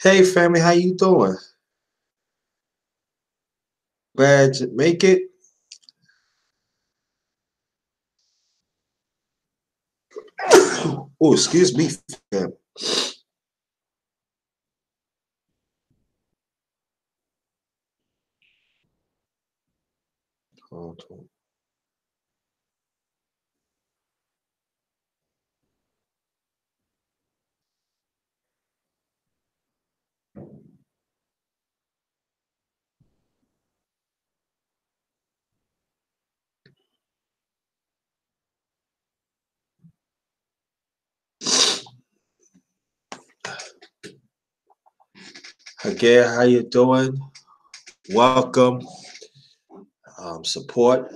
Hey family, how you doing? Glad to make it. Oh, excuse me, fam. Hold on. Again, how you doing? Welcome. Support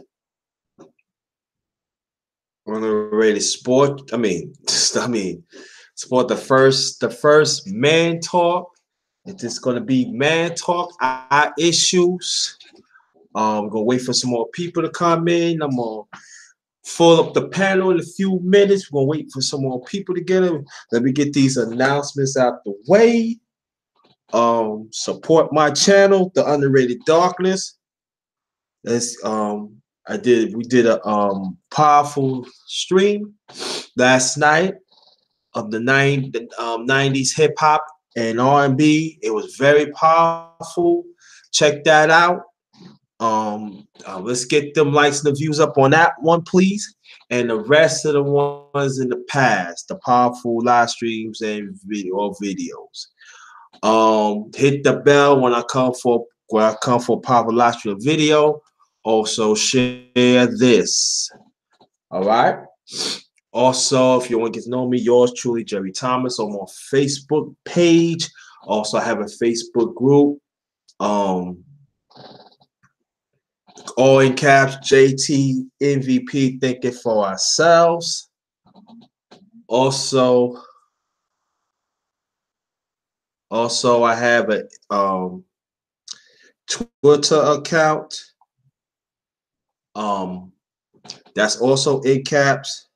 underrated sport. Support the first man talk. It's just gonna be man talk. Our issues. I'm gonna wait for some more people to come in. I'm gonna fill up the panel in a few minutes. We're gonna wait for some more people to get in. Let me get these announcements out the way. Support my channel, The Underrated Darkness. That's we did a powerful stream last night of the 90s hip hop and R&B. It was very powerful. Check that out. Let's get them likes and the views up on that one, please. And the rest of the ones in the past, the powerful live streams and videos. Hit the bell when I come for powerful live stream video. Also share this. All right. Also, if you want to get to know me, yours truly, Jerry Thomas, on my Facebook page. Also, I have a Facebook group. Um, all in caps, JT MVP, thinking for ourselves. Also, I have a Twitter account. Um, that's also in caps.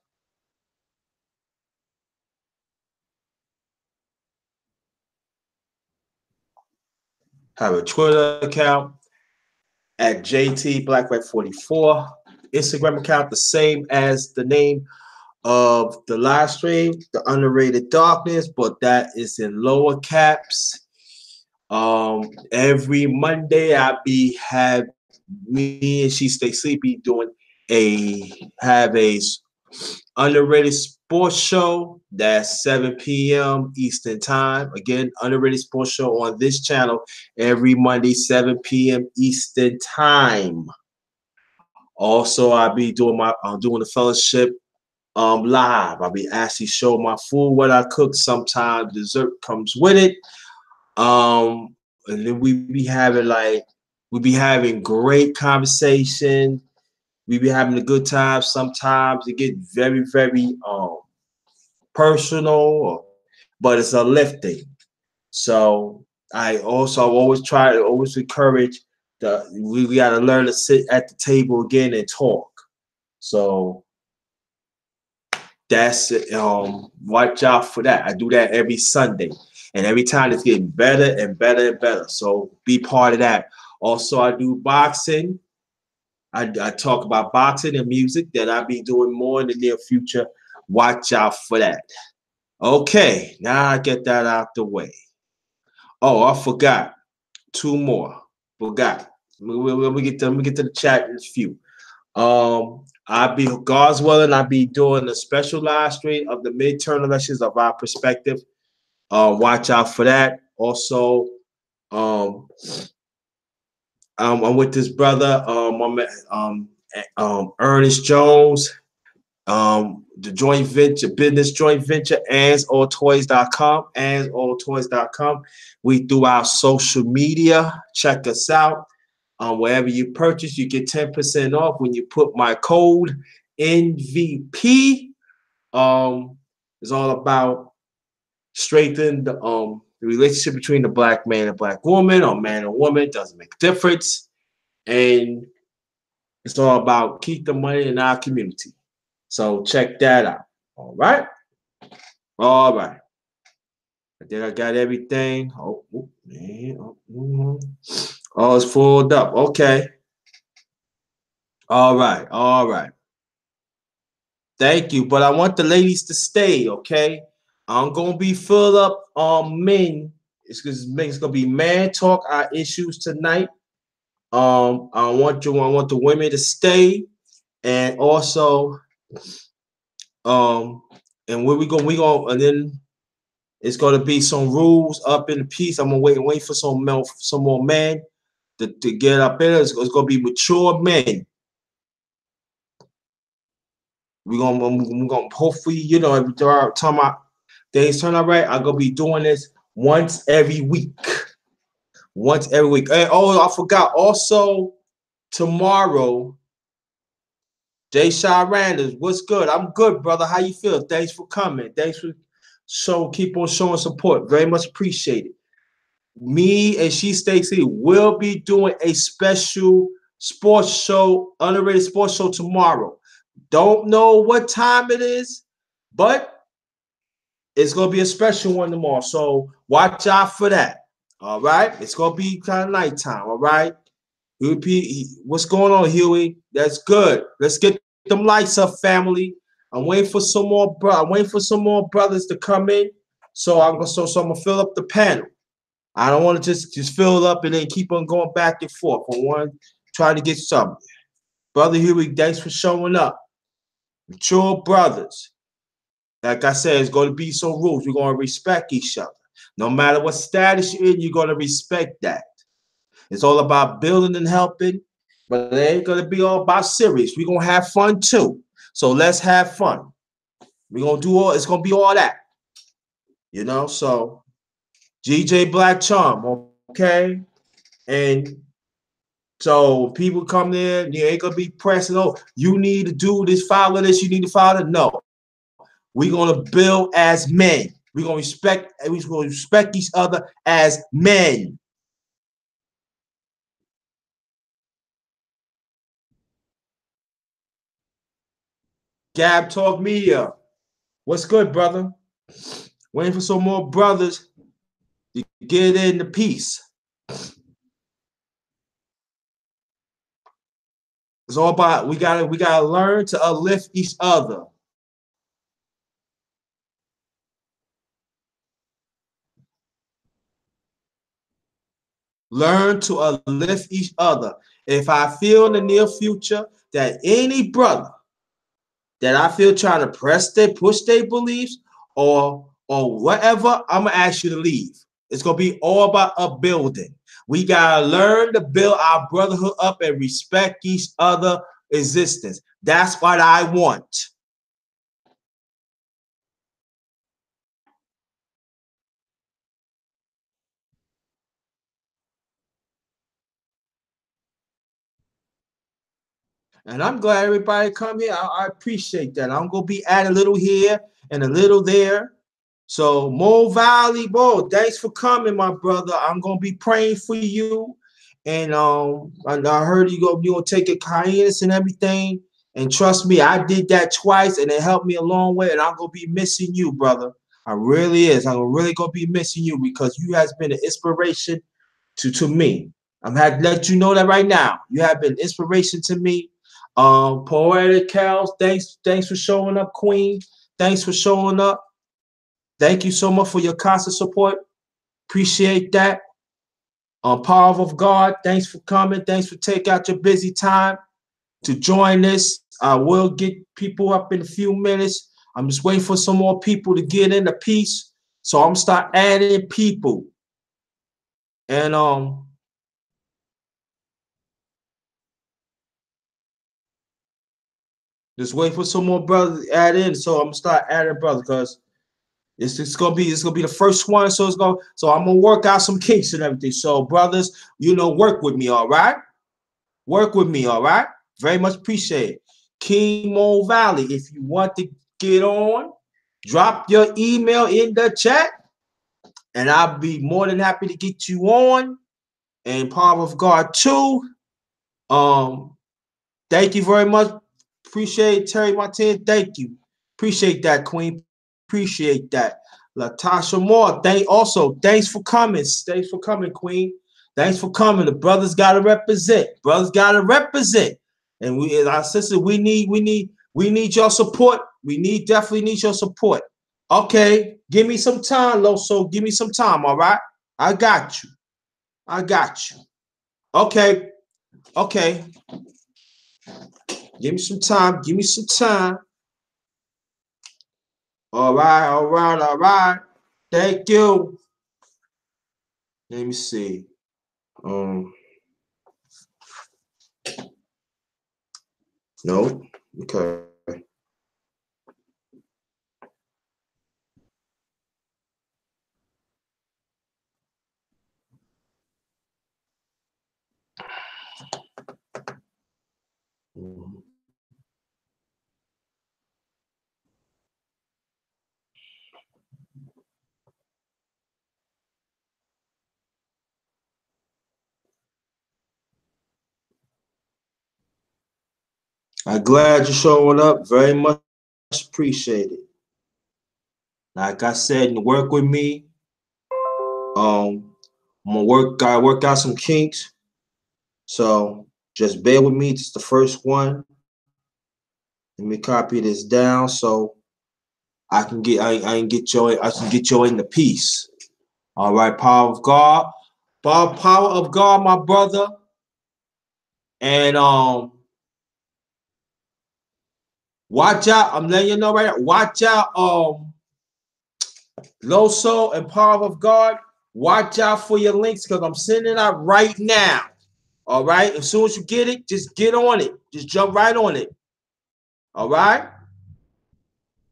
Have a Twitter account at JT Black 44. Instagram account the same as the name of the live stream, The Underrated Darkness, but that is in lower caps. Every Monday I be have me and She Stay Sleepy doing a underrated sports show. That's 7 p.m. Eastern time. Again, underrated sports show on this channel every Monday, 7 p.m. Eastern time. Also, I'll be doing the fellowship live. I'll be actually showing my food, what I cook. Sometimes dessert comes with it. And then we be having great conversation. We be having a good time. Sometimes it get very, very personal, but it's a lifting. So I also always try to always encourage we got to learn to sit at the table again and talk. So that's it. Watch out for that. I do that every Sunday, and every time it's getting better and better and better. So be part of that. Also, I do boxing. I talk about boxing and music that I'll be doing more in the near future. Watch out for that. Okay, now I get that out the way. Oh, I forgot two more. Forgot. Let me get to the chat in a few. I'll be God's willing. I'll be doing a special live stream of the midterm elections of our perspective. Watch out for that. Also, um, I'm with this brother. Ernest Jones. The joint venture, business joint venture, AnsAllToys.com, AnsAllToys.com. We do our social media. Check us out. Wherever you purchase, you get 10% off when you put my code NVP. It's all about strengthening the relationship between the black man and black woman, or man and woman. Doesn't make a difference. and it's all about keep the money in our community. So check that out. All right. All right. I think I got everything. Oh man. Oh, it's fulled up. Okay. All right. All right. Thank you. But I want the ladies to stay, okay? I'm gonna be filled up on men. It's gonna be man talk our issues tonight. I want the women to stay, and also and where we go, and then it's gonna be some rules up in the piece. I'm gonna wait for some more men to get up in it. It's gonna be mature men. We're gonna hopefully, every time things turn out right, I'm gonna be doing this once every week. Once every week. And oh, I forgot. Also, tomorrow, Jay Shaw Randers, what's good? I'm good, brother. How you feel? Thanks for coming. Thanks for keep on showing support. Very much appreciated. Me and She Stacy will be doing a special sports show, underrated sports show tomorrow. Don't know what time it is, but it's gonna be a special one tomorrow. So watch out for that. All right. It's gonna be kind of nighttime. All right. What's going on, Huey? That's good. Let's get them lights up, family. I'm waiting for some more, I'm waiting for some more brothers to come in. So I'm gonna fill up the panel. I don't want to just fill it up and then keep on going back and forth. I want to try to get something. Brother Huey, thanks for showing up. Mature brothers. Like I said, it's going to be some rules. We're going to respect each other. No matter what status you're in, you're going to respect that. It's all about building and helping, but it ain't going to be all about serious. We're going to have fun too. So let's have fun. We're going to do it's going to be all that. So GJ Black Charm, okay? And so people come there, you ain't going to be pressing, oh, you need to do this, follow this, you need to follow that. No. We're gonna build as men. We're gonna respect each other as men. Gab Talk Media. What's good, brother? Waiting for some more brothers to get into peace. It's all about we gotta learn to uplift each other. Learn to uplift each other. If I feel in the near future that any brother that I feel trying to push their beliefs or whatever, I'm gonna ask you to leave. It's gonna be all about upbuilding. We gotta learn to build our brotherhood up and respect each other existence. That's what I want. And I'm glad everybody come here. I appreciate that. I'm gonna be adding a little here and a little there. So Mo Valley, bro, thanks for coming, my brother. I'm gonna be praying for you. And I heard you gonna take a kindness and everything. And trust me, I did that twice and it helped me a long way. And I'm gonna be missing you, brother. I really is. I'm really gonna be missing you because you has been an inspiration to me. I'm had to let you know that right now. You have been inspiration to me. Poetic Cows, thanks for showing up, Queen. Thanks for showing up. Thank you so much for your constant support. Appreciate that. Power of God, thanks for coming. Thanks for taking out your busy time to join this. I will get people up in a few minutes. I'm just waiting for some more people to get in the piece. So I'm gonna start adding people. And just wait for some more brothers to add in. So I'm gonna start adding brothers because it's gonna be the first one. So I'm gonna work out some kinks and everything. So brothers, work with me, all right? Work with me, all right? Very much appreciate it. King Mo Valley, if you want to get on, drop your email in the chat, and I'll be more than happy to get you on. And Power of God 2, Thank you very much. Appreciate Terry Martin. Thank you. Appreciate that, Queen. Appreciate that. Latasha Moore. Thanks for coming. Thanks for coming, Queen. Thanks for coming. The brothers gotta represent. Brothers gotta represent. And we, our sisters, we need your support. Definitely need your support. Okay, give me some time, Loso. Give me some time, all right? I got you. I got you. Okay. Okay. Give me some time. Give me some time. All right, all right, all right. Thank you. Let me see. No. Okay. I'm glad you're showing up. Very much appreciated. Like I said, work with me. I'm gonna work out some kinks. So just bear with me. This is the first one. Let me copy this down so I can get I can get you in the piece. All right, power of God. Power of God, my brother. And watch out. I'm letting you know right now. Watch out, Loso and Power of God. Watch out for your links because I'm sending it out right now. All right. As soon as you get it, just get on it. Just jump right on it. All right.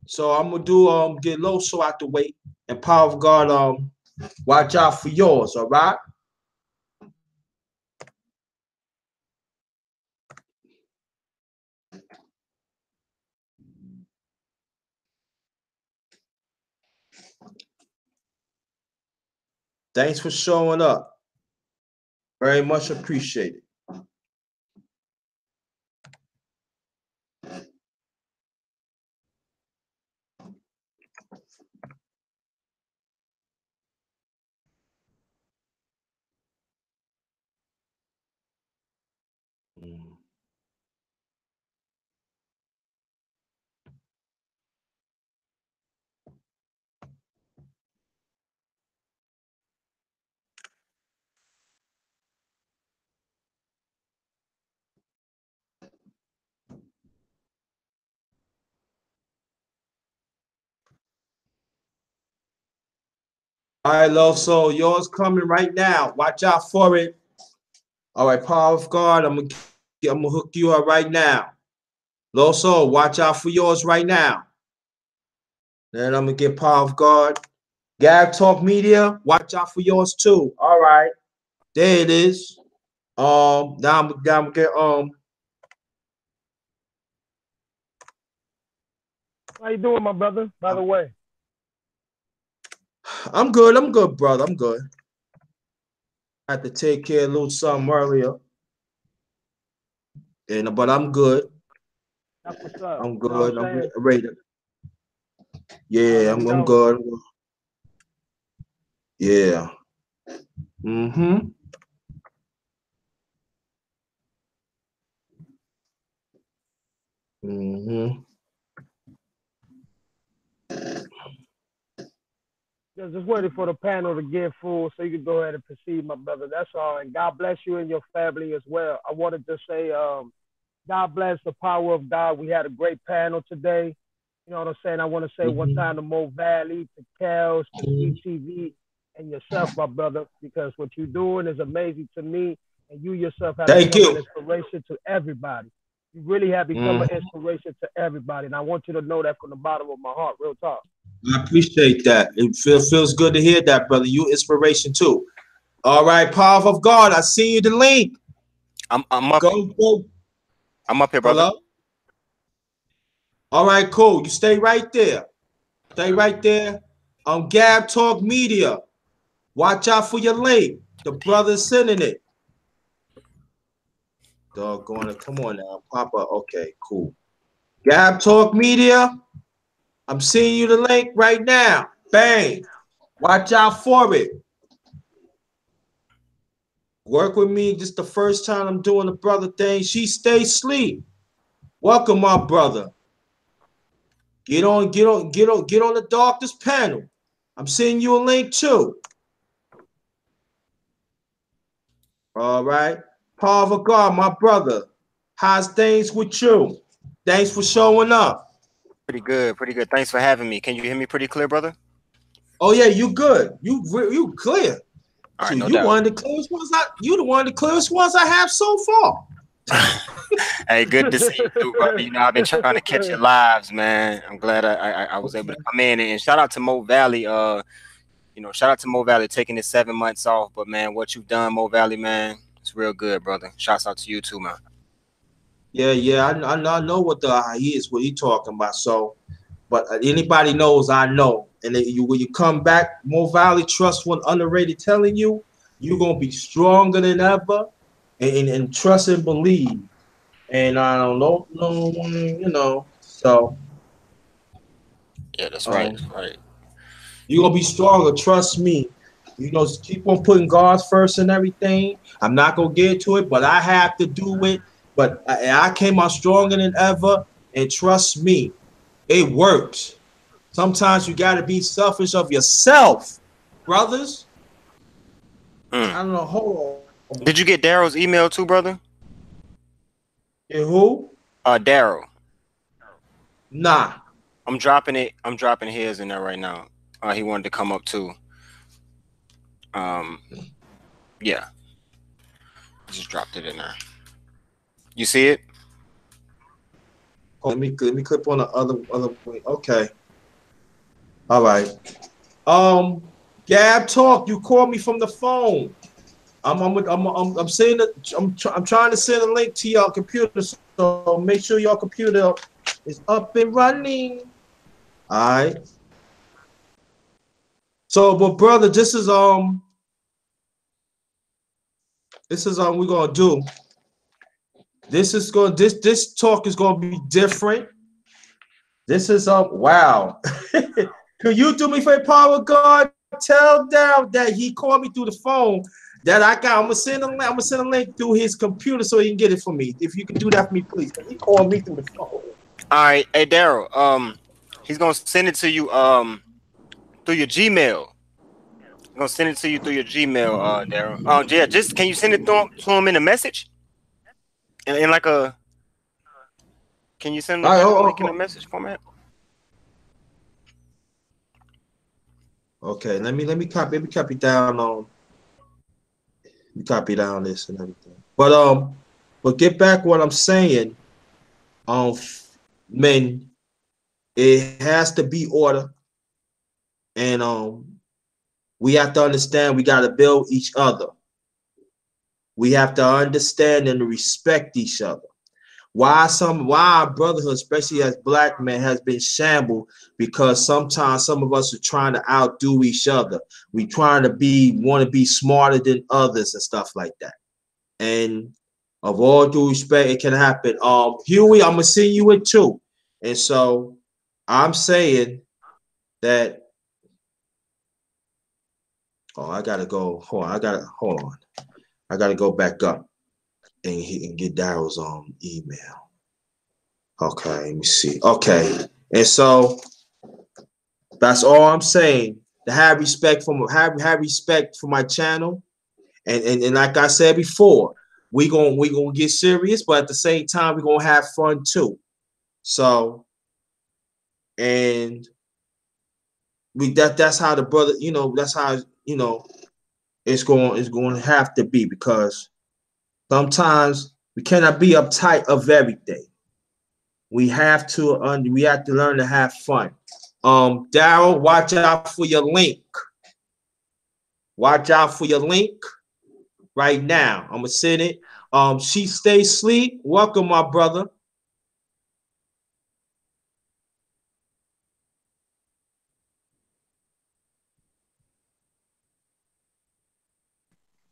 So I'm gonna do get Loso out the way and Power of God. Watch out for yours. All right. Thanks for showing up. Very much appreciated. All right, Loso, yours coming right now. Watch out for it. All right, Power of God, I'm gonna hook you up right now. Loso, watch out for yours right now. Then I'm gonna get Power of God. Gab Talk Media, watch out for yours too. All right, there it is. Now I'm gonna get How you doing, my brother? By the way, I'm good. I'm good, brother. I'm good. I had to take care of a little something earlier, but I'm good. that's what's up. I'm You know what good. I'm I'm saying? ready. I Yeah, already I'm know. good. Yeah. Mm-hmm. Mm-hmm. Just waiting for the panel to get full so you can go ahead and proceed, my brother. That's all. And God bless you and your family as well. I wanted to say, God bless the power of God. We had a great panel today. You know what I'm saying? I want to say one Mm-hmm. time to Mo Valley, to Kels, to Mm-hmm. Sweet TV, and yourself, my brother, because what you're doing is amazing to me, and you yourself have Thank become an you. inspiration to everybody. You really have become an Mm-hmm. inspiration to everybody, and I want you to know that from the bottom of my heart, real talk. I appreciate that. It feels good to hear that, brother. You inspiration too. All right, Power of God. I see you the link. I'm up. Go. I'm up here, brother. Hello. All right, cool. You stay right there. Stay right there. Gab Talk Media. Watch out for your link. The brother's sending it. Doggone it. Come on now, Papa. Okay, cool. Gab Talk Media. I'm seeing you the link right now. Bang. Watch out for it. Work with me. Just the first time I'm doing the brother thing. She stay asleep. Welcome, my brother. Get on the doctor's panel. I'm sending you a link too. All right. Power of God, my brother. How's things with you? Thanks for showing up. Pretty good, pretty good. Thanks for having me. Can you hear me pretty clear, brother? Oh yeah, you good. You clear. All right, So no you doubt. one of the clearest ones I have so far. Hey, good to see you too, brother. You know, I've been trying to catch your lives, man. I'm glad I was able to come in, and shout out to Mo Valley. Shout out to Mo Valley taking his 7 months off. But man, what you've done, Mo Valley, man, it's real good, brother. Shouts out to you too, man. Yeah, I know what he talking about. So, but anybody knows, I know. And then when you come back, Mo Valley, trust one underrated telling you, you're gonna be stronger than ever, and trust and believe. And I don't know, so Yeah, that's right. That's right. you're gonna be stronger. Trust me. Keep on putting God first and everything. I'm not gonna get to it, but I have to do it. But I came out stronger than ever, and trust me, it works. Sometimes you gotta be selfish of yourself, brothers. I don't know. Hold on. Did you get Daryl's email too, brother? And who? Daryl. Nah. I'm dropping it. I'm dropping his in there right now. He wanted to come up too. Yeah. Just dropped it in there. You see it? Oh, let me click on the other point. Okay. All right. Gab Talk. You called me from the phone. I'm saying that I'm trying to send a link to your computer, so make sure your computer is up and running. All right. So, but brother, this is we're gonna do. This talk is gonna be different. This is wow. Could you do me for a power of God? Tell Daryl that he called me through the phone. That I'm gonna send a link through his computer so he can get it for me. If you can do that for me, please. He called me through the phone. All right, hey Daryl. He's gonna send it to you through your Gmail. He's gonna send it to you through your Gmail, Daryl. Oh yeah, just can you send it to him in a message? In like a Can you send the link in a message format? Okay, let me copy down on. Copy down this and everything. But get back what I'm saying. Men, it has to be order, and we have to understand we got to build each other. We have to understand and respect each other. Why our brotherhood, especially as black men, has been shambled because sometimes some of us are trying to outdo each other. We trying to want to be smarter than others and stuff like that. And of all due respect, it can happen. Huey, I'm gonna send you it too. And so I'm saying that. Oh, I gotta go. Hold on. I gotta go back up and get Daryl's email. Okay, let me see. Okay, and so that's all I'm saying. To have respect for my channel, and like I said before, we gonna get serious, but at the same time we gonna have fun too. So, and that's how the brother, that's how it's going to have to be, because sometimes we cannot be uptight of everything. We have to learn to have fun. Daryl, watch out for your link. Watch out for your link right now. I'm gonna send it. She stays asleep. Welcome, my brother.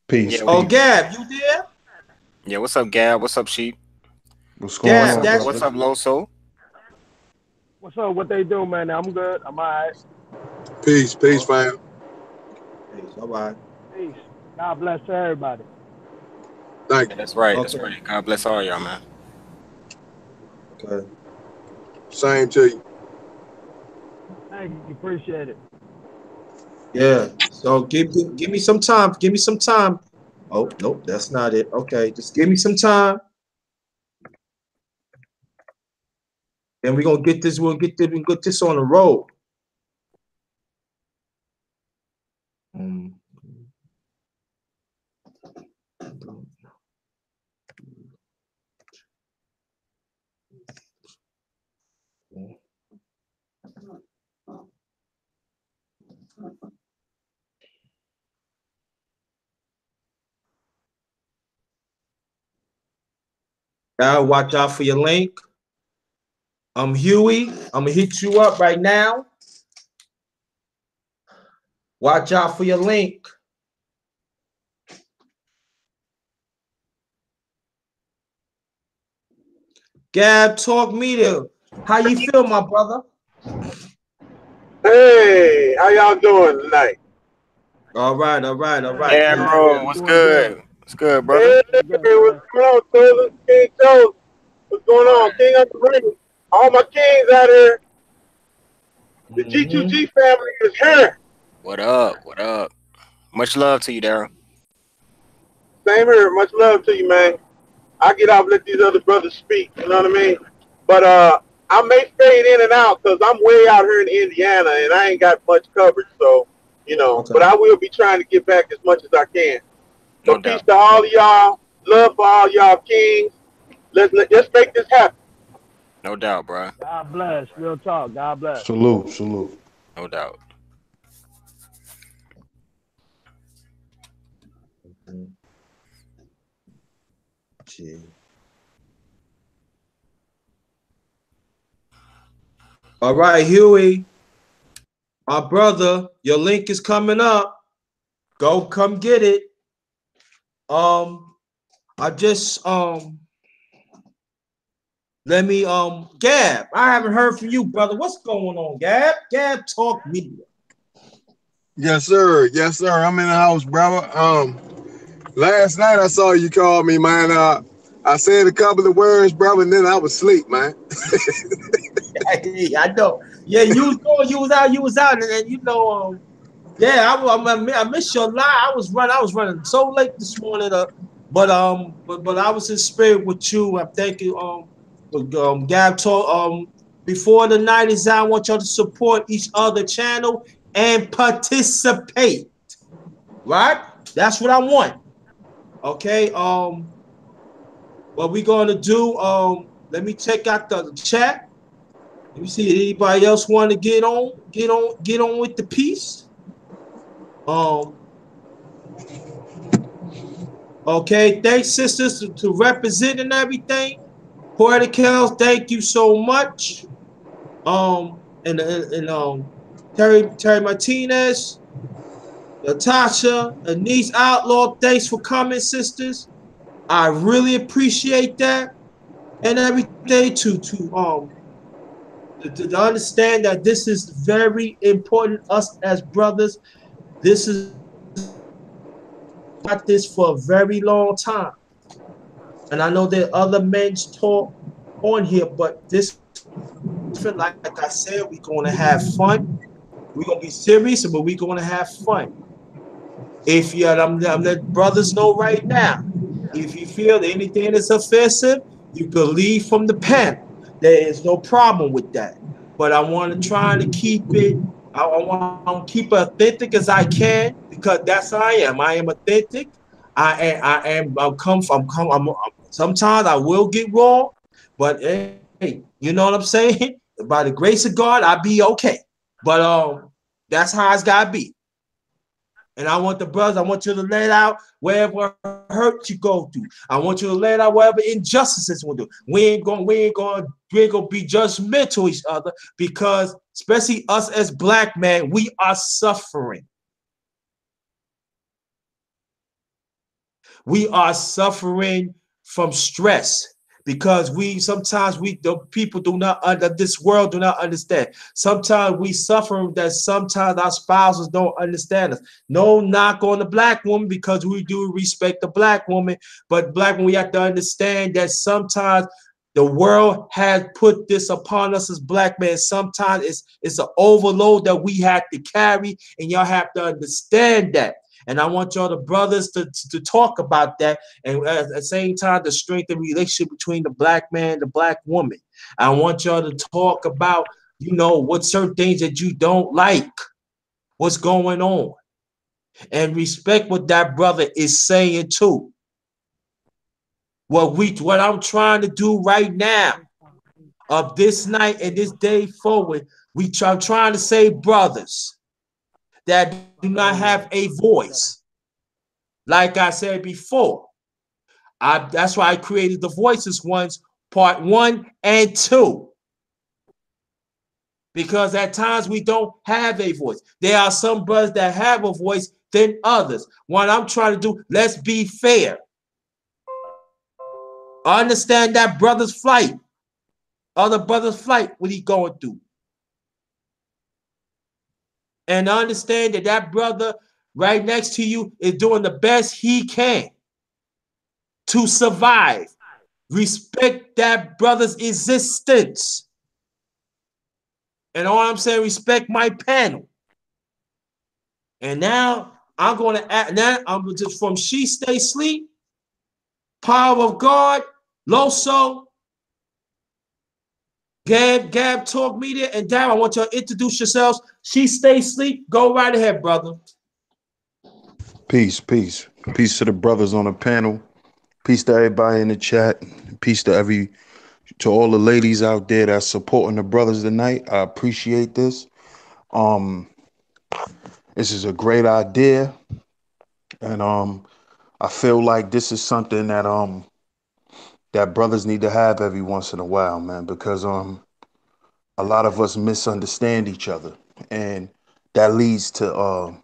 Peace. Yeah. Oh, Gab, you there? Yeah, what's up, Gab? What's up, Sheep? What's going Gab, on, that's What's brother? up, Loso? What's up? What they do, man? I'm good. I'm all right. Peace, fam. all right. Peace. God bless everybody. Thank Yeah, you. that's right. That's Okay. right. God bless all y'all, man. Okay. Same to you. Thank you. Appreciate it. Yeah. So give me some time. Give me some time. Oh, nope, that's not it. Okay, just give me some time. And we're gonna get this, we'll get this on the road. Now watch out for your link. I'm Huey. I'm gonna hit you up right now. Watch out for your link. Gab, talk media. How you feel, my brother? Hey, how y'all doing tonight? All right, all right, all right. Yeah, Good. bro. What's Doing good. good? What's good, brother? Hey, Doing good, what's man. going on, Taylor? King Joe? What's going on? King of the Ring. All my kings out here. The G2G family is here. What up? What up? Much love to you, Daryl. Same here. Much love to you, man. I get out and let these other brothers speak. You know what I mean? But I may fade in and out because I'm way out here in Indiana and I ain't got much coverage. So, Okay. but I will be trying to get back as much as I can. No But peace doubt. to all of y'all. Love for all y'all kings. Let's make this happen. No doubt, bro. God bless. Real talk. God bless. Salute, salute. No doubt. Gee. All right, Huey, my brother, your link is coming up. Go, come get it. I just let me Gab. I haven't heard from you, brother. What's going on, Gab? Gab, talk media. Yes, sir. Yes, sir. I'm in the house, brother. Last night I saw you call me, man. I said a couple of words, brother, and then I was asleep, man. I know. Yeah, you was going, you was out, and you know, yeah, I missed your lie. I was running so late this morning, but I was in spirit with you. I'm thanking Gab talk before the night is out. I want y'all to support each other channel and participate. Right? That's what I want. Okay. What we gonna do? Let me check out the chat. Let me see. Anybody else want to get on with the piece? Okay, thanks, sisters, to represent and everything. Poetic Health, thank you so much. And Terry Martinez, Natasha, Anise Outlaw, thanks for coming, sisters. I really appreciate that. And everything to understand that this is very important, us as brothers. This is got this for a very long time. And I know there are other men's talk on here, but this, like I said, we're going to have fun. We're going to be serious, but we're going to have fun. If you, I'm letting brothers know right now, if you feel anything is offensive, you can leave from the panel. There is no problem with that. But I want to try to keep it, I want to keep it authentic as I can, because that's how I am. I am authentic. Sometimes I will get wrong, but hey, you know what I'm saying? By the grace of God, I'll be okay. But that's how it's gotta be. And I want the brothers, I want you to let out wherever hurt you go through. I want you to let out whatever injustices we do. We ain't gonna be judgmental each other, because especially us as black men, we are suffering. We are suffering from stress. Because sometimes the people do not under this world do not understand. Sometimes we suffer that sometimes our spouses don't understand us. No knock on the black woman, because we do respect the black woman, but black woman, we have to understand that sometimes the world has put this upon us as black men. Sometimes it's an overload that we have to carry, and y'all have to understand that. And I want y'all, the brothers, to talk about that. And at the same time, to strengthen the relationship between the black man and the black woman. I want y'all to talk about, what certain things that you don't like, what's going on, and respect what that brother is saying too. What I'm trying to do right now, of this night and this day forward, I'm trying to save brothers that do not have a voice. Like I said before, that's why I created the Voices Ones, part 1 and 2. Because at times we don't have a voice. There are some brothers that have a voice than others. What I'm trying to do, let's be fair. Understand that brother's flight. Other brother's flight, what he going through. And understand that brother right next to you is doing the best he can to survive. Respect that brother's existence. And all I'm saying, respect my panel. And now I'm going to add, now I'm just from She Stay Sleep, Power of God, Loso, Gab Talk Media, and Darren, I want y'all to introduce yourselves. She Stay Sleep. Go right ahead, brother. Peace, peace. Peace to the brothers on the panel. Peace to everybody in the chat. Peace to all the ladies out there that's supporting the brothers tonight. I appreciate this. This is a great idea. And I feel like this is something that that brothers need to have every once in a while, man, because a lot of us misunderstand each other, and that leads to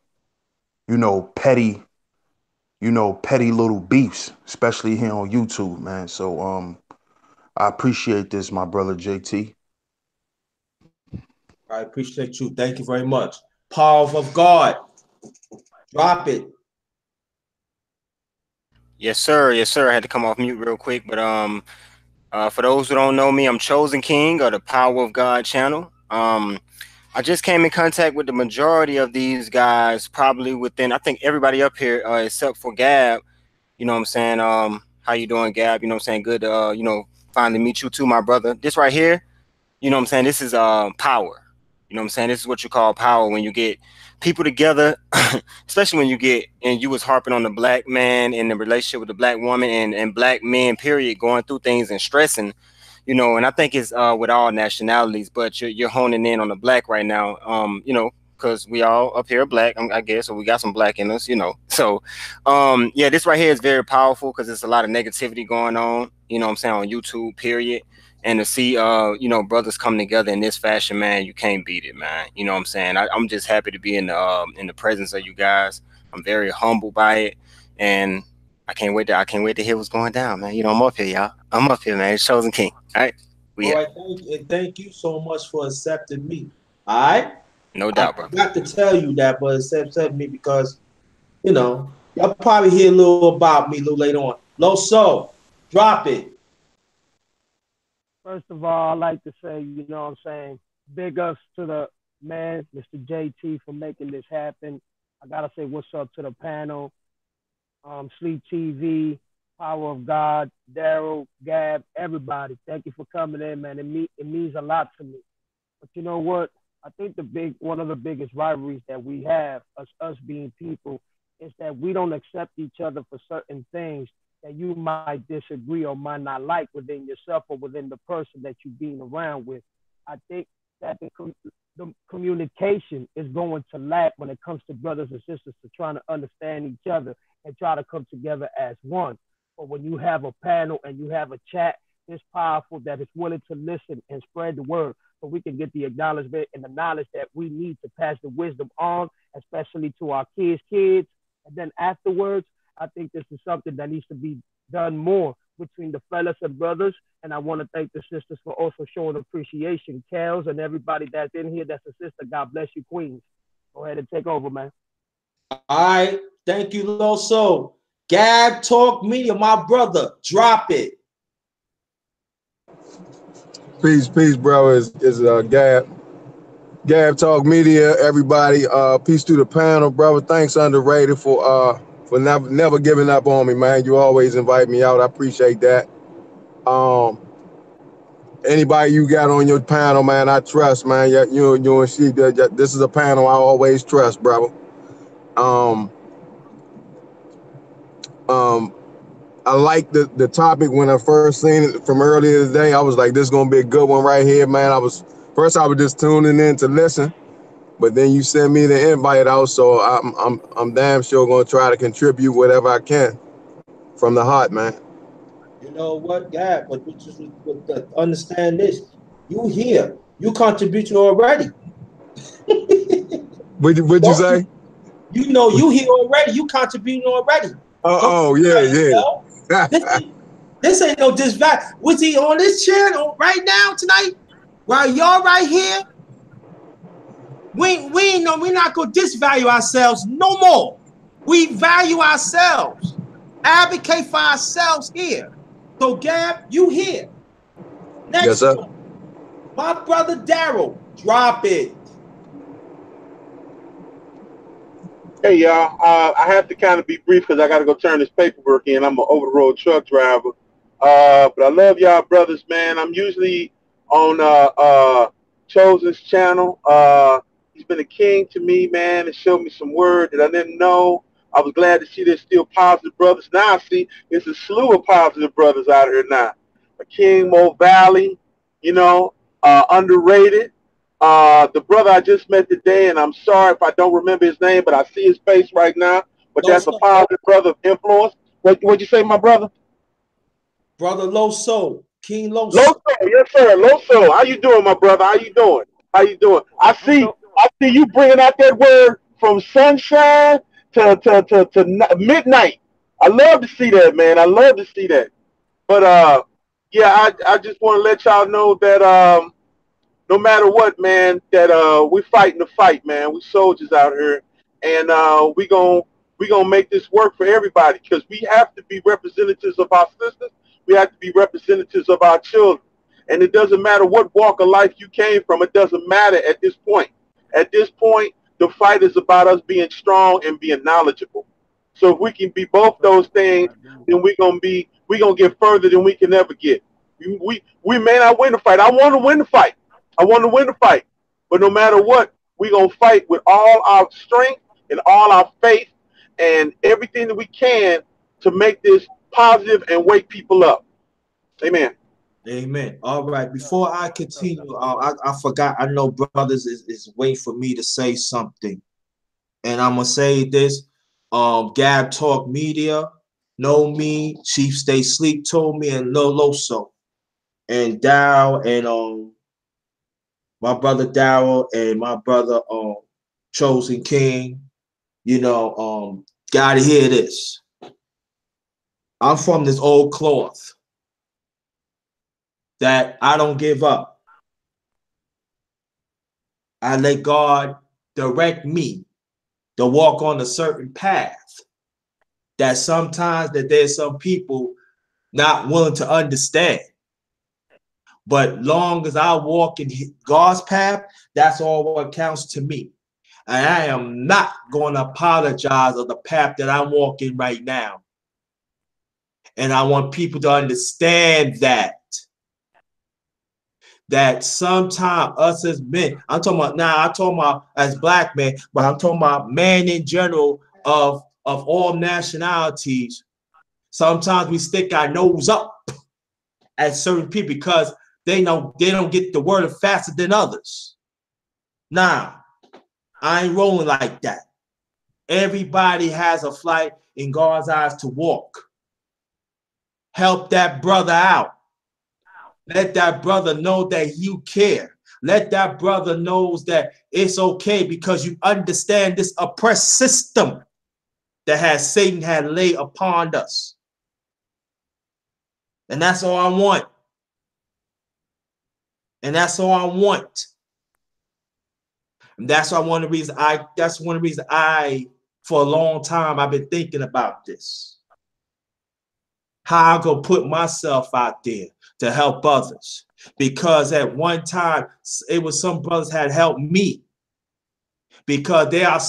petty little beefs, especially here on YouTube, man. So I appreciate this, my brother JT. I appreciate you. Thank you very much. Power of God. Drop it. Yes, sir. Yes, sir. I had to come off mute real quick, but for those who don't know me, I'm Chosen King of the Power of God channel. I just came in contact with the majority of these guys, probably within, I think everybody up here, except for Gab. You know what I'm saying? How you doing, Gab? You know what I'm saying? Good to, finally meet you too, my brother. This right here, you know what I'm saying? This is power. You know what I'm saying? This is what you call power, when you get people together, especially when you was harping on the black man and the relationship with the black woman and black men, period, going through things and stressing, and I think it's with all nationalities, but you're honing in on the black right now, because we all up here are black, I guess, so we got some black in us, So, yeah, this right here is very powerful because there's a lot of negativity going on, you know what I'm saying, on YouTube, period. And to see, brothers come together in this fashion, man, you can't beat it, man. You know what I'm saying? I'm just happy to be in the presence of you guys. I'm very humbled by it, and I can't wait to hear what's going down, man. I'm up here, y'all. I'm up here, man. It's Chosen King. All right. All right. Thank you so much for accepting me. All right. No doubt, bro. I got to tell you that, but accept me because, y'all probably hear a little about me a little later on. Loso, drop it. First of all, I'd like to say, big ups to the man, Mr. JT, for making this happen. I got to say what's up to the panel, Sleep TV, Power of God, Daryl, Gab, everybody. Thank you for coming in, man. It means a lot to me. But you know what? I think one of the biggest rivalries that we have, us being people, is that we don't accept each other for certain things that you might disagree or might not like within yourself or within the person that you're being around with. I think that the communication is going to lack when it comes to brothers and sisters to trying to understand each other and try to come together as one. But when you have a panel and you have a chat, it's powerful that is willing to listen and spread the word so we can get the acknowledgement and the knowledge that we need to pass the wisdom on, especially to our kids. And then afterwards, I think this is something that needs to be done more between the fellas and brothers. And I want to thank the sisters for also showing appreciation. Kels and everybody that's in here that's a sister. God bless you, Queens. Go ahead and take over, man. All right. Thank you, Loso. Gab Talk Media, my brother. Drop it. Peace, bro. Is Gab Talk Media, everybody. Peace to the panel, brother. Thanks, Underrated, for never giving up on me, man. You always invite me out. I appreciate that. Anybody you got on your panel, man, I trust, man. You and she. This is a panel I always trust, brother. I like the topic when I first seen it from earlier today. I was like, this is gonna be a good one right here, man. I was just tuning in to listen, but then you sent me the invite out, so I'm damn sure gonna try to contribute whatever I can from the heart, man. You know what, Gab? But understand this: you here, you contributing already. What'd you say? You know you here already. You contributing already. Yeah. This ain't no disvalue. Was he on this channel right now tonight? While y'all right here, we're not gonna disvalue ourselves no more. We value ourselves, advocate for ourselves here. So Gab, you here. Next, yes, sir. My brother Daryl, drop it. Hey, y'all. I have to kind of be brief because I got to go turn this paperwork in. I'm an over-the-road truck driver. But I love y'all brothers, man. I'm usually on Chosen's channel. He's been a king to me, man, and showed me some word that I didn't know. I was glad to see there's still positive brothers. Now I see there's a slew of positive brothers out here now. King Mo Valley, underrated. The brother I just met today, and I'm sorry if I don't remember his name, but I see his face right now. But that's a positive brother of influence. What'd you say, my brother? Brother Loso, King Loso. Loso, yes, sir. Loso, how you doing, my brother? How you doing? I see you bringing out that word from sunshine to midnight. I love to see that, man. I love to see that. But yeah, I just want to let y'all know that no matter what, man, that we fighting the fight, man. We soldiers out here, and we gonna make this work for everybody, because we have to be representatives of our sisters. We have to be representatives of our children, and it doesn't matter what walk of life you came from. It doesn't matter at this point. At this point, the fight is about us being strong and being knowledgeable. So if we can be both those things, then we're gonna get further than we can ever get. We may not win the fight. I want to win the fight. But no matter what, we're going to fight with all our strength and all our faith and everything that we can to make this positive and wake people up. Amen. Amen. All right. Before I continue, I forgot. I know brothers is waiting for me to say something. And I'm going to say this. Gab Talk Media, Know Me, Chief Stay Sleep told me, and Loso. And Dow and my brother Daryl and my brother Chosen King, gotta hear this. I'm from this old cloth that I don't give up. I let God direct me to walk on a certain path that sometimes that there's some people not willing to understand. But long as I walk in God's path, that's all what counts to me. And I am not going to apologize of the path that I'm walking right now. And I want people to understand that sometimes us as men, I'm talking about as black men, but I'm talking about men in general of all nationalities. Sometimes we stick our nose up at certain people because they know they don't get the word faster than others. Now, I ain't rolling like that. Everybody has a flight in God's eyes to walk. Help that brother out. Let that brother know that you care. Let that brother knows that it's okay because you understand this oppressed system that Satan had laid upon us. And that's all I want. And that's all I want. And that's why one of the reasons I, for a long time, I've been thinking about this. How I go put myself out there to help others. Because at one time, it was some brothers had helped me. Because there are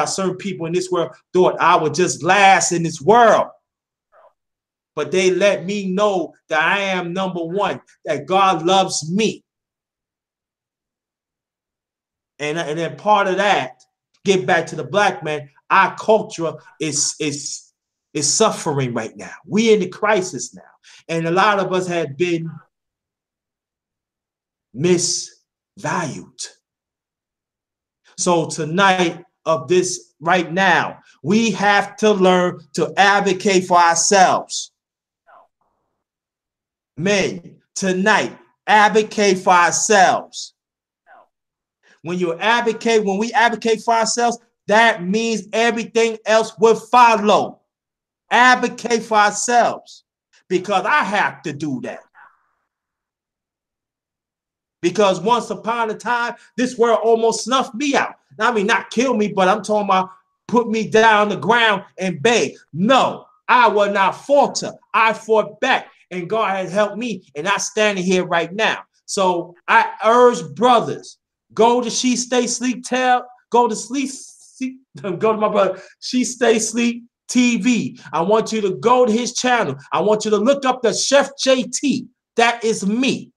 certain people in this world thought I would just last in this world. But they let me know that I am number one, that God loves me. And then part of that, get back to the black man, our culture is suffering right now. We're in the crisis now. And a lot of us have been misvalued. So tonight of this right now, we have to learn to advocate for ourselves. Men, tonight, advocate for ourselves. When we advocate for ourselves, that means everything else will follow. Advocate for ourselves, because I have to do that. Because once upon a time, this world almost snuffed me out. I mean, not kill me, but I'm talking about put me down on the ground and beg. No, I will not falter. I fought back. And God has helped me, and I'm standing here right now. So I urge brothers, go to She Stay Sleep go to my brother, She Stay Sleep TV. I want you to go to his channel. I want you to look up the Chef JT. That is me.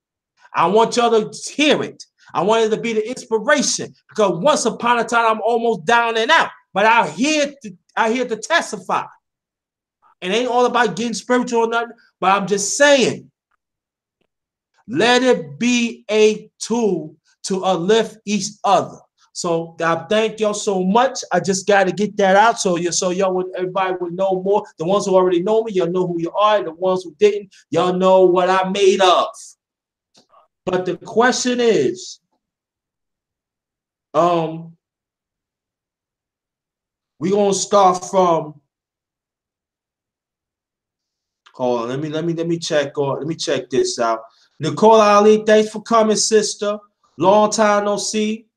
I want y'all to hear it. I want it to be the inspiration, because once upon a time I'm almost down and out, but I here to testify. It ain't all about getting spiritual or nothing, but I'm just saying, let it be a tool to uplift each other. So I thank y'all so much. I just got to get that out so everybody would know more. The ones who already know me, y'all know who you are. The ones who didn't, y'all know what I'm made of. But the question is, we're gonna start from. Hold on, let me check this out. Nicole Ali, thanks for coming, sister. Long time no see.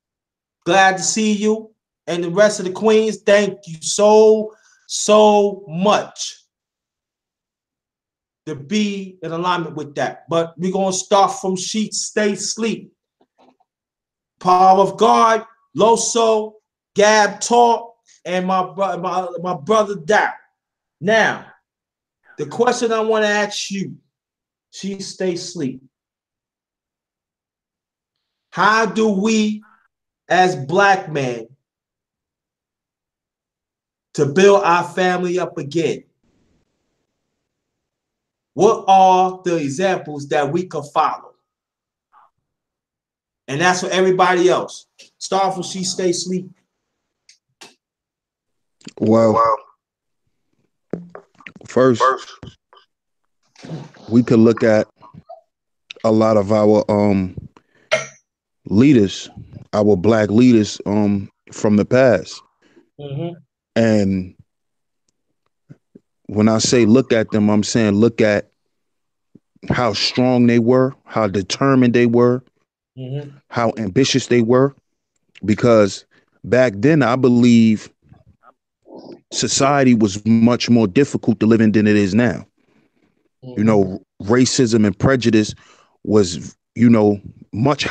Glad to see you. And the rest of the queens, thank you so much to be in alignment with that. But we're gonna start from She Stay Sleep. Power of God, Loso, Gab Talk, and my brother Dow. Now, the question I want to ask you, She Stay Sleep. How do we, as black men, to build our family up again? What are the examples that we can follow? And that's for everybody else. Start from She Stay Sleep. Well, first, we could look at a lot of our leaders, our black leaders from the past. Mm-hmm. And when I say look at them, I'm saying look at how strong they were, how determined they were, mm-hmm. how ambitious they were. Because back then, I believe society was much more difficult to live in than it is now. Mm-hmm. You know, racism and prejudice was, much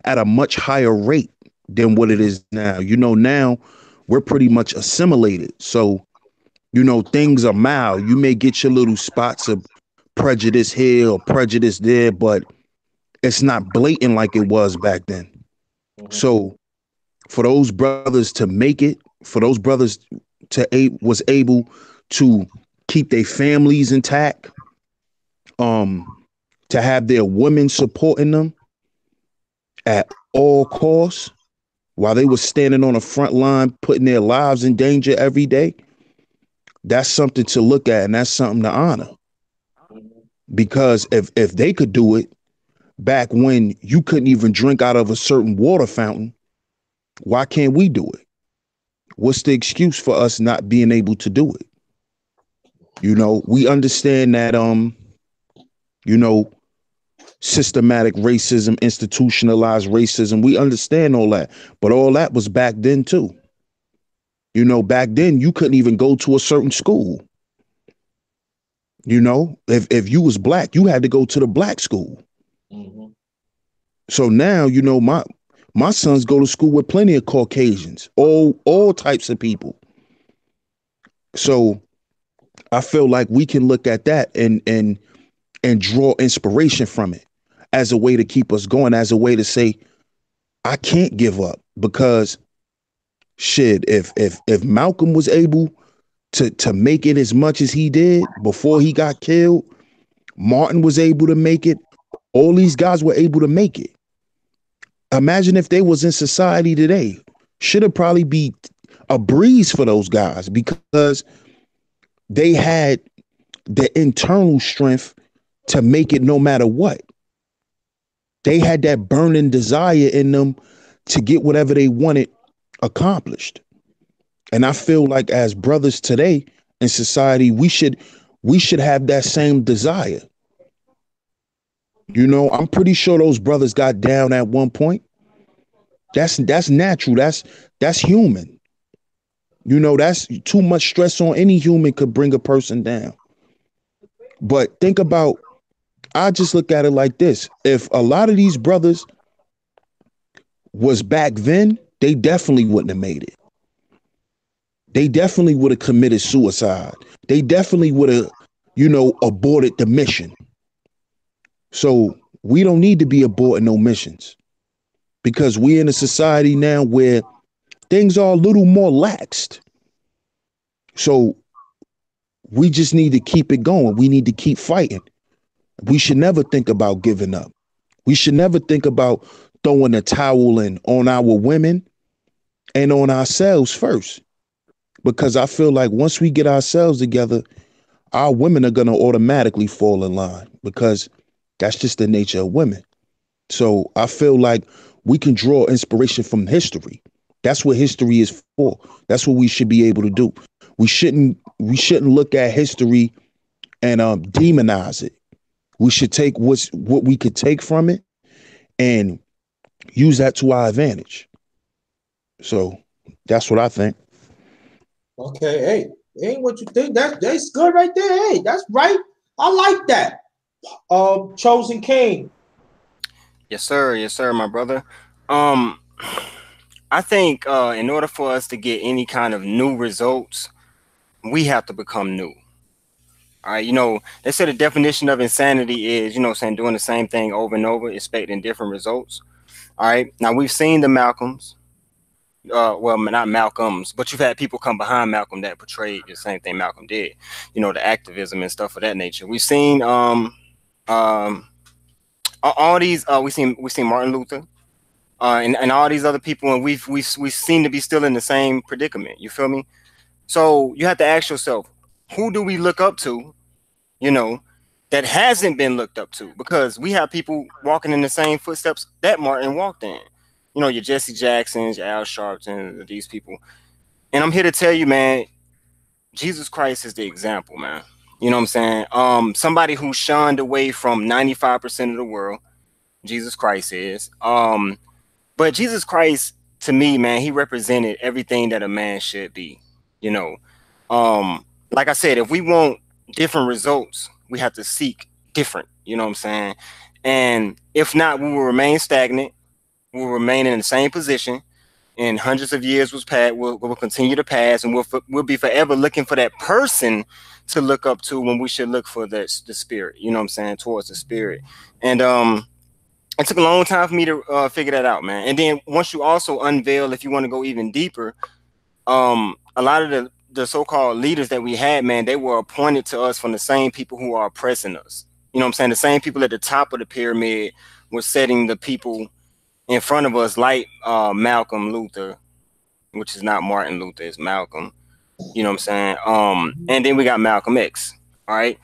at a much higher rate than what it is now. Now we're pretty much assimilated. So, things are mild. You may get your little spots of prejudice here or prejudice there, but it's not blatant like it was back then. Mm-hmm. So for those brothers to make it, for those brothers was able to keep their families intact, to have their women supporting them at all costs while they were standing on the front line, putting their lives in danger every day. That's something to look at, and that's something to honor. Because if they could do it back when you couldn't even drink out of a certain water fountain, why can't we do it? What's the excuse for us not being able to do it? We understand that you know, systematic racism, institutionalized racism. We understand all that, but all that was back then too. You know, back then you couldn't even go to a certain school. You know, if you was black, you had to go to the black school. Mhm. So now, you know, my sons go to school with plenty of Caucasians, all types of people. So I feel like we can look at that and draw inspiration from it as a way to keep us going, as a way to say, I can't give up, because shit, if Malcolm was able to make it as much as he did before he got killed, Martin was able to make it, all these guys were able to make it. Imagine if they was in society today. Should have probably be a breeze for those guys, because they had the internal strength to make it no matter what. They had that burning desire in them to get whatever they wanted accomplished. And I feel like as brothers today in society, we should have that same desire. You know, I'm pretty sure those brothers got down at one point. That's natural. That's human. You know, that's too much stress on any human could bring a person down. But think about, I just look at it like this. If a lot of these brothers was back then, they definitely wouldn't have made it. They definitely would have committed suicide. They definitely would have, you know, aborted the mission. So we don't need to be aborting no missions, because we're in a society now where things are a little more laxed. So we just need to keep it going. We need to keep fighting. We should never think about giving up. We should never think about throwing a towel in on our women and on ourselves first. Because I feel like once we get ourselves together, our women are going to automatically fall in line, because that's just the nature of women. So I feel like we can draw inspiration from history. That's what history is for. That's what we should be able to do. We shouldn't look at history and demonize it. We should take what we could take from it and use that to our advantage. So that's what I think. Okay, hey, ain't what you think. That's good right there. Hey, that's right. I like that. Chosen King. Yes, sir, my brother. I think in order for us to get any kind of new results, we have to become new. All right, you know, they say the definition of insanity is, you know, saying doing the same thing over and over, expecting different results. All right, now we've seen the Malcolms. Well, not Malcolms, but you've had people come behind Malcolm that portrayed the same thing Malcolm did. You know, the activism and stuff of that nature. We've seen all these. We've seen Martin Luther, and all these other people, and we seem to be still in the same predicament. You feel me? So you have to ask yourself, who do we look up to? You know, that hasn't been looked up to, because we have people walking in the same footsteps that Martin walked in. You know, your Jesse Jacksons, your Al Sharpton, these people. And I'm here to tell you, man, Jesus Christ is the example, man. You know what I'm saying? Somebody who shunned away from 95% of the world, Jesus Christ is. But Jesus Christ, to me, man, he represented everything that a man should be. You know, like I said, if we want different results, we have to seek different. You know what I'm saying? And if not, we will remain stagnant. We'll remain in the same position, and hundreds of years will continue to pass, and we'll be forever looking for that person to look up to, when we should look for the spirit. You know what I'm saying? Towards the spirit. And it took a long time for me to figure that out, man. And then once you also unveil, if you want to go even deeper, a lot of the so-called leaders that we had, man, they were appointed to us from the same people who are oppressing us. You know what I'm saying? The same people at the top of the pyramid were setting the people in front of us, like Malcolm Luther, which is not Martin Luther, it's Malcolm. You know what I'm saying? And then we got Malcolm X, all right?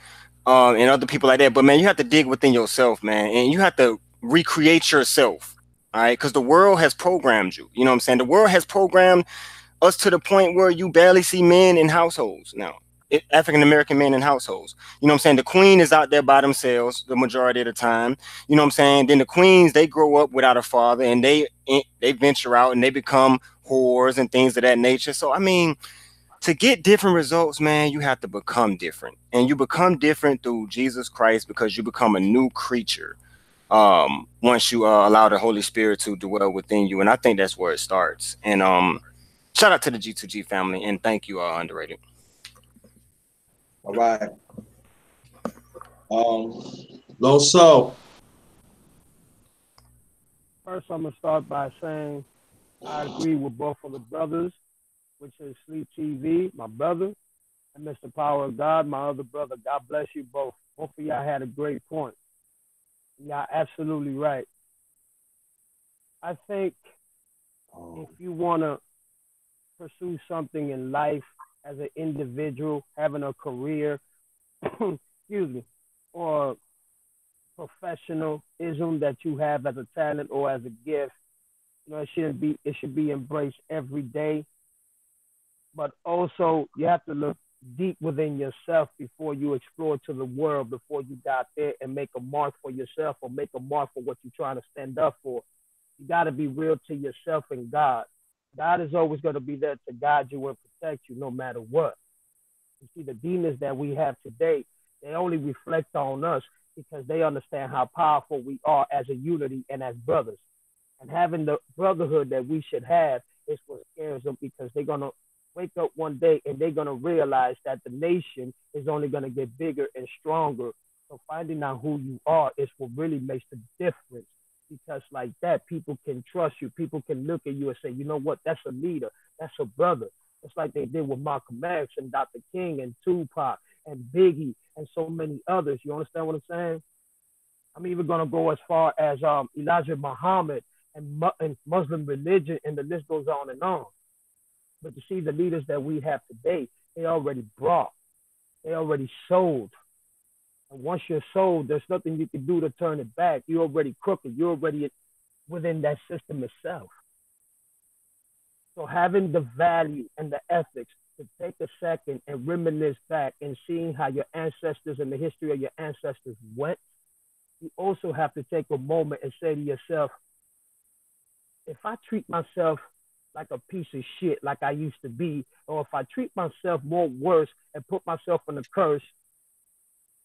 And other people like that. But man, you have to dig within yourself, man, and you have to recreate yourself, all right? Because the world has programmed you. You know what I'm saying? The world has programmed us to the point where you barely see men in households now. African American men in households. You know what I'm saying? The queen is out there by themselves the majority of the time. You know what I'm saying? Then the queens, they grow up without a father, and they venture out and they become whores and things of that nature. So I mean, to get different results, man, you have to become different, and you become different through Jesus Christ because you become a new creature. Once you allow the Holy Spirit to dwell within you, and I think that's where it starts. And shout out to the G2G family, and thank you, Underrated. All right. Loso. First, I'm gonna start by saying I agree with both of the brothers, which is Sleep TV, my brother, and Mr. Power of God, my other brother. God bless you both. Both of y'all had a great point. Y'all absolutely right. I think if you want to pursue something in life as an individual, having a career, excuse me, or professionalism that you have as a talent or as a gift, you know, it should be embraced every day. But also you have to look deep within yourself before you explore to the world, before you got there and make a mark for yourself or make a mark for what you're trying to stand up for. You got to be real to yourself and God. God is always going to be there to guide you and protect you no matter what. You see, the demons that we have today, they only reflect on us because they understand how powerful we are as a unity and as brothers. And having the brotherhood that we should have is what scares them, because they're going to wake up one day and they're going to realize that the nation is only going to get bigger and stronger. So finding out who you are is what really makes the difference, because like that, people can trust you. People can look at you and say, you know what, that's a leader. That's a brother. It's like they did with Malcolm X and Dr. King and Tupac and Biggie and so many others. You understand what I'm saying? I'm even going to go as far as Elijah Muhammad and Muslim religion, and the list goes on and on. But to see the leaders that we have today, they already brought, they already sold. And once you're sold, there's nothing you can do to turn it back. You're already crooked. You're already within that system itself. So having the value and the ethics to take a second and reminisce back and seeing how your ancestors and the history of your ancestors went, you also have to take a moment and say to yourself, if I treat myself like a piece of shit like I used to be, or if I treat myself more worse and put myself in a curse,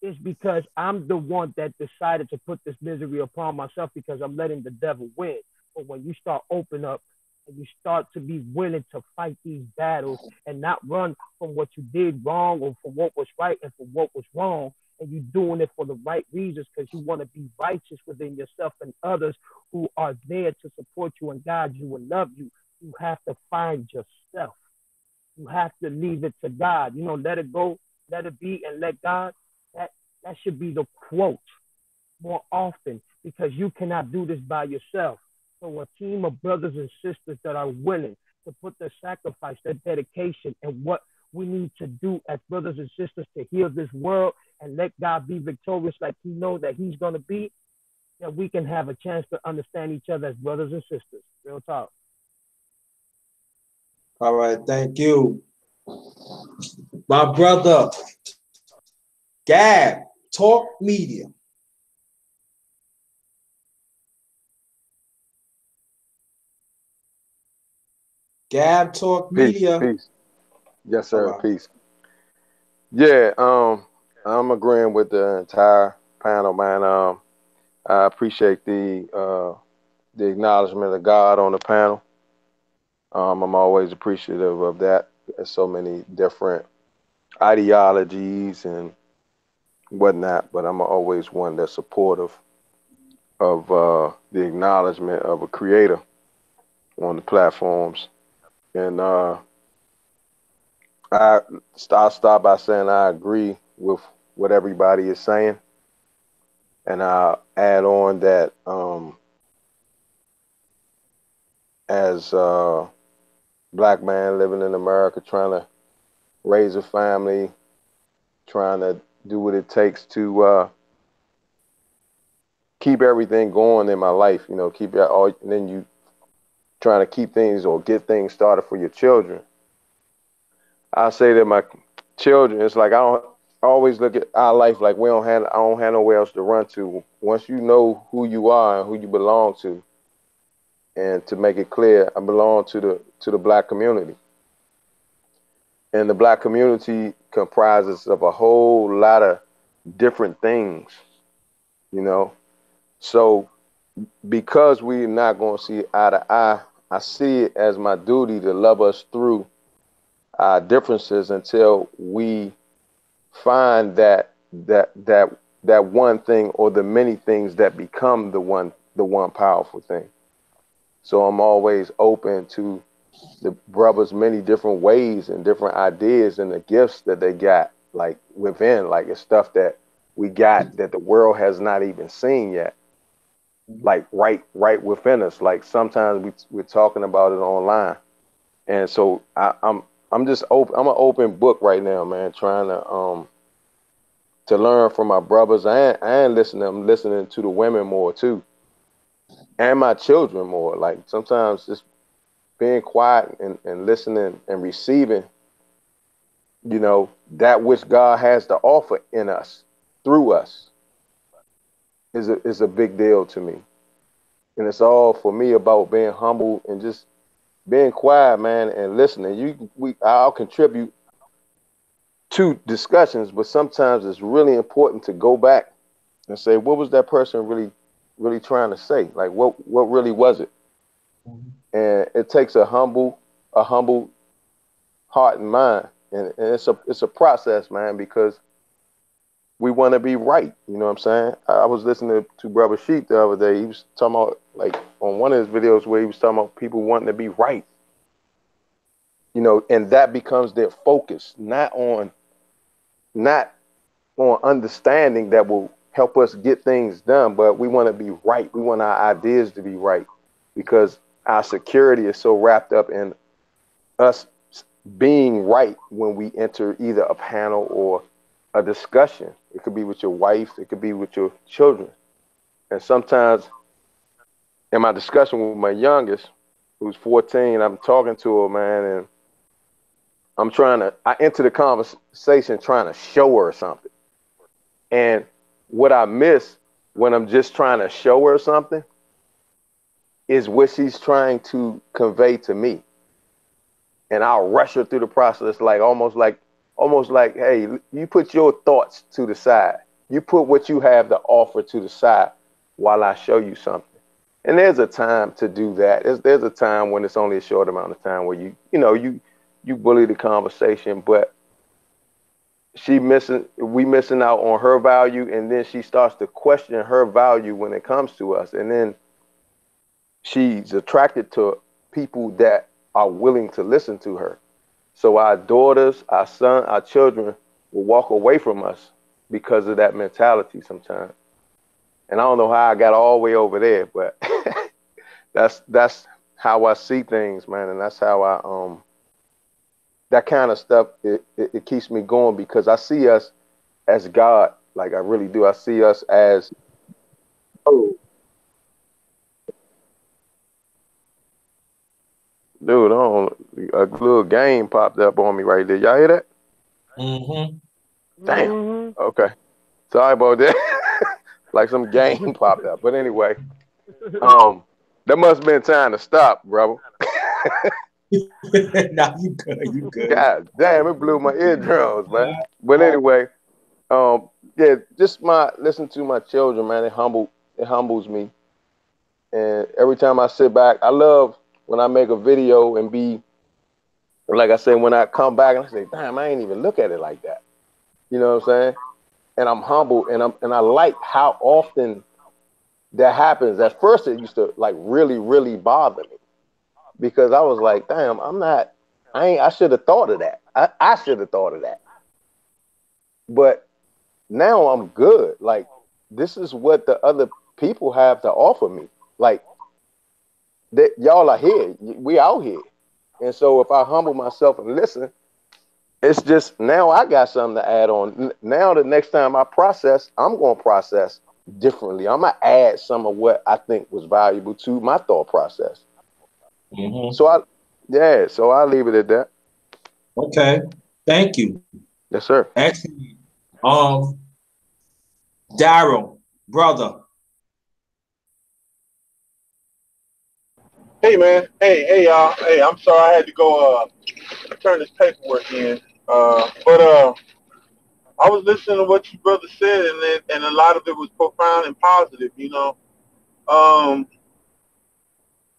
it's because I'm the one that decided to put this misery upon myself, because I'm letting the devil win. But when you start open up and you start to be willing to fight these battles and not run from what you did wrong or from what was right and from what was wrong, and you're doing it for the right reasons because you want to be righteous within yourself and others who are there to support you and guide you and love you, you have to find yourself. You have to leave it to God. You know, let it go, let it be, and let God. That should be the quote more often, because you cannot do this by yourself. So a team of brothers and sisters that are willing to put their sacrifice, their dedication, and what we need to do as brothers and sisters to heal this world and let God be victorious like he knows that he's going to be, that we can have a chance to understand each other as brothers and sisters. Real talk. All right, thank you. My brother, Gab, Talk Media. Gab, Talk Media. Peace. Yes, sir. Right. Peace. Yeah, I'm agreeing with the entire panel, man. I appreciate the acknowledgement of God on the panel. I'm always appreciative of that. There's so many different ideologies and whatnot, but I'm always one that's supportive of the acknowledgement of a creator on the platforms. And I'll start by saying I agree with what everybody is saying. And I'll add on that as a black man living in America, trying to raise a family, trying to do what it takes to keep everything going in my life, you know, keep it all, and then you trying to keep things or get things started for your children. I say that children, it's like I always look at our life like I don't have nowhere else to run to. Once you know who you are and who you belong to, and to make it clear, I belong to the Black community. And the Black community comprises of a whole lot of different things, you know. So because we're not going to see eye to eye, I see it as my duty to love us through our differences until we find that one thing or the many things that become the one powerful thing. So I'm always open to the brothers' many different ways and different ideas and the gifts that they got, like within, like it's stuff that we got that the world has not even seen yet, like right within us. Like sometimes we're talking about it online, and so I'm just open. I'm an open book right now, man, trying to learn from my brothers. I ain't listening. I'm listening to the women more too, and my children more. Like sometimes just being quiet and listening and receiving, you know, that which God has to offer in us, through us, is a big deal to me. And it's all for me about being humble and just being quiet, man, and listening. I'll contribute to discussions, but sometimes it's really important to go back and say, what was that person really trying to say? Like, what really was it? And it takes a humble heart and mind, and it's a process, man, because we want to be right. You know what I'm saying? I was listening to Brother Sheep the other day. He was talking about, like, on one of his videos where he was talking about people wanting to be right. You know, and that becomes their focus, not on understanding that will help us get things done, but we want to be right. We want our ideas to be right because our security is so wrapped up in us being right when we enter either a panel or a discussion. It could be with your wife, it could be with your children. And sometimes in my discussion with my youngest, who's 14, I'm talking to her, man, and I enter the conversation trying to show her something. And what I miss when I'm just trying to show her something is what she's trying to convey to me. And I'll rush her through the process, almost like, hey, you put your thoughts to the side. You put what you have to offer to the side while I show you something. And there's a time to do that. There's a time when it's only a short amount of time where you bully the conversation, but we missing out on her value, and then she starts to question her value when it comes to us. And then she's attracted to people that are willing to listen to her. So our daughters, our son, our children will walk away from us because of that mentality sometimes. And I don't know how I got all the way over there, but that's how I see things, man. And that's how that kind of stuff, it keeps me going because I see us as God. Like I really do. I see us as, dude, a little game popped up on me right there. Y'all hear that? Mm-hmm. Damn. Mm-hmm. Okay. Sorry about that. Like some game popped up. But anyway, that must have been time to stop, brother. Nah, you good. God damn, it blew my eardrums, man. But anyway, yeah, just listen to my children, man. It humbles me. And every time I sit back, I love when I make a video and be, like I said, when I come back and I say, damn, I ain't even look at it like that. You know what I'm saying? And I'm humble, and I like how often that happens. At first, it used to like really, really bother me because I was like, damn, I should have thought of that. I should have thought of that. But now I'm good. Like, this is what the other people have to offer me. Like, y'all are here. We out here. And so if I humble myself and listen, it's just now I got something to add on. Now the next time I process, I'm going to process differently. I'm going to add some of what I think was valuable to my thought process. Mm-hmm. So I'll leave it at that. Okay. Thank you. Yes, sir. Excellent. Daryl, brother. Hey man, hey y'all. Hey, I'm sorry I had to go turn this paperwork in. But I was listening to what you brother said, and a lot of it was profound and positive. Um,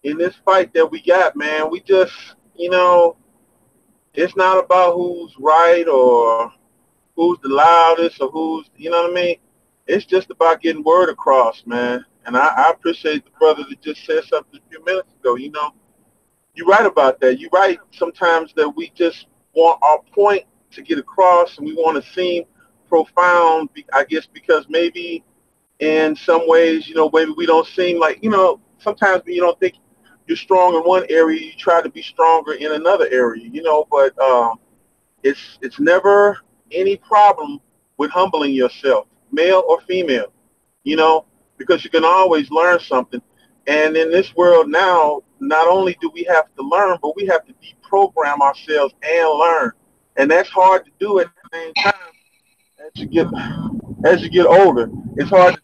in this fight that we got, man, we just, it's not about who's right or who's the loudest or who's, you know what I mean? It's just about getting word across, man. And I appreciate the brother that just said something a few minutes ago. You're right about that. You're right sometimes that we just want our point to get across and we want to seem profound, I guess, because maybe in some ways, maybe we don't seem like, sometimes when you don't think you're strong in one area, you try to be stronger in another area, but it's never any problem with humbling yourself, male or female, because you can always learn something. And in this world now, not only do we have to learn, but we have to deprogram ourselves and learn. And that's hard to do at the same time as you get older. It's hard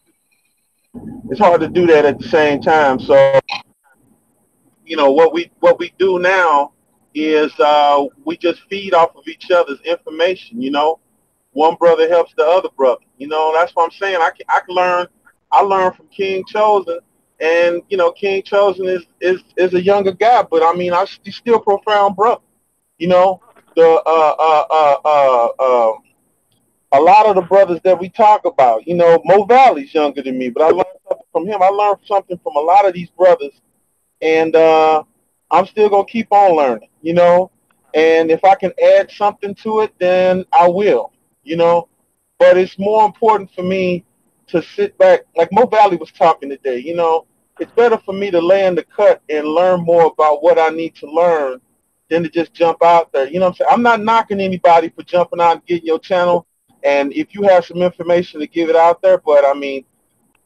to do that at the same time. So, what we do now is we just feed off of each other's information. One brother helps the other brother. That's what I'm saying. I can learn. I learned from King Chosen, and King Chosen is a younger guy, but I mean, he's still a profound brother. A lot of the brothers that we talk about, Mo Valley's younger than me, but I learned something from him. I learned something from a lot of these brothers, and I'm still gonna keep on learning, And if I can add something to it, then I will, But it's more important for me to sit back, like Mo Valley was talking today. It's better for me to lay in the cut and learn more about what I need to learn than to just jump out there. You know what I'm saying? I'm not knocking anybody for jumping out and getting your channel. And if you have some information to give it out there, but I mean,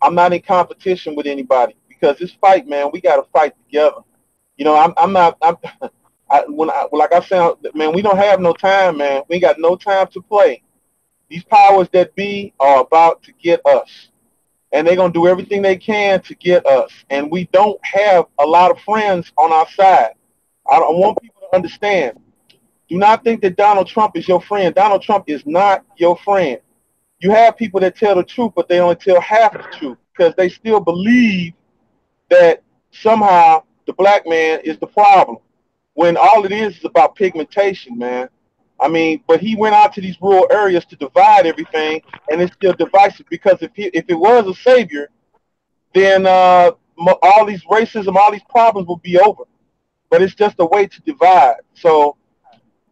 I'm not in competition with anybody because this fight, man, we got to fight together. Like I said, man, we don't have no time, man. We ain't got no time to play. These powers that be are about to get us. And they're going to do everything they can to get us. And we don't have a lot of friends on our side. I want people to understand. Do not think that Donald Trump is your friend. Donald Trump is not your friend. You have people that tell the truth, but they only tell half the truth because they still believe that somehow the black man is the problem when all it is about pigmentation, man. I mean, but he went out to these rural areas to divide everything, and it's still divisive because if it was a savior, then all these racism, all these problems will be over. But it's just a way to divide. So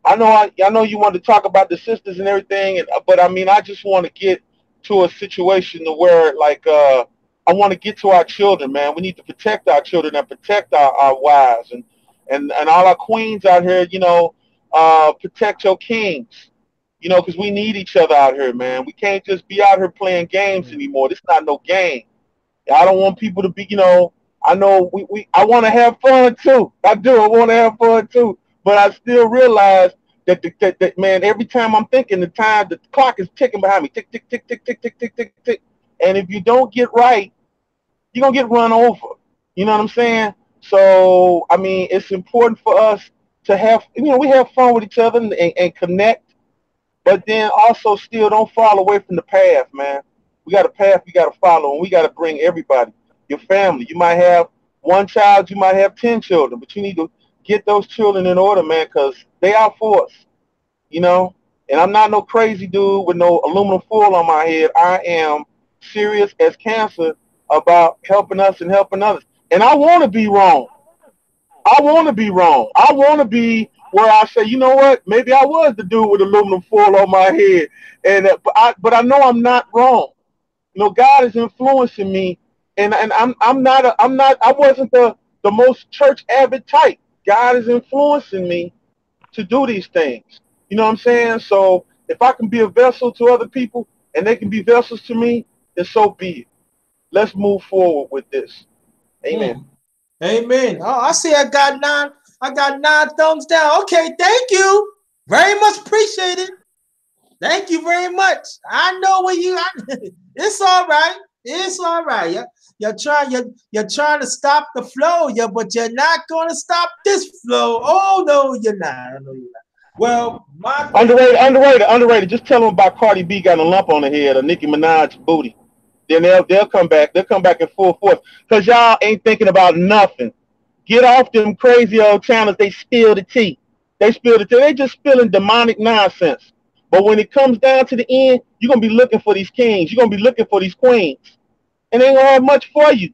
I know you want to talk about the sisters and everything, but I mean, I just want to get to a situation where, like, I want to get to our children, man. We need to protect our children and protect our wives and all our queens out here, protect your kings, because we need each other out here, man. We can't just be out here playing games anymore. This is not no game. I don't want people to be, I know I want to have fun too. I do. I want to have fun too. But I still realize that man, every time I'm thinking, the clock is ticking behind me. Tick, tick, tick, tick, tick, tick, tick, tick, tick. And if you don't get right, you're going to get run over. You know what I'm saying? So, I mean, it's important for us to have, we have fun with each other and connect, but then also still don't fall away from the path, man. We got a path we got to follow, and we got to bring everybody, your family. You might have one child, you might have 10 children, but you need to get those children in order, man, because they are for us, And I'm not no crazy dude with no aluminum foil on my head. I am serious as cancer about helping us and helping others. And I want to be wrong. I want to be wrong. I want to be where I say, you know what? Maybe I was the dude with aluminum foil on my head, but I know I'm not wrong. God is influencing me, and I wasn't the most church avid type. God is influencing me to do these things. You know what I'm saying? So if I can be a vessel to other people and they can be vessels to me, then so be it. Let's move forward with this. Amen. Amen. Oh, I see. I got 9 thumbs down. Okay, thank you. Very much appreciated. Thank you very much. I know where you are. It's all right. It's all right. You're trying to stop the flow, but you're not gonna stop this flow. Oh no, you're not. I know you're not. Well, my Underrated. Just tell them about Cardi B got a lump on her head, or Nicki Minaj booty. Then they'll come back. They'll come back in full force. Cause y'all ain't thinking about nothing. Get off them crazy old channels. They spill the tea. They spill the tea. They just spilling demonic nonsense. But when it comes down to the end, you're gonna be looking for these kings. You're gonna be looking for these queens, and they ain't gonna have much for you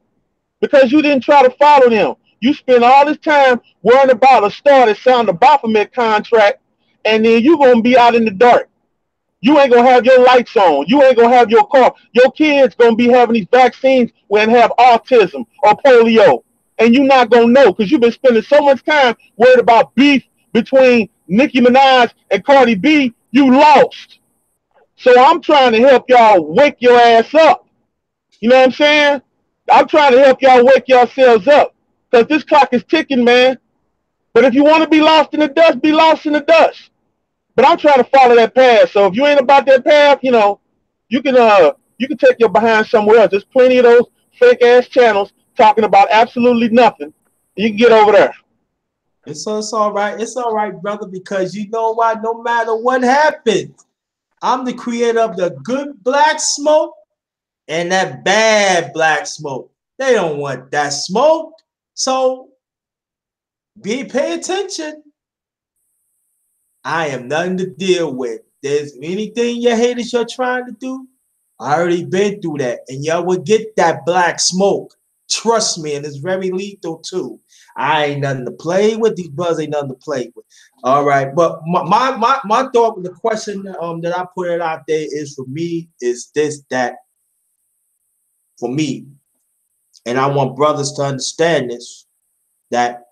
because you didn't try to follow them. You spend all this time worrying about a star that signed a Baphomet contract, and then you're gonna be out in the dark. You ain't gonna have your lights on. You ain't gonna have your car. Your kids gonna be having these vaccines when they have autism or polio, and you're not gonna know because you've been spending so much time worried about beef between Nicki Minaj and Cardi B. You lost. So I'm trying to help y'all wake your ass up. You know what I'm saying? I'm trying to help y'all wake yourselves up because this clock is ticking, man. But if you want to be lost in the dust, be lost in the dust. But I'm trying to follow that path. So if you ain't about that path, you can take your behind somewhere else. There's plenty of those fake ass channels talking about absolutely nothing. You can get over there. It's all right. It's all right, brother, because you know why? No matter what happens, I'm the creator of the good black smoke and that bad black smoke. They don't want that smoke. So pay attention. I am nothing to deal with. There's anything your haters you're trying to do. I already been through that. And y'all will get that black smoke. Trust me, and it's very lethal too. I ain't nothing to play with. These brothers ain't nothing to play with. All right. But my thought with the question that I put it out there is for me, is this, that for me. And I want brothers to understand this, that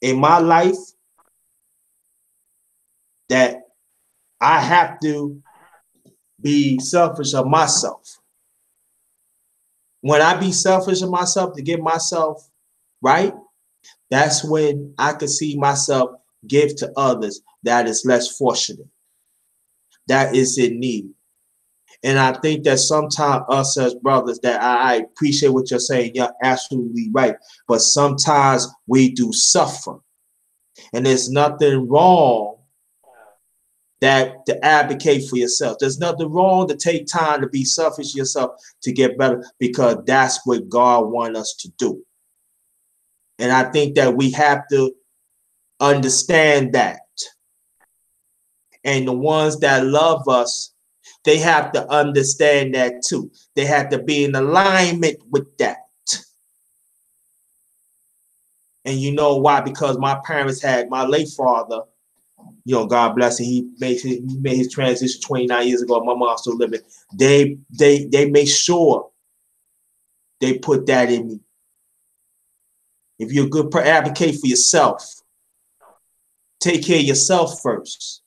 in my life, that I have to be selfish of myself. When I be selfish of myself to get myself right, that's when I can see myself give to others that is less fortunate, that is in need. And I think that sometimes us as brothers, that I appreciate what you're saying, you're absolutely right, but sometimes we do suffer. And there's nothing wrong that to advocate for yourself. There's nothing wrong to take time to be selfish yourself to get better, because that's what God wants us to do. And I think that we have to understand that. And the ones that love us, they have to understand that too. They have to be in alignment with that. And you know why? Because my parents had, my late father, God bless him, he made his transition 29 years ago. My mom's still living. They made sure they put that in me. If you're a good advocate for yourself, take care of yourself first.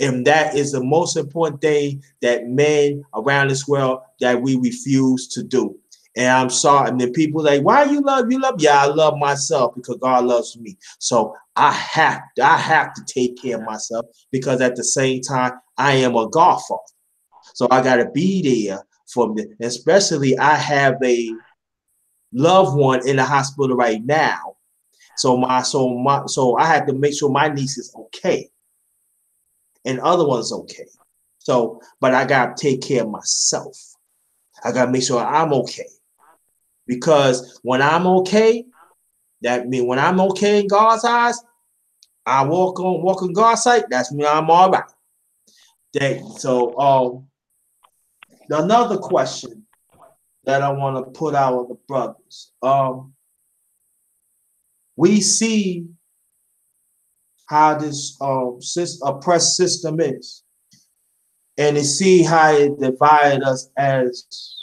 And that is the most important thing that men around this world that we refuse to do. And I'm sorry. And then people like, why you love? Yeah, I love myself because God loves me. So I have to take care of myself, because at the same time, I am a godfather. So I got to be there for me. Especially I have a loved one in the hospital right now. So I have to make sure my niece is okay. And other ones okay. So, but I gotta take care of myself. I gotta make sure I'm okay. Because when I'm okay, that means when I'm okay in God's eyes, I walk on God's side, that's me, I'm all right. So another question that I want to put out on the brothers. We see how this oppressed system is, and to see how it divided us as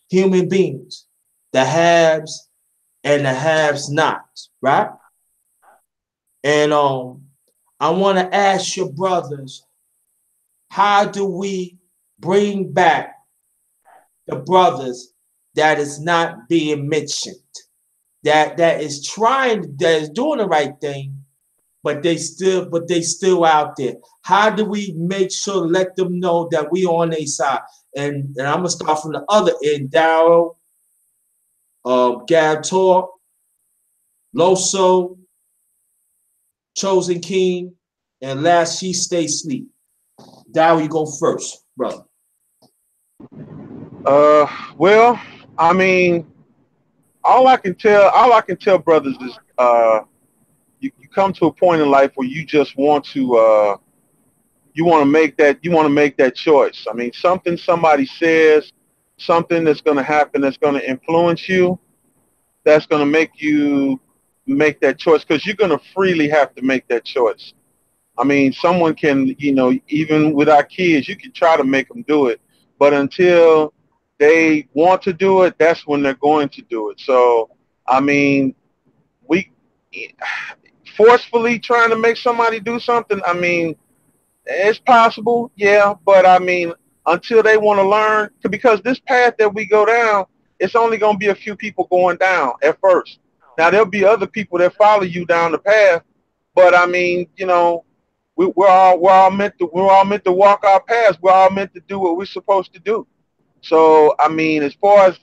human beings, the haves and the haves not, right? And I want to ask your brothers, how do we bring back the brothers that is not being mentioned, that is doing the right thing, but they still out there. How do we make sure, let them know that we on their side? And I'm gonna start from the other end. Daryl, Gab Talk, Loso, Chosen King, and last she stay sleep. Daryl, you go first, brother. Well, I mean, all I can tell brothers is you come to a point in life where you just want to make that choice. I mean, something somebody says, something that's going to happen, that's going to influence you, that's going to make you make that choice, because you're going to freely have to make that choice. I mean, someone can, even with our kids, you can try to make them do it, but until they want to do it, that's when they're going to do it. So, I mean, we forcefully trying to make somebody do something, I mean, it's possible, yeah, but I mean, until they want to learn, because this path that we go down, it's only going to be a few people going down at first. Now, there'll be other people that follow you down the path, but I mean, we're all meant to walk our paths. We're all meant to do what we're supposed to do. So, I mean, as far as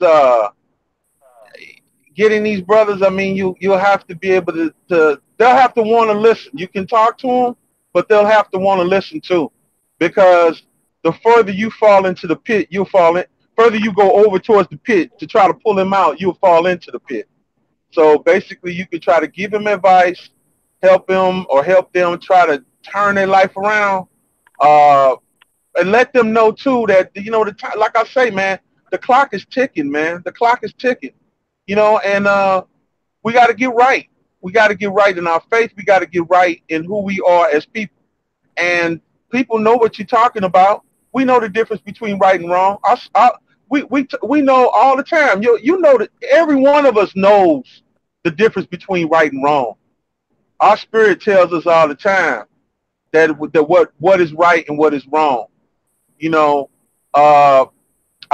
getting these brothers, I mean, you'll have to be able to they'll have to want to listen. You can talk to them, but they'll have to want to listen too, because the further you fall into the pit, you'll fall in. Further you go over towards the pit to try to pull them out, you'll fall into the pit. So basically, you can try to give them advice, help them try to turn their life around, and let them know too that like I say, man, the clock is ticking, man. The clock is ticking, and we got to get right. We got to get right in our faith. We got to get right in who we are as people. And people know what you're talking about. We know the difference between right and wrong. We know all the time. You know that every one of us knows the difference between right and wrong. Our spirit tells us all the time that what is right and what is wrong. I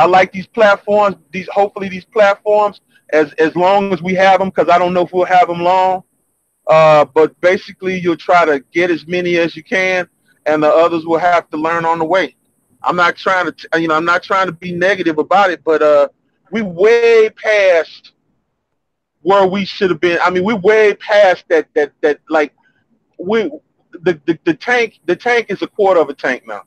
like these platforms. Hopefully these platforms, as long as we have them, because I don't know if we'll have them long. But basically, you'll try to get as many as you can, and the others will have to learn on the way. I'm not trying to be negative about it, but we way past where we should have been. I mean, we're way past that like the tank is a quarter of a tank now.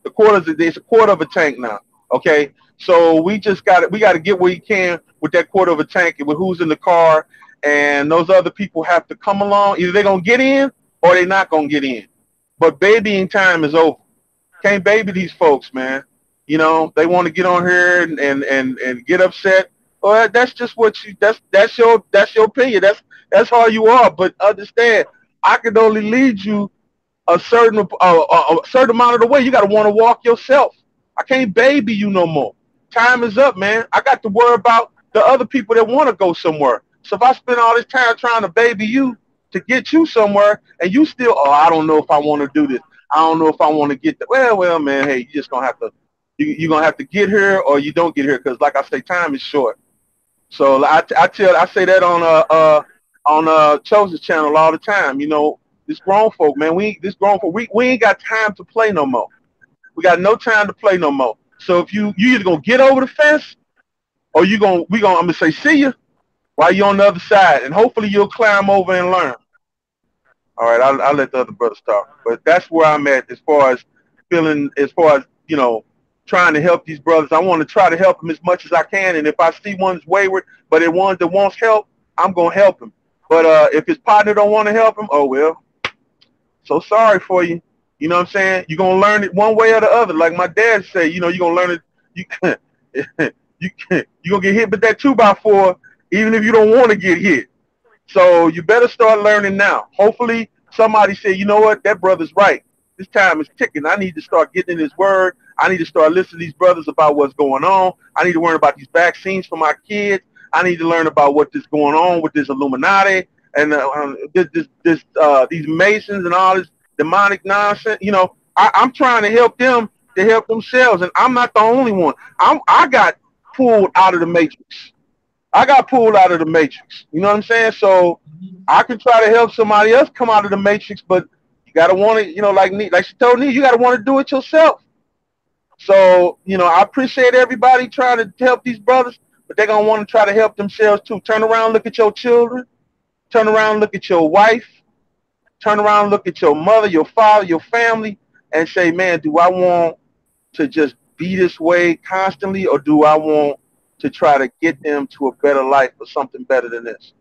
It's a quarter of a tank now. Okay, so we got to get where you can with that quarter of a tank and with who's in the car, and those other people have to come along. Either they're gonna get in or they're not gonna get in. But babying time is over. Can't baby these folks, man. They want to get on here and get upset. Well, that's just that's your opinion. That's how you are. But understand, I can only lead you a certain amount of the way. You got to want to walk yourself. I can't baby you no more. Time is up, man. I got to worry about the other people that want to go somewhere. So if I spend all this time trying to baby you to get you somewhere, and you still, I don't know if I want to do this. I don't know if I want to get that. Well, man, hey, you just gonna have to, you're gonna have to get here or you don't get here, because like I say, time is short. So I say that on Chosen's channel all the time. This grown folk, man, we ain't got time to play no more. We got no time to play no more. So if you either gonna get over the fence, or I'm gonna say see ya while you're on the other side, and hopefully you'll climb over and learn. All right, I'll let the other brothers talk, but that's where I'm at as far as trying to help these brothers. I want to try to help them as much as I can, and if I see one's wayward, but the ones that wants help, I'm gonna help him. But if his partner don't want to help him, oh well, so sorry for you. You know what I'm saying? You're gonna learn it one way or the other. Like my dad said, you're gonna learn it. You're gonna get hit with that 2x4, even if you don't want to get hit. So you better start learning now. Hopefully somebody say, you know what, that brother's right. This time is ticking. I need to start getting in his word. I need to start listening to these brothers about what's going on. I need to learn about these vaccines for my kids. I need to learn about what is going on with this Illuminati and these Masons and all this demonic nonsense. I'm trying to help them to help themselves, and I'm not the only one. I got pulled out of the matrix. I got pulled out of the matrix. You know what I'm saying? So I can try to help somebody else come out of the matrix, but you gotta want to, like she told me, you gotta want to do it yourself. So, I appreciate everybody trying to help these brothers, but they're gonna want to try to help themselves too. Turn around, look at your children, turn around, look at your wife, turn around, look at your mother, your father, your family, and say, man, do I want to just be this way constantly, or do I want to try to get them to a better life or something better than this?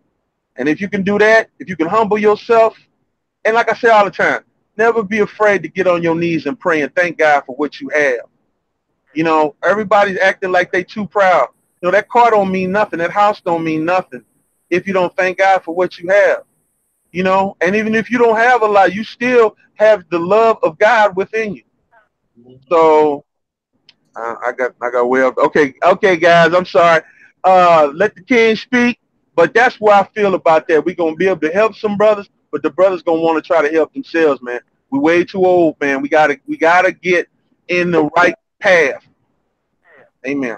And if you can do that, if you can humble yourself, and like I say all the time, never be afraid to get on your knees and pray and thank God for what you have. Everybody's acting like they too proud. That car don't mean nothing. That house don't mean nothing if you don't thank God for what you have. And even if you don't have a lot, you still have the love of God within you. So I got way up. Okay, guys, I'm sorry. Let the king speak. But that's where I feel about that. We're gonna be able to help some brothers, but the brothers gonna want to try to help themselves, man. We way too old, man. We gotta get in the right path. Amen.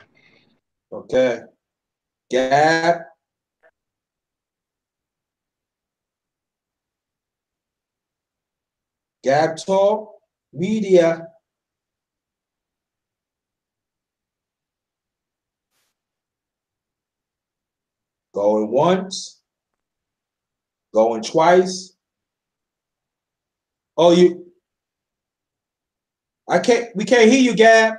Okay. Gab. Gab Talk Media. Going once. Going twice. Oh, we can't hear you, Gab.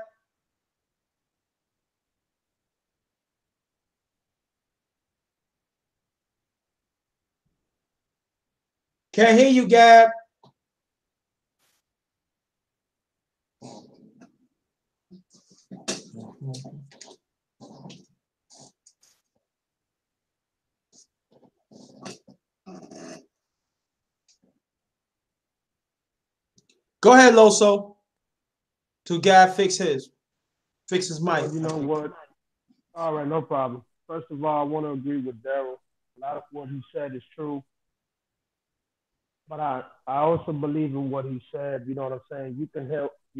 Can't hear you, Gab. Go ahead, Loso. To Gab fix his mic. You know what? All right, no problem. First of all, I want to agree with Daryl. A lot of what he said is true. But I also believe in what he said. You know what I'm saying? You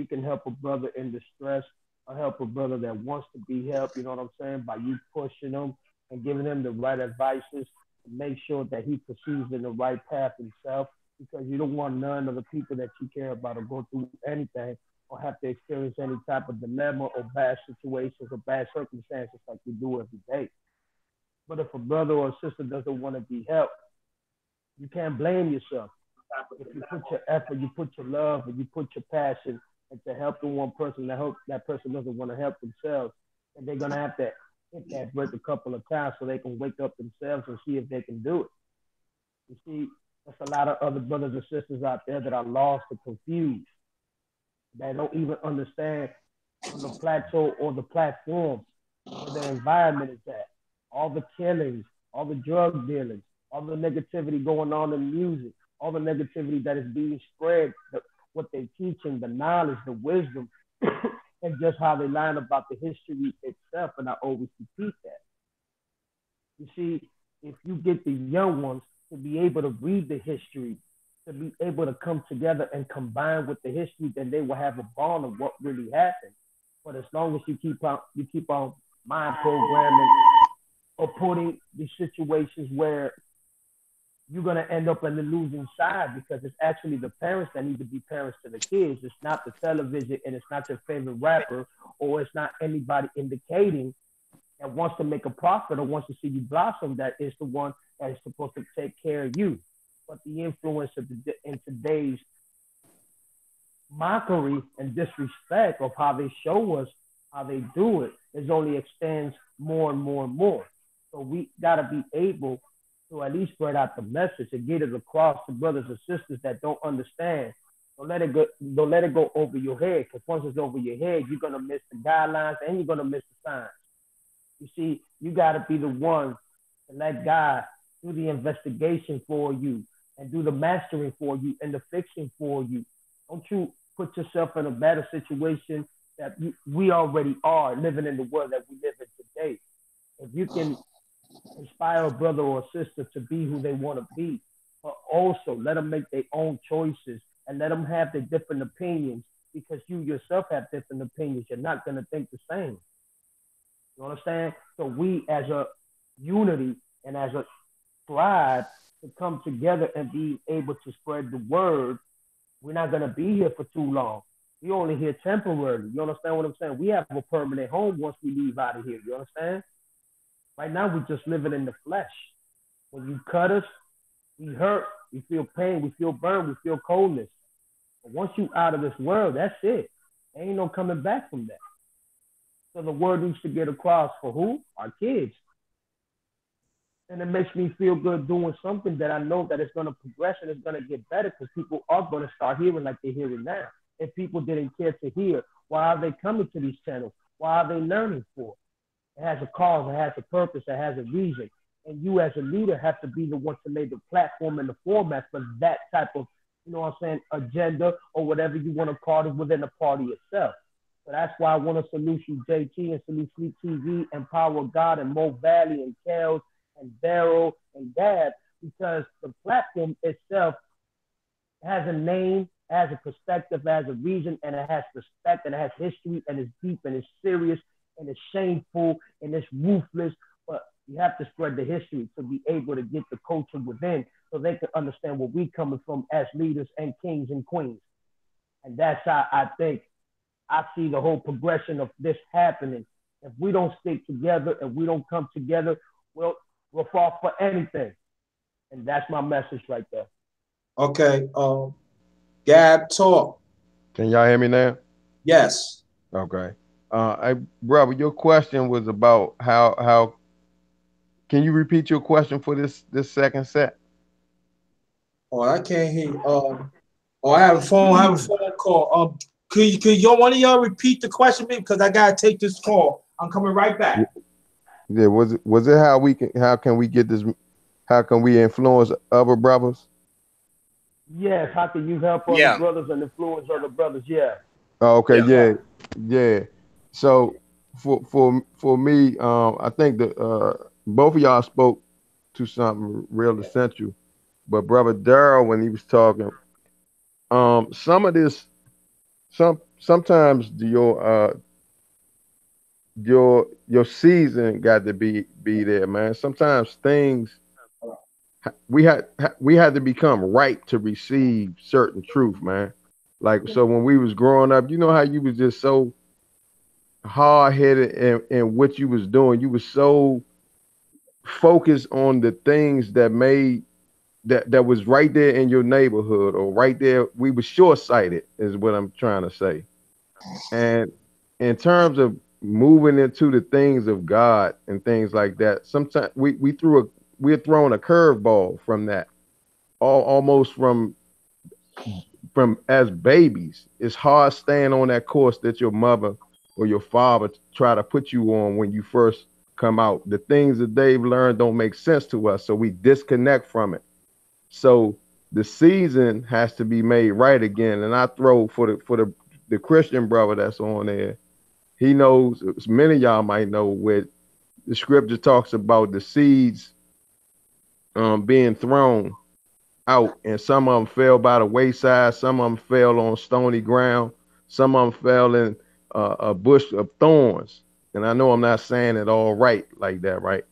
can help a brother in distress, or help a brother that wants to be helped. You know what I'm saying? By you pushing him and giving him the right advices to make sure that he proceeds in the right path himself. Because you don't want none of the people that you care about to go through anything or have to experience any type of dilemma or bad situations or bad circumstances like we do every day. But if a brother or a sister doesn't want to be helped, you can't blame yourself. If you put your effort, you put your love, and you put your passion into helping one person, that person doesn't want to help themselves, and they're gonna have to hit that brick a couple of times so they can wake up themselves and see if they can do it. You see, there's a lot of other brothers and sisters out there that are lost and confused, that don't even understand on the plateau or the platform where their environment is at. All the killings, all the drug dealings, all the negativity going on in music, all the negativity that is being spread, what they teaching, the knowledge, the wisdom, and just how they line about the history itself. And I always repeat that. You see, if you get the young ones to be able to read the history, to be able to come together and combine with the history, then they will have a bond of what really happened. But as long as you keep on mind programming or putting these situations where you're going to end up on the losing side, because it's actually the parents that need to be parents to the kids. It's not the television, and it's not your favorite rapper, or it's not anybody indicating that wants to make a profit or wants to see you blossom that is the one that is supposed to take care of you. But the influence of in today's mockery and disrespect of how they show us how they do it is only extends more and more and more. So we got to be able to at least spread out the message and get it across to brothers and sisters that don't understand. Don't let it go. Don't let it go over your head, because once it's over your head, you're gonna miss the guidelines and you're gonna miss the signs. You see, you got to be the one to let God do the investigation for you and do the mastering for you and the fixing for you. Don't you put yourself in a better situation that we already are living in the world that we live in today. If you can inspire a brother or a sister to be who they want to be, but also let them make their own choices and let them have their different opinions, because you yourself have different opinions. You're not going to think the same. You understand? So we as a unity and as a tribe to come together and be able to spread the word, we're not going to be here for too long. We only here temporarily. You understand what I'm saying? We have a permanent home once we leave out of here. You understand? Right now, we're just living in the flesh. When you cut us, we hurt, we feel pain, we feel burn, we feel coldness. But once you out of this world, that's it. There ain't no coming back from that. So the word needs to get across for who? Our kids. And it makes me feel good doing something that I know that it's going to progress and it's going to get better because people are going to start hearing like they're hearing now. If people didn't care to hear, why are they coming to these channels? Why are they learning for? It has a cause, it has a purpose, it has a reason. And you as a leader have to be the one to lay the platform and the format for that type of, you know what I'm saying, agenda or whatever you want to call it within the party itself. So that's why I want to salute you, JT, and salute Sleep TV and Power of God and Mo Valley and Kels and Daryl and Dad, because the platform itself has a name, has a perspective, has a reason, and it has respect, and it has history, and it's deep, and it's serious, and it's shameful, and it's ruthless. But you have to spread the history to be able to get the culture within so they can understand where we're coming from as leaders and kings and queens. And that's how I think I see the whole progression of this happening. If we don't stick together, if we don't come together, we'll fall for anything. And that's my message right there. Okay. Gab, talk. Can y'all hear me now? Yes. Okay. Brother, your question was about how. Can you repeat your question for this second set? Oh, I can't hear you. I have a phone call. Could y'all, one of y'all repeat the question, because I gotta take this call. I'm coming right back. Yeah, was it how can we get this? How can we influence other brothers? Yes, how can you help other brothers and influence other brothers? Yeah. Oh, okay, yeah. So for me, I think that both of y'all spoke to something real essential. But Brother Daryl, when he was talking, some of this, sometimes your season got to be there, man. Sometimes things we had to become right to receive certain truth, man. Like, so when we was growing up, you know how you was just so hard-headed in what you was doing. You was so focused on the things that made that was right there in your neighborhood or right there. We were short-sighted is what I'm trying to say. And in terms of moving into the things of God and things like that, sometimes we're thrown a curveball from that, almost from as babies. It's hard staying on that course that your mother or your father try to put you on when you first come out. The things that they've learned don't make sense to us, so we disconnect from it. So the season has to be made right again. And I throw for the Christian brother that's on there, he knows, many of y'all might know, where the scripture talks about the seeds being thrown out, and some of them fell by the wayside, some of them fell on stony ground, some of them fell in a bush of thorns. And I know I'm not saying it all right like that, right?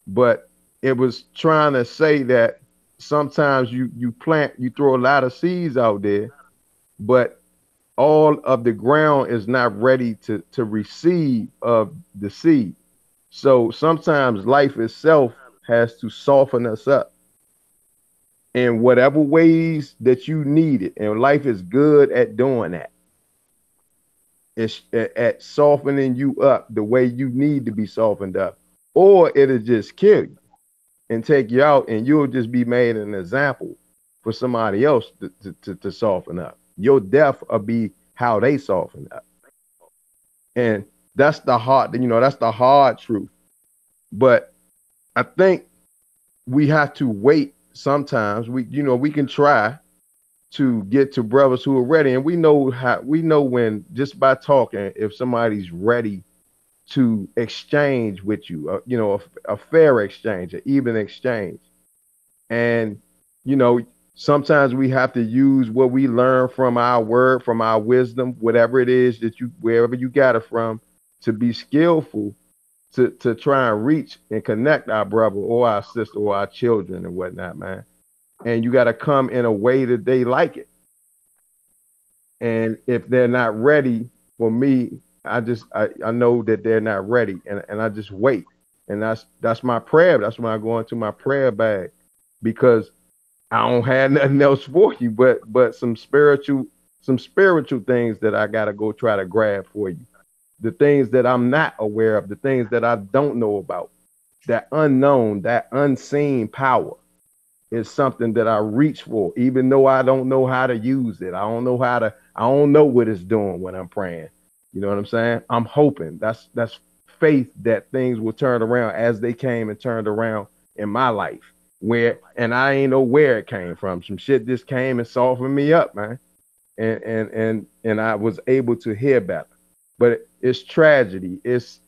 But it was trying to say that sometimes you throw a lot of seeds out there, but all of the ground is not ready to receive of the seed. So sometimes life itself has to soften us up in whatever ways that you need it. And life is good at doing that. It's at softening you up the way you need to be softened up, or it'll just kill you and take you out, and you'll just be made an example for somebody else to soften up. Your death will be how they soften up. And that's the hard, that's the hard truth. But I think we have to wait sometimes. We can try to get to brothers who are ready. And we know when, just by talking, if somebody's ready to exchange with you, a fair exchange, an even exchange. And, sometimes we have to use what we learn from our word, from our wisdom, whatever it is that wherever you got it from, to be skillful to try and reach and connect our brother or our sister or our children and whatnot, man. And you got to come in a way that they like it. And if they're not ready, for me, I know that they're not ready, and I just wait. And that's my prayer. That's when I go into my prayer bag, because I don't have nothing else for you but some spiritual things that I gotta go try to grab for you. The things that I'm not aware of, the things that I don't know about, that unknown, that unseen power is something that I reach for, even though I don't know how to use it. I don't know what it's doing when I'm praying. You know what I'm saying? I'm hoping. That's faith that things will turn around as they came and turned around in my life. And I ain't know where it came from. Some shit just came and softened me up, man. And I was able to hear better. But it's tragedy. It's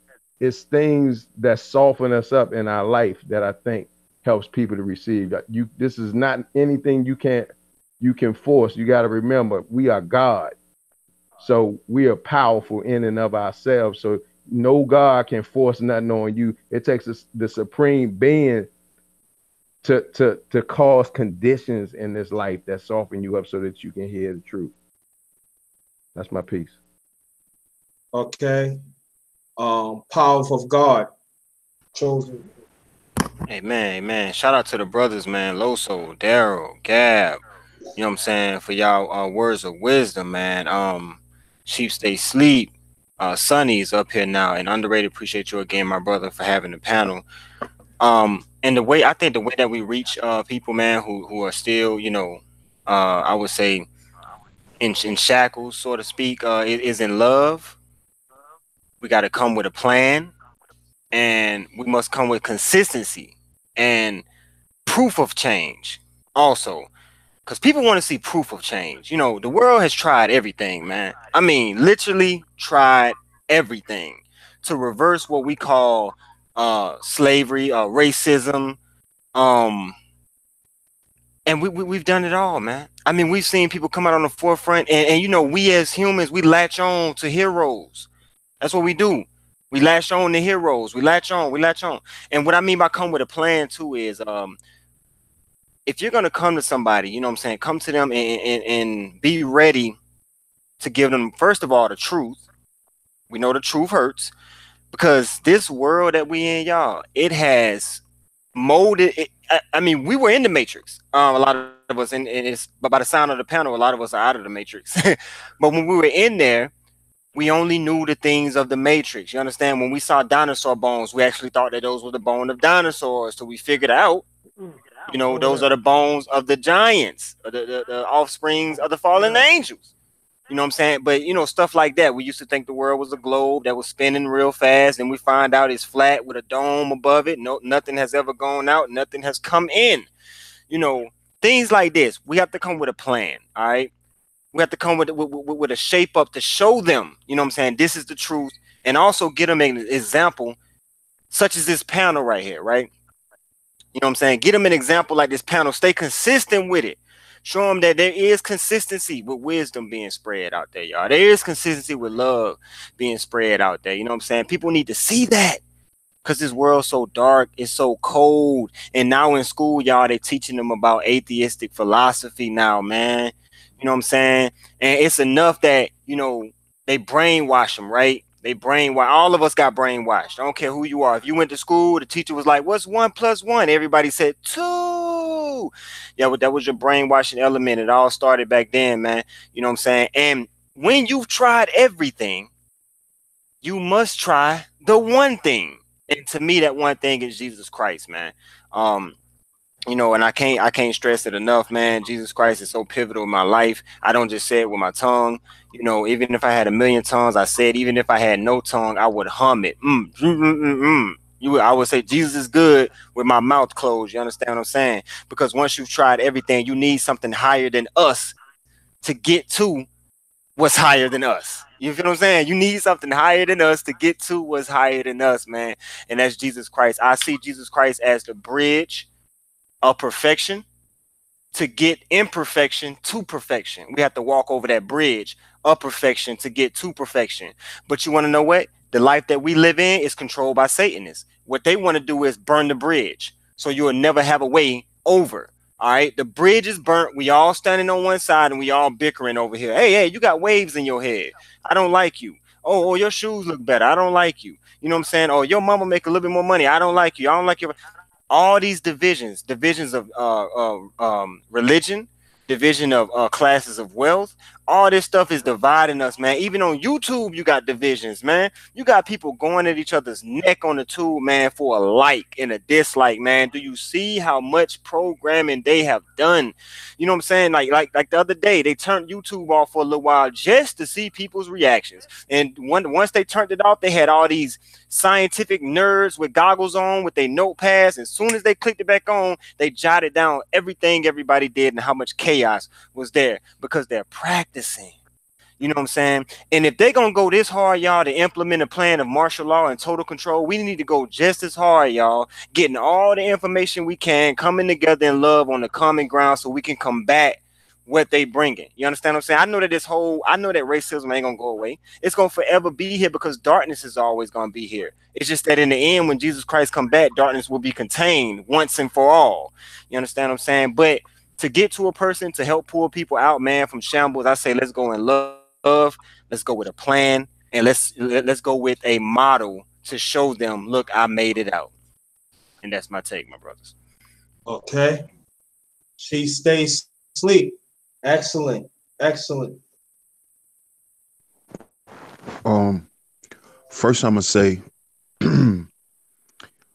things that soften us up in our life that I think helps people to receive. This is not anything you can force. You got to remember, we are God. So we are powerful in and of ourselves. So no God can force nothing on you. It takes the supreme being to cause conditions in this life that soften you up so that you can hear the truth. That's my piece. Okay. Power of God. Chosen. Amen. Shout out to the brothers, man. Loso, Daryl, Gab. You know what I'm saying? For y'all words of wisdom, man. Sheep Stay Sleep. Sonny's up here now, and Underrated. Appreciate you again, my brother, for having the panel. And the way that we reach people, man, who are still, I would say in shackles, so to speak, is in love. We got to come with a plan, and we must come with consistency and proof of change also, because people want to see proof of change. The world has tried everything, man. I mean, literally tried everything to reverse what we call slavery, racism, and we've done it all, man. I mean, we've seen people come out on the forefront, and we as humans, we latch on to heroes. That's what we do. We latch on to heroes. We latch on. And what I mean by come with a plan too is, if you're gonna come to somebody, you know what I'm saying, come to them and be ready to give them, first of all, the truth. We know the truth hurts, because this world that we in, y'all, it has molded it. I mean, we were in the Matrix. A lot of us, and it's, but by the sound of the panel, a lot of us are out of the Matrix. But when we were in there, we only knew the things of the Matrix. You understand? When we saw dinosaur bones, we actually thought that those were the bones of dinosaurs. So we figured out, those are the bones of the giants, the offsprings of the fallen angels. You know what I'm saying? But, stuff like that. We used to think the world was a globe that was spinning real fast, and we find out it's flat with a dome above it. No, nothing has ever gone out. Nothing has come in. Things like this. We have to come with a plan, all right? We have to come with a shape up to show them, you know what I'm saying, this is the truth, and also get them an example, such as this panel right here, right? You know what I'm saying? Get them an example like this panel. Stay consistent with it. Show them that there is consistency with wisdom being spread out there, y'all. There is consistency with love being spread out there. You know what I'm saying? People need to see that, because this world's so dark, it's so cold. And now in school, y'all, they're teaching them about atheistic philosophy now, man. You know what I'm saying? And it's enough that, they brainwash them, right? They brainwash. All of us got brainwashed. I don't care who you are. If you went to school, the teacher was like, what's 1 + 1? Everybody said 2. Yeah, but that was your brainwashing element. It all started back then, man. You know what I'm saying? And when you've tried everything, you must try the one thing. And to me, that one thing is Jesus Christ, man. And I can't stress it enough, man. Jesus Christ is so pivotal in my life. I don't just say it with my tongue. Even if I had 1,000,000 tongues, I said, even if I had no tongue, I would hum it. I would say Jesus is good with my mouth closed. You understand what I'm saying? Because once you've tried everything, you need something higher than us to get to what's higher than us. You feel what I'm saying? You need something higher than us to get to what's higher than us, man. And that's Jesus Christ. I see Jesus Christ as the bridge of perfection to get imperfection to perfection. We have to walk over that bridge of perfection to get to perfection. But you want to know what? The life that we live in is controlled by Satanists. What they want to do is burn the bridge, so you will never have a way over. All right, the bridge is burnt. We all standing on one side and we all bickering over here. Hey, you got waves in your head. I don't like you. Oh, your shoes look better. I don't like you. You know what I'm saying? Oh, your mama make a little bit more money. I don't like you. I don't like your. All these divisions of religion, division of classes of wealth. All this stuff is dividing us, man. Even on YouTube, you got divisions, man. You got people going at each other's neck on the tube, man, for a like and a dislike, man. Do you see how much programming they have done? You know what I'm saying? Like the other day, they turned YouTube off for a little while just to see people's reactions. And once they turned it off, they had all these scientific nerds with goggles on with their notepads. As soon as they clicked it back on, they jotted down everything everybody did and how much chaos was there because they're practicing. You know what I'm saying? And if they're gonna go this hard, y'all, to implement a plan of martial law and total control, we need to go just as hard, y'all, getting all the information we can, coming together in love on the common ground so we can combat what they bringing. You understand what I'm saying? I know that racism ain't gonna go away. It's gonna forever be here because darkness is always gonna be here. It's just that in the end, when Jesus Christ come back, darkness will be contained once and for all. You understand what I'm saying? But to get to a person to help pull people out, man, from shambles, I say let's go in love. Let's go with a plan, and let's go with a model to show them, look, I made it out. And that's my take, my brothers. Okay. She stays asleep. Excellent. First I'm gonna say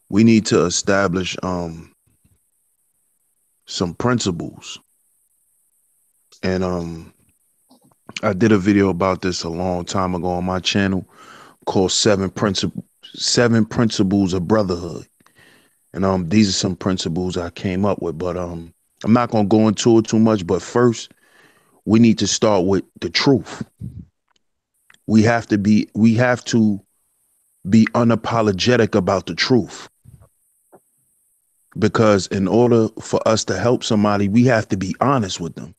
we need to establish some principles. And I did a video about this a long time ago on my channel called Seven Principles of Brotherhood. And these are some principles I came up with, but I'm not gonna go into it too much. But first, we need to start with the truth. We have to be unapologetic about the truth. Because in order for us to help somebody, we have to be honest with them.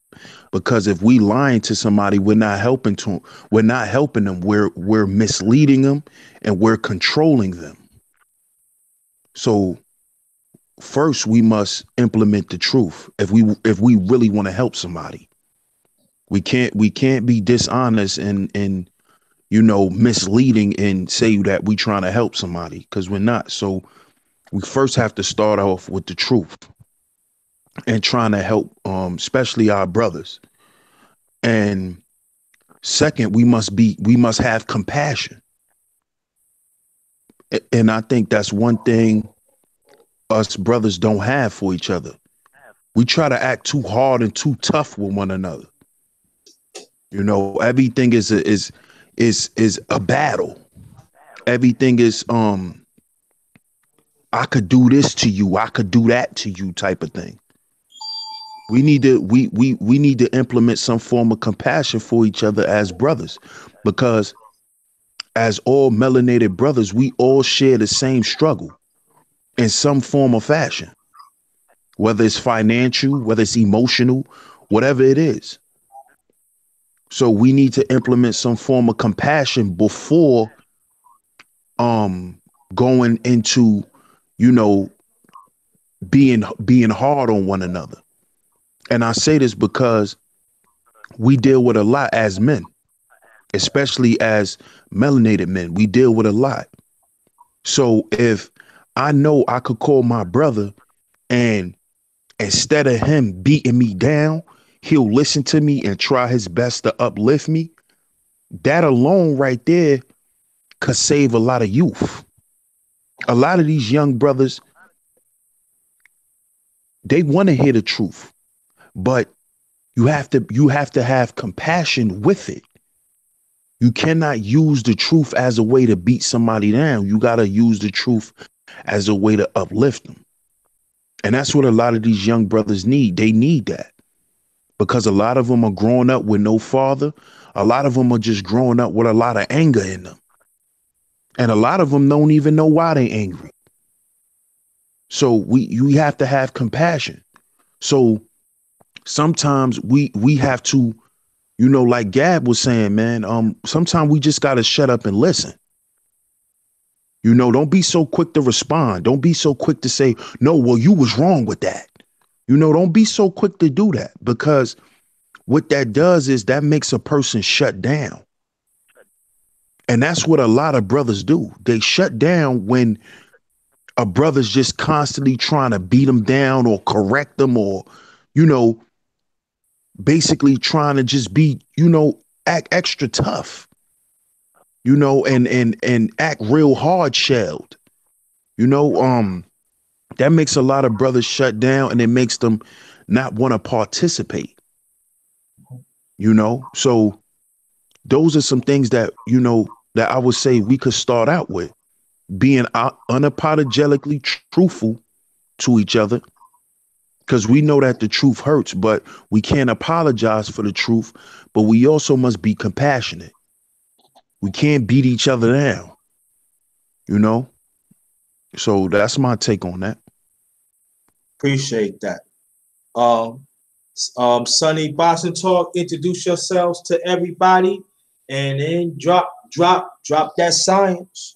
Because if we lying to somebody, we're not helping them. We're misleading them and we're controlling them. So first we must implement the truth. If we really want to help somebody, we can't be dishonest and misleading and say that we trying to help somebody, because we're not. So we first have to start off with the truth and trying to help, especially our brothers. And second, we must have compassion. And I think that's one thing us brothers don't have for each other. We try to act too hard and too tough with one another. Everything is a battle. Everything is I could do this to you, I could do that to you type of thing. We need to implement some form of compassion for each other as brothers, because as all melanated brothers, we all share the same struggle in some form or fashion, whether it's financial, whether it's emotional, whatever it is. So we need to implement some form of compassion before going into, being hard on one another. And I say this because we deal with a lot as men, especially as melanated men. We deal with a lot. So if I know I could call my brother and instead of him beating me down, he'll listen to me and try his best to uplift me, that alone right there could save a lot of youth. A lot of these young brothers, they want to hear the truth, but you have to have compassion with it. You cannot use the truth as a way to beat somebody down. You got to use the truth as a way to uplift them. And that's what a lot of these young brothers need. They need that, because a lot of them are growing up with no father. A lot of them are just growing up with a lot of anger in them. And a lot of them don't even know why they're angry. So we have to have compassion. So sometimes we have to, like Gab was saying, man, sometimes we just got to shut up and listen. You know, don't be so quick to respond. Don't be so quick to say, no, well, you was wrong with that. You know, don't be so quick to do that, because what that does is that makes a person shut down. And that's what a lot of brothers do. They shut down when a brother's just constantly trying to beat them down or correct them, or, you know, basically trying to just be, you know, act extra tough, you know, and act real hard shelled. You know, that makes a lot of brothers shut down, and it makes them not want to participate. You know, so those are some things that, you know, that I would say we could start out with, being unapologetically truthful to each other, because we know that the truth hurts, but we can't apologize for the truth. But we also must be compassionate. We can't beat each other down, you know? So that's my take on that. Appreciate that. Sonny Boxing Talk, introduce yourselves to everybody, and then drop that science.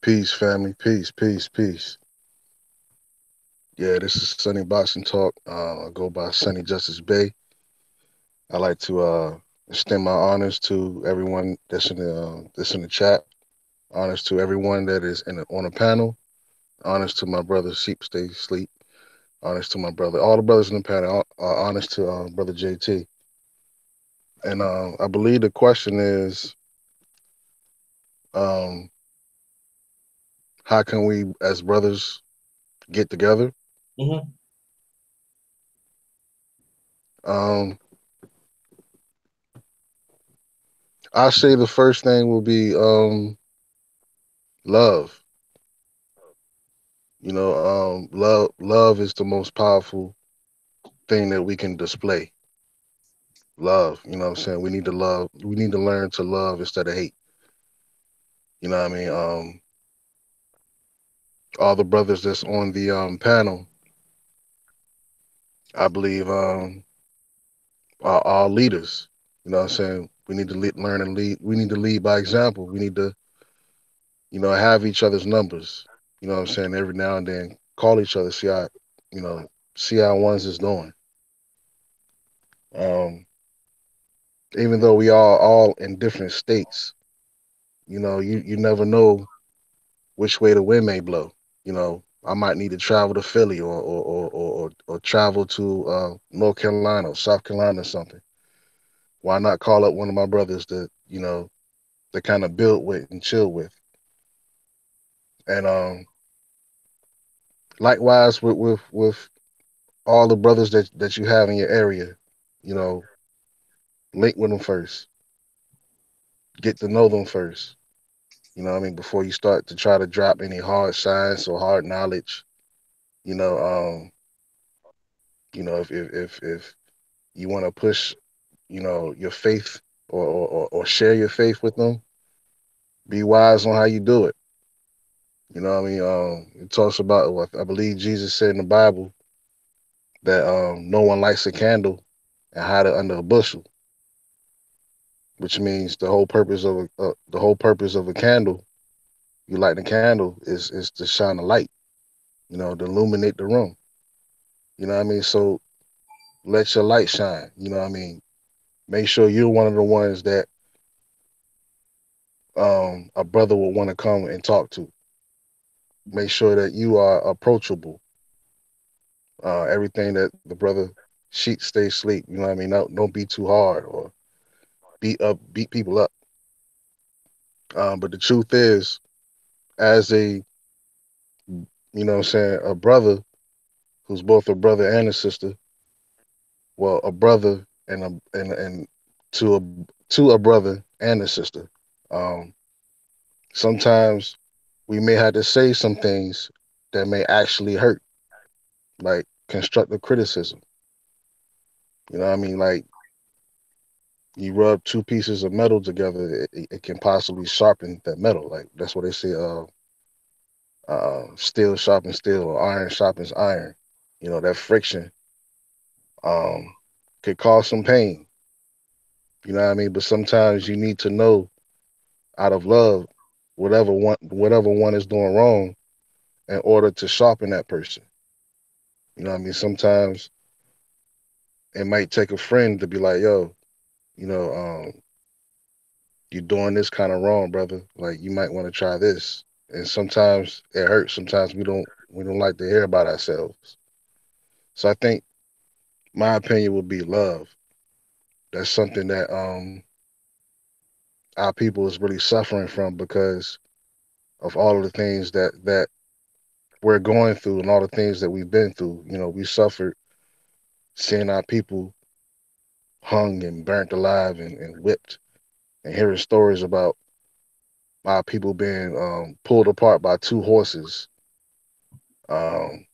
Peace, family. Peace, peace, peace. Yeah, this is Sonny Boxing Talk. I go by Sonny Justice Bay. I like to extend my honors to everyone that's in the chat. Honors to everyone that is on the panel. Honors to my brother Sheep Stay Sleep. Honors to my brother, all the brothers in the panel. Honors to brother JT. And I believe the question is, how can we as brothers get together? Mm-hmm. I say the first thing will be love. You know, love is the most powerful thing that we can display. Love, you know what I'm saying? We need to love. We need to learn to love instead of hate. You know what I mean? All the brothers that's on the panel, I believe, are all leaders. You know what I'm saying? We need to learn and lead. We need to lead by example. We need to, you know, have each other's numbers. You know what I'm saying? Every now and then, call each other, see how one's is doing. Even though we are all in different states, you know, you never know which way the wind may blow. You know, I might need to travel to Philly or travel to North Carolina or South Carolina or something. Why not call up one of my brothers that, you know, to kind of build with and chill with? And likewise with all the brothers that you have in your area, you know, link with them first. Get to know them first. You know what I mean? Before you start to try to drop any hard science or hard knowledge, you know, if you want to push, you know, your faith or share your faith with them, be wise on how you do it. You know what I mean? It talks about what I believe Jesus said in the Bible, that no one lights a candle and hide it under a bushel, which means the whole purpose of a candle, you light the candle is to shine a light, you know, to illuminate the room. You know what I mean? So let your light shine. You know what I mean? Make sure you're one of the ones that a brother will want to come and talk to. Make sure that you are approachable. Everything that the brother Sheep Stay Sleep. You know what I mean? Don't be too hard or beat people up. But the truth is, as a, you know what I'm saying, a brother who's both a brother and a sister, well, a brother and to a brother and a sister. Sometimes we may have to say some things that may actually hurt, like constructive criticism. You know what I mean? Like, you rub two pieces of metal together, it can possibly sharpen that metal. Like, that's what they say, steel sharpens steel, or iron sharpens iron. You know, that friction could cause some pain. You know what I mean? But sometimes you need to know out of love whatever one is doing wrong in order to sharpen that person. You know what I mean? Sometimes it might take a friend to be like, yo, you know, you're doing this kind of wrong, brother. Like you might want to try this. And sometimes it hurts. Sometimes we don't like to hear about ourselves. So I think my opinion would be love. That's something that our people is really suffering from because of all of the things that we're going through and all the things that we've been through. You know, we suffered seeing our people hung and burnt alive and whipped, and hearing stories about our people being pulled apart by two horses, and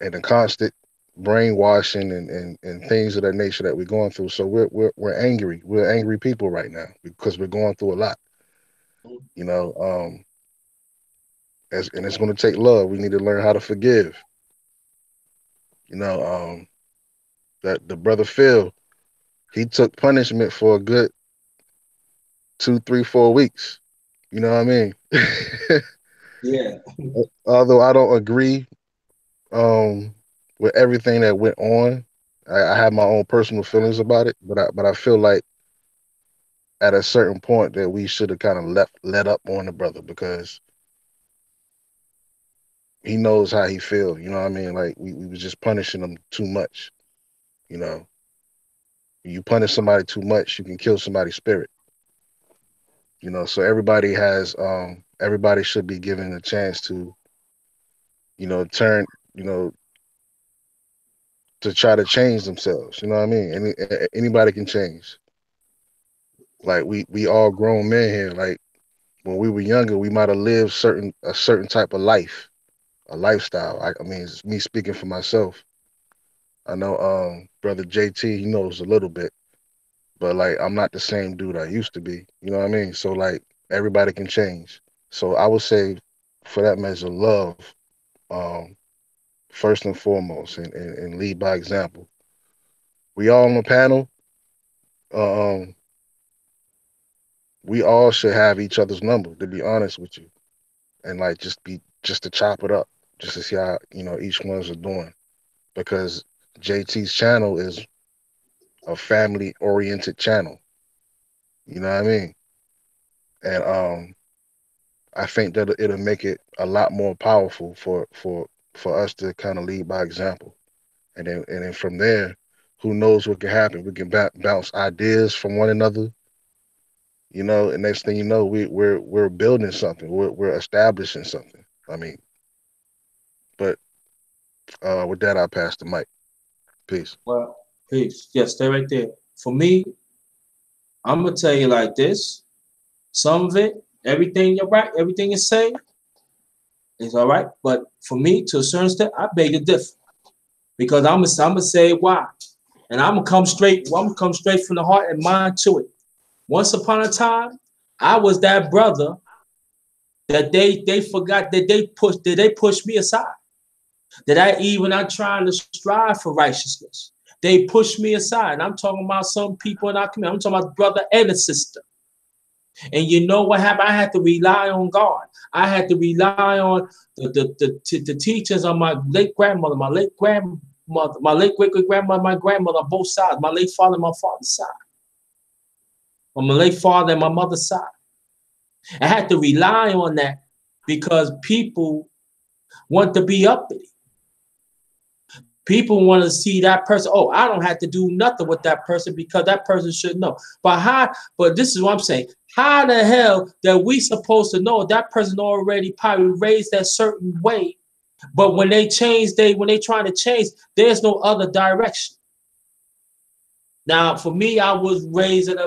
the constant brainwashing and things of that nature that we're going through. So we're angry. We're angry people right now because we're going through a lot. You know, and it's going to take love. We need to learn how to forgive. You know, that the brother Phil, he took punishment for a good 2, 3, 4 weeks. You know what I mean? Yeah. Although I don't agree with everything that went on, I have my own personal feelings about it. But I feel like at a certain point that we should have kind of let up on the brother because he knows how he feels. You know what I mean? Like we was just punishing him too much. You know, you punish somebody too much, you can kill somebody's spirit. You know, so everybody should be given a chance to, you know, turn, you know, to try to change themselves. You know what I mean? Anybody can change. Like we all grown men here. Like when we were younger, we might have lived a certain type of life, a lifestyle. I mean, it's me speaking for myself. I know brother JT, he knows a little bit, but like I'm not the same dude I used to be. You know what I mean? So like everybody can change. So I would say for that measure, love, um, first and foremost, and lead by example. We all on the panel, um, we all should have each other's number, to be honest with you. And like just to chop it up, just to see how, you know, each one's are doing. Because JT's channel is a family oriented channel. You know what I mean? And I think that it'll make it a lot more powerful for us to kind of lead by example. And then from there, who knows what can happen? We can bounce ideas from one another, you know, and next thing you know, we're building something. We're establishing something. I mean, but with that, I'll pass the mic. Peace. Well, peace. Yeah, stay right there. For me, I'm gonna tell you like this. Some of it, everything you're right, everything you say is all right. But for me, to a certain extent, I beg to differ. Because I'm gonna say why. And I'm gonna come straight from the heart and mind to it. Once upon a time, I was that brother that they forgot that they pushed me aside. That I'm trying to strive for righteousness. They pushed me aside. And I'm talking about some people in our community. I'm talking about brother and a sister. And you know what happened? I had to rely on God. I had to rely on the teachers of my late grandmother, my late great great grandmother, my grandmother on both sides, my late father and my father's side, on my late father and my mother's side. I had to rely on that because people want to be uppity. People want to see that person. Oh, I don't have to do nothing with that person because that person should know. But this is what I'm saying. How the hell that we supposed to know that person already probably raised that certain way? But when they change, when they trying to change, there's no other direction. Now, for me, I was raised in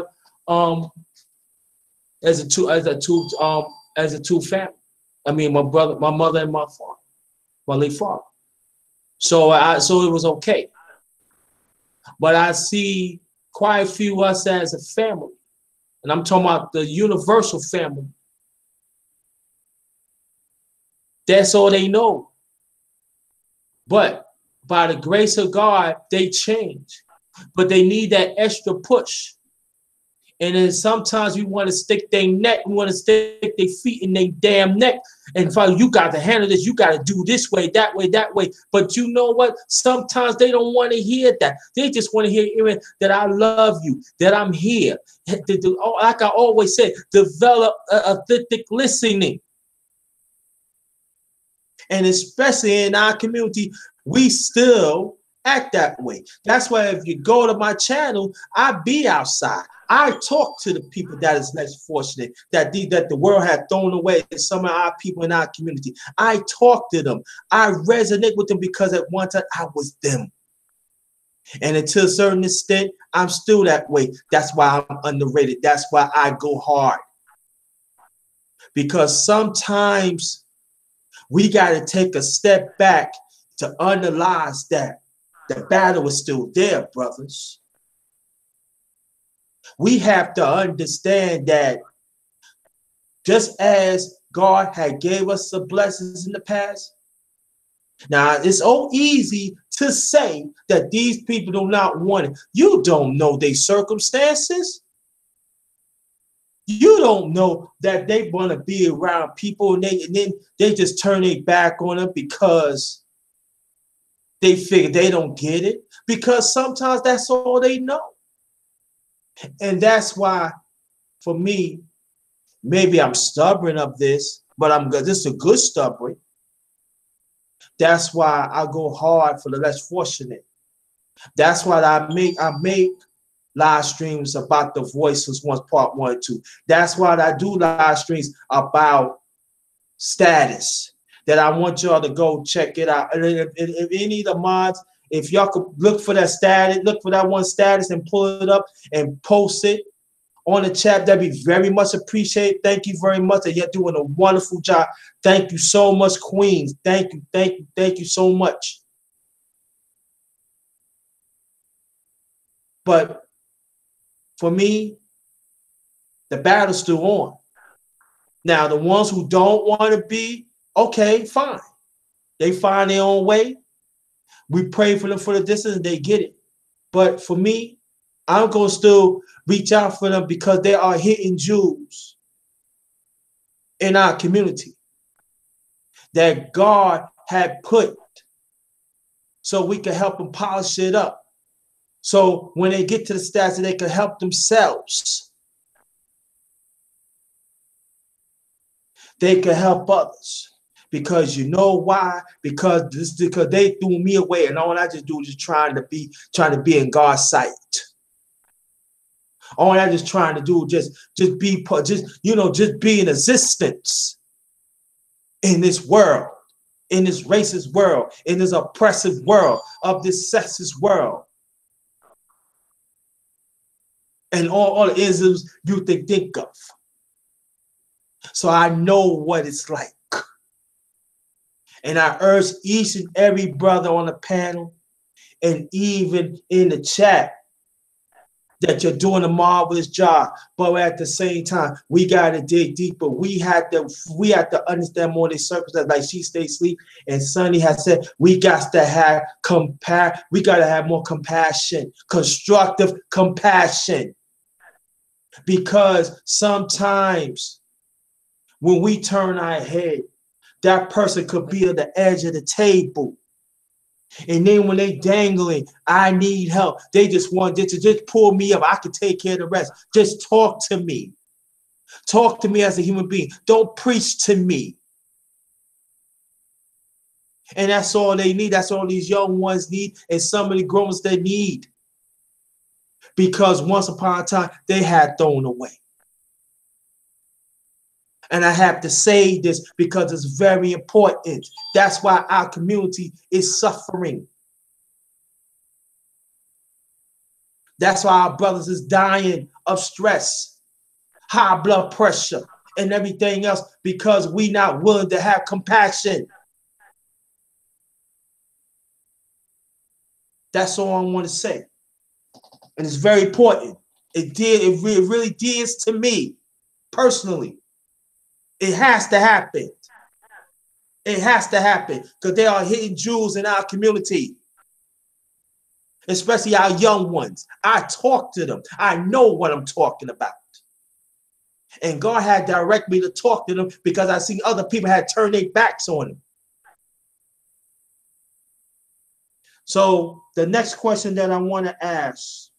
as a two family. I mean, my mother, and my father, my late father. So it was okay. But I see quite a few of us as a family, and I'm talking about the universal family. That's all they know. But by the grace of God, they change. But they need that extra push. And then sometimes we want to stick their neck, we want to stick their feet in their damn neck. And Father, you got to handle this. You got to do this way, that way, that way. But you know what? Sometimes they don't want to hear that. They just want to hear that I love you, that I'm here. Like I always say, develop authentic listening. And especially in our community, we still act that way. That's why if you go to my channel, I be outside. I talk to the people that is less fortunate, that the world had thrown away, some of our people in our community. I talk to them. I resonate with them because at one time I was them. And until a certain extent, I'm still that way. That's why I'm underrated. That's why I go hard. Because sometimes we got to take a step back to analyze that the battle is still there, brothers. We have to understand that just as God had gave us the blessings in the past, now it's so easy to say that these people do not want it. You don't know their circumstances. You don't know that they want to be around people and then they just turn their back on them because they figure they don't get it, because sometimes that's all they know. And that's why, for me, maybe I'm stubborn of this, but this is a good stubborn. That's why I go hard for the less fortunate. That's why I make live streams about the Voiceless Ones Part 1 and 2. That's why I do live streams about status, that I want y'all to go check it out. And if any of the mods, if y'all could look for that status, look for that one status and pull it up and post it on the chat, that'd be very much appreciated. Thank you very much. And you're doing a wonderful job. Thank you so much, Queens. Thank you, thank you, thank you so much. But for me, the battle's still on. Now, the ones who don't want to be, okay, fine. They find their own way. We pray for them for the distance and they get it. But for me, I'm going to still reach out for them because they are hidden jewels in our community that God had put so we can help them polish it up. So when they get to the stats, they can help themselves. They can help others. Because you know why? Because they threw me away, and all I just do is just trying to be in God's sight. All I just trying to do just be in existence in this world, in this racist world, in this oppressive world, of this sexist world, and all the isms you think of. So I know what it's like. And I urge each and every brother on the panel and even in the chat that you're doing a marvelous job. But at the same time, we got to dig deeper. We have to understand more of the circumstances. Like She Stay Sleep and Sonny has said, we got to have more compassion, constructive compassion. Because sometimes when we turn our head, that person could be at the edge of the table. And then when they dangling, I need help. They just want to just pull me up. I can take care of the rest. Just talk to me. Talk to me as a human being. Don't preach to me. And that's all they need. That's all these young ones need. And some of the grown ones they need. Because once upon a time, they had thrown away. And I have to say this because it's very important. That's why our community is suffering. That's why our brothers is dying of stress, high blood pressure, and everything else, because we not willing to have compassion. That's all I want to say. And it's very important. It really did to me personally. It has to happen. It has to happen because there are hidden jewels in our community. especially our young ones. I talk to them. I know what I'm talking about. And God had directed me to talk to them because I seen other people had turned their backs on him. So the next question that I want to ask,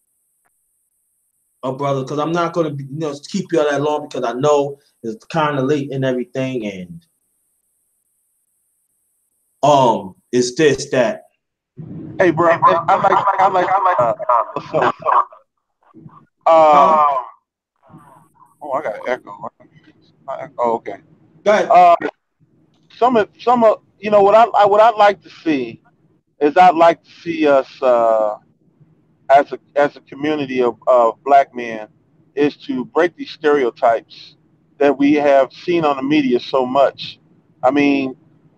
brother, because I'm not going to keep you all that long because I know it's kind of late and everything, and is this that? Hey, bro, I like. What's up? Oh, I got an echo. Oh, okay. Go ahead. Some of you know what I'd like to see is I'd like to see us as a community of black men is to break these stereotypes that we have seen on the media so much. I mean,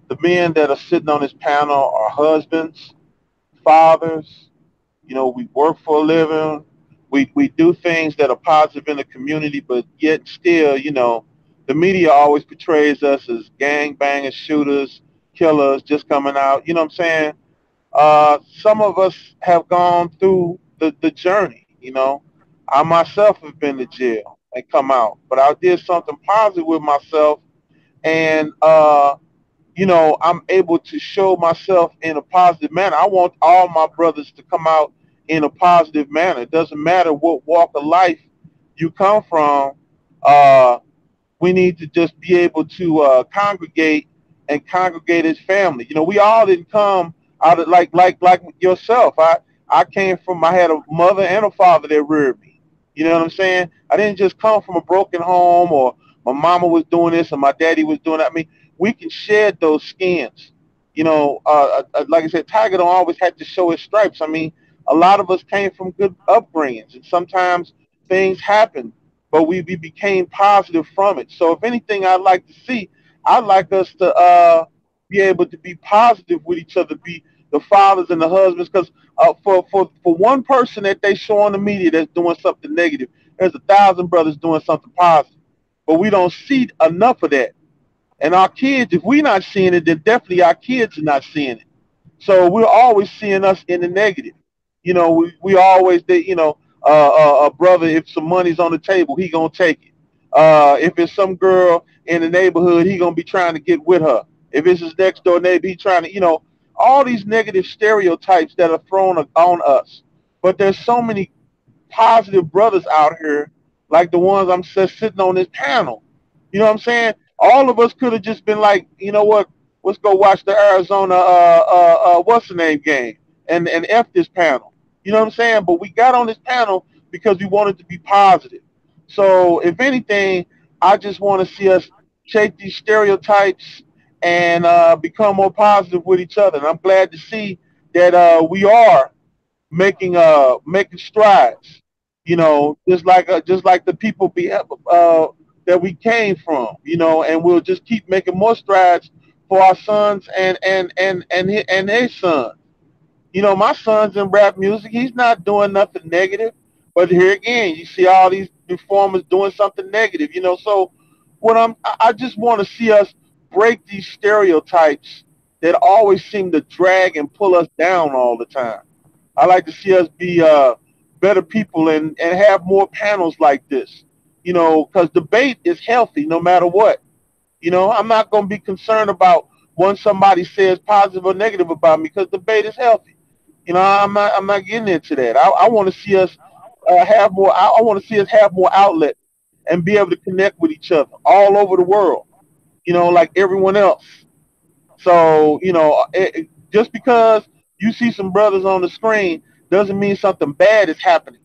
the men that are sitting on this panel are husbands, fathers. You know, we work for a living. We do things that are positive in the community, but yet still, you know, the media always portrays us as gang bangers, shooters, killers, just coming out. You know what I'm saying? Some of us have gone through the journey, you know. I myself have been to jail and come out, but I did something positive with myself, and you know, I'm able to show myself in a positive manner. I want all my brothers to come out in a positive manner. It doesn't matter what walk of life you come from. We need to just be able to congregate and congregate as family. You know, we all didn't come out of like yourself. I came from, I had a mother and a father that reared me. You know what I'm saying? I didn't just come from a broken home, or my mama was doing this and my daddy was doing that. I mean, we can shed those skins. You know, like I said, Tiger don't always have to show his stripes. I mean, a lot of us came from good upbringings, and sometimes things happen, but we became positive from it. So if anything, I'd like to see, I'd like us to be able to be positive with each other, be the fathers and the husbands, because for one person that they show on the media that's doing something negative, there's 1,000 brothers doing something positive, but we don't see enough of that. And our kids, if we're not seeing it, then definitely our kids are not seeing it. So we're always seeing us in the negative. You know, we always, you know, a brother, if some money's on the table, he gonna take it. If it's some girl in the neighborhood, he gonna be trying to get with her. If it's his next door neighbor, he trying to, you know, all these negative stereotypes that are thrown on us. But there's so many positive brothers out here, like the ones I'm sitting on this panel. You know what I'm saying? All of us could have just been like, you know what? Let's go watch the Arizona what's the name game and F this panel. You know what I'm saying? But we got on this panel because we wanted to be positive. So if anything, I just want to see us shake these stereotypes and become more positive with each other. And I'm glad to see that we are making strides. You know, just like the people that we came from. You know, and we'll just keep making more strides for our sons and their sons. You know, my son's in rap music. He's not doing nothing negative. But here again, you see all these performers doing something negative. You know, so I just want to see us break these stereotypes that always seem to drag and pull us down all the time. I like to see us be better people and have more panels like this. You know, because debate is healthy no matter what. You know, I'm not going to be concerned about when somebody says positive or negative about me, because debate is healthy. You know, I'm not getting into that. I want to see us have more. I want to see us have more outlets and be able to connect with each other all over the world. You know, like everyone else. So, you know, just because you see some brothers on the screen doesn't mean something bad is happening.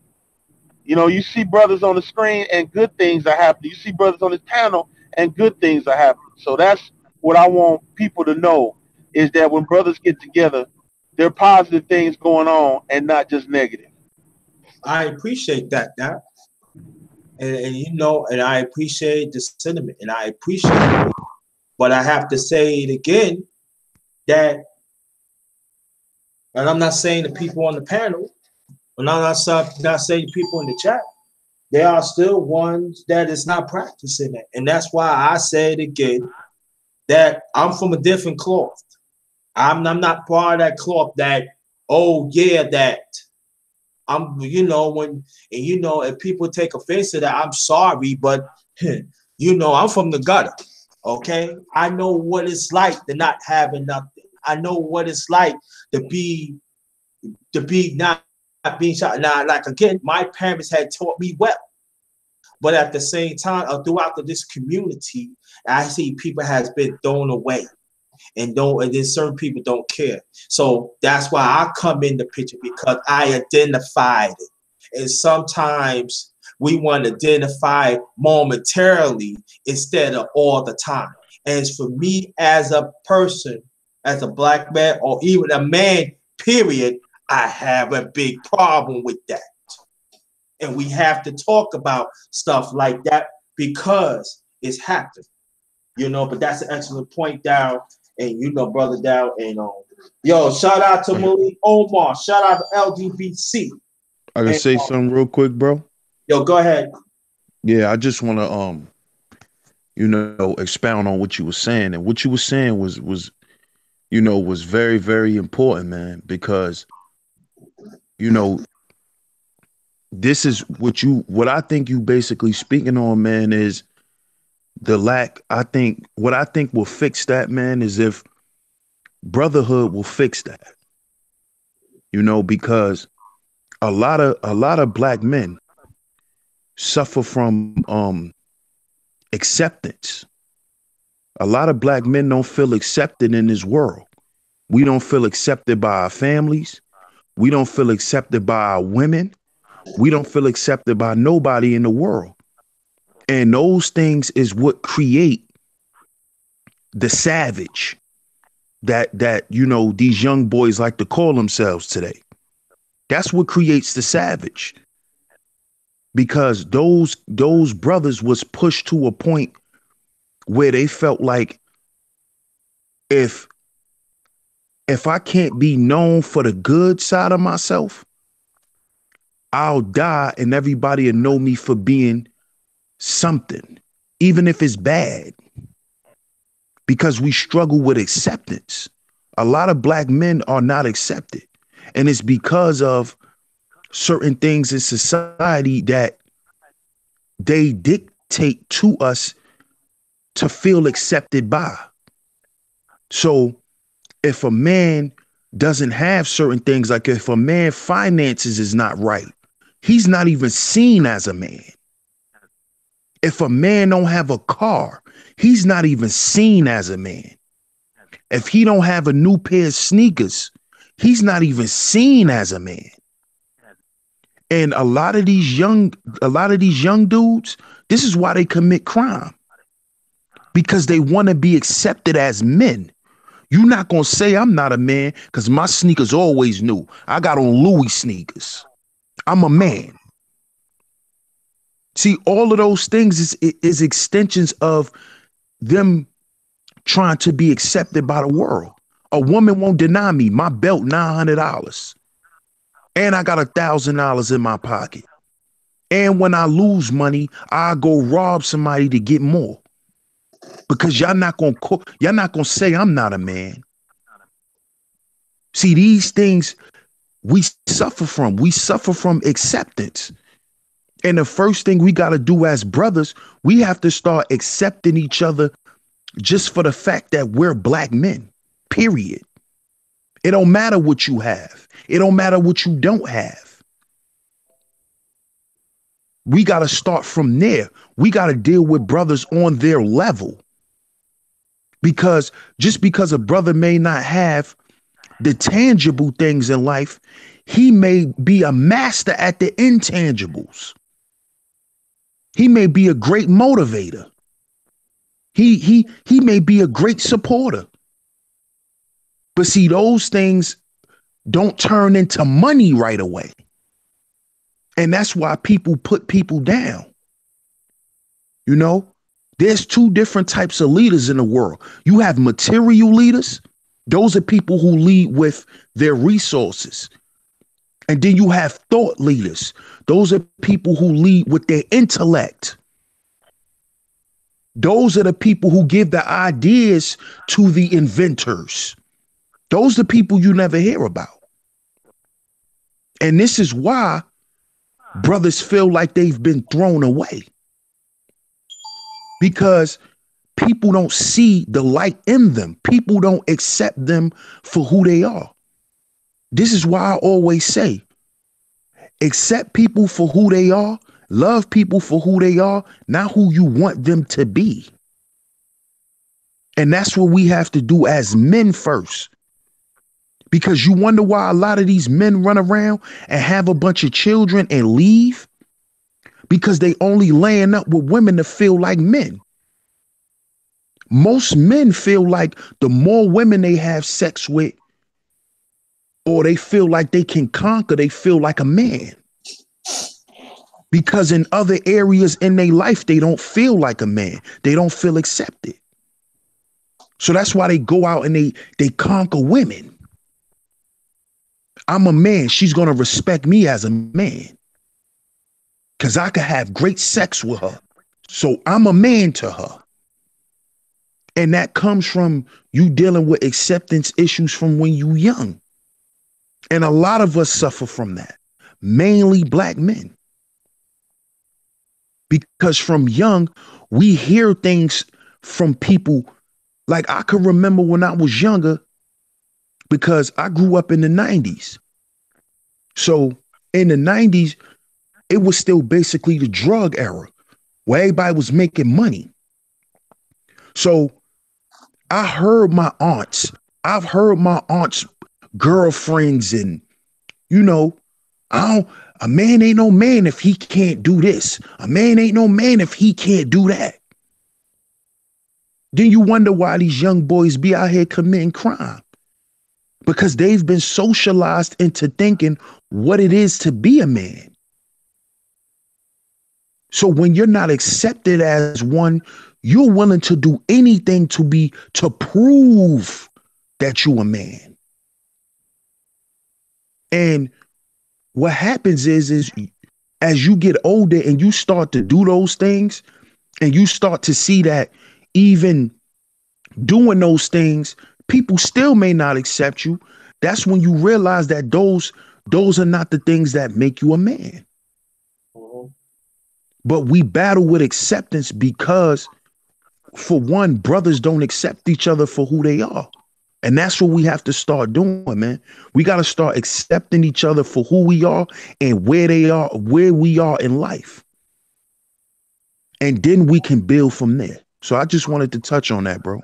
You know, you see brothers on the screen and good things are happening. You see brothers on this panel and good things are happening. So that's what I want people to know, is that when brothers get together, there are positive things going on and not just negative. I appreciate that. And you know, and I appreciate the sentiment, and I appreciate it. But I have to say it again, that, and I'm not saying the people on the panel, and I'm not saying the people in the chat, there are still ones that is not practicing it. And that's why I say it again, that I'm from a different cloth. I'm not part of that cloth that, oh yeah, that I'm, you know, if people take offense to that, I'm sorry, but you know, I'm from the gutter. Okay, I know what it's like to not having nothing. I know what it's like to be not being shot. Now, like again, my parents had taught me well, but at the same time, throughout this community, I see people has been thrown away, and then certain people don't care. So that's why I come in the picture, because I identified it. And sometimes we want to identify momentarily instead of all the time. And it's for me as a person, as a black man, or even a man, period, I have a big problem with that. And we have to talk about stuff like that because it's happening. You know, but that's an excellent point, Dow. And you know, brother Dow, and yo, shout out to Malik Omar, shout out to LGBTC. I can say something real quick, bro. Yo, go ahead. Yeah, I just want to expound on what you were saying, and what you were saying was very, very important, man, because this is what I think you basically speaking on, man, is the lack. What I think will fix that, man, is if brotherhood will fix that. Because a lot of black men suffer from acceptance. A lot of black men don't feel accepted in this world. We don't feel accepted by our families. We don't feel accepted by our women. We don't feel accepted by nobody in the world. And those things is what create the savage that these young boys like to call themselves today. That's what creates the savage. Because those brothers was pushed to a point where they felt like if I can't be known for the good side of myself, I'll die and everybody will know me for being something, even if it's bad. Because we struggle with acceptance. A lot of black men are not accepted. And it's because of certain things in society that they dictate to us to feel accepted by. So if a man doesn't have certain things, like if a man finances is not right, he's not even seen as a man. If a man don't have a car, he's not even seen as a man. If he don't have a new pair of sneakers, he's not even seen as a man. And a lot of these young dudes, this is why they commit crime. Because they want to be accepted as men. You're not going to say I'm not a man because my sneakers always new. I got on Louis sneakers. I'm a man. See, all of those things is extensions of them trying to be accepted by the world. A woman won't deny me my belt, $900. And I got $1,000 in my pocket. And when I lose money, I go rob somebody to get more. Because y'all not gonna say I'm not a man. See, these things we suffer from. We suffer from acceptance. And the first thing we got to do as brothers, we have to start accepting each other just for the fact that we're black men, period. It don't matter what you have. It don't matter what you don't have. We got to start from there. We got to deal with brothers on their level. Because just because a brother may not have the tangible things in life, he may be a master at the intangibles. He may be a great motivator. He may be a great supporter. But see, those things don't turn into money right away. And that's why people put people down. There's two different types of leaders in the world. You have material leaders. Those are people who lead with their resources. And then you have thought leaders. Those are people who lead with their intellect. Those are the people who give the ideas to the inventors. Those are the people you never hear about. And this is why brothers feel like they've been thrown away, because people don't see the light in them. People don't accept them for who they are. This is why I always say, accept people for who they are, love people for who they are, not who you want them to be. And that's what we have to do as men first. Because you wonder why a lot of these men run around and have a bunch of children and leave? Because they only laying up with women to feel like men. Most men feel like the more women they have sex with, or they feel like they can conquer, they feel like a man. Because in other areas in their life, they don't feel like a man. They don't feel accepted. So that's why they go out and they conquer women. I'm a man. She's going to respect me as a man, because I could have great sex with her. So I'm a man to her. And that comes from you dealing with acceptance issues from when you young. And a lot of us suffer from that, mainly black men. Because from young, we hear things from people. Like I could remember when I was younger, because I grew up in the 90s. So in the 90s, it was still basically the drug era where everybody was making money. So I've heard my aunts girlfriends, and a man ain't no man if he can't do this. A man ain't no man if he can't do that. Then you wonder why these young boys be out here committing crime. Because they've been socialized into thinking what it is to be a man. So when you're not accepted as one, you're willing to do anything to prove that you're a man. And what happens is as you get older and you start to do those things, and you start to see that even doing those things, people still may not accept you. That's when you realize that those are not the things that make you a man. But we battle with acceptance because, for one, brothers don't accept each other for who they are. And that's what we have to start doing, man. We got to start accepting each other for who we are and where we are in life. And then we can build from there. So I just wanted to touch on that, bro.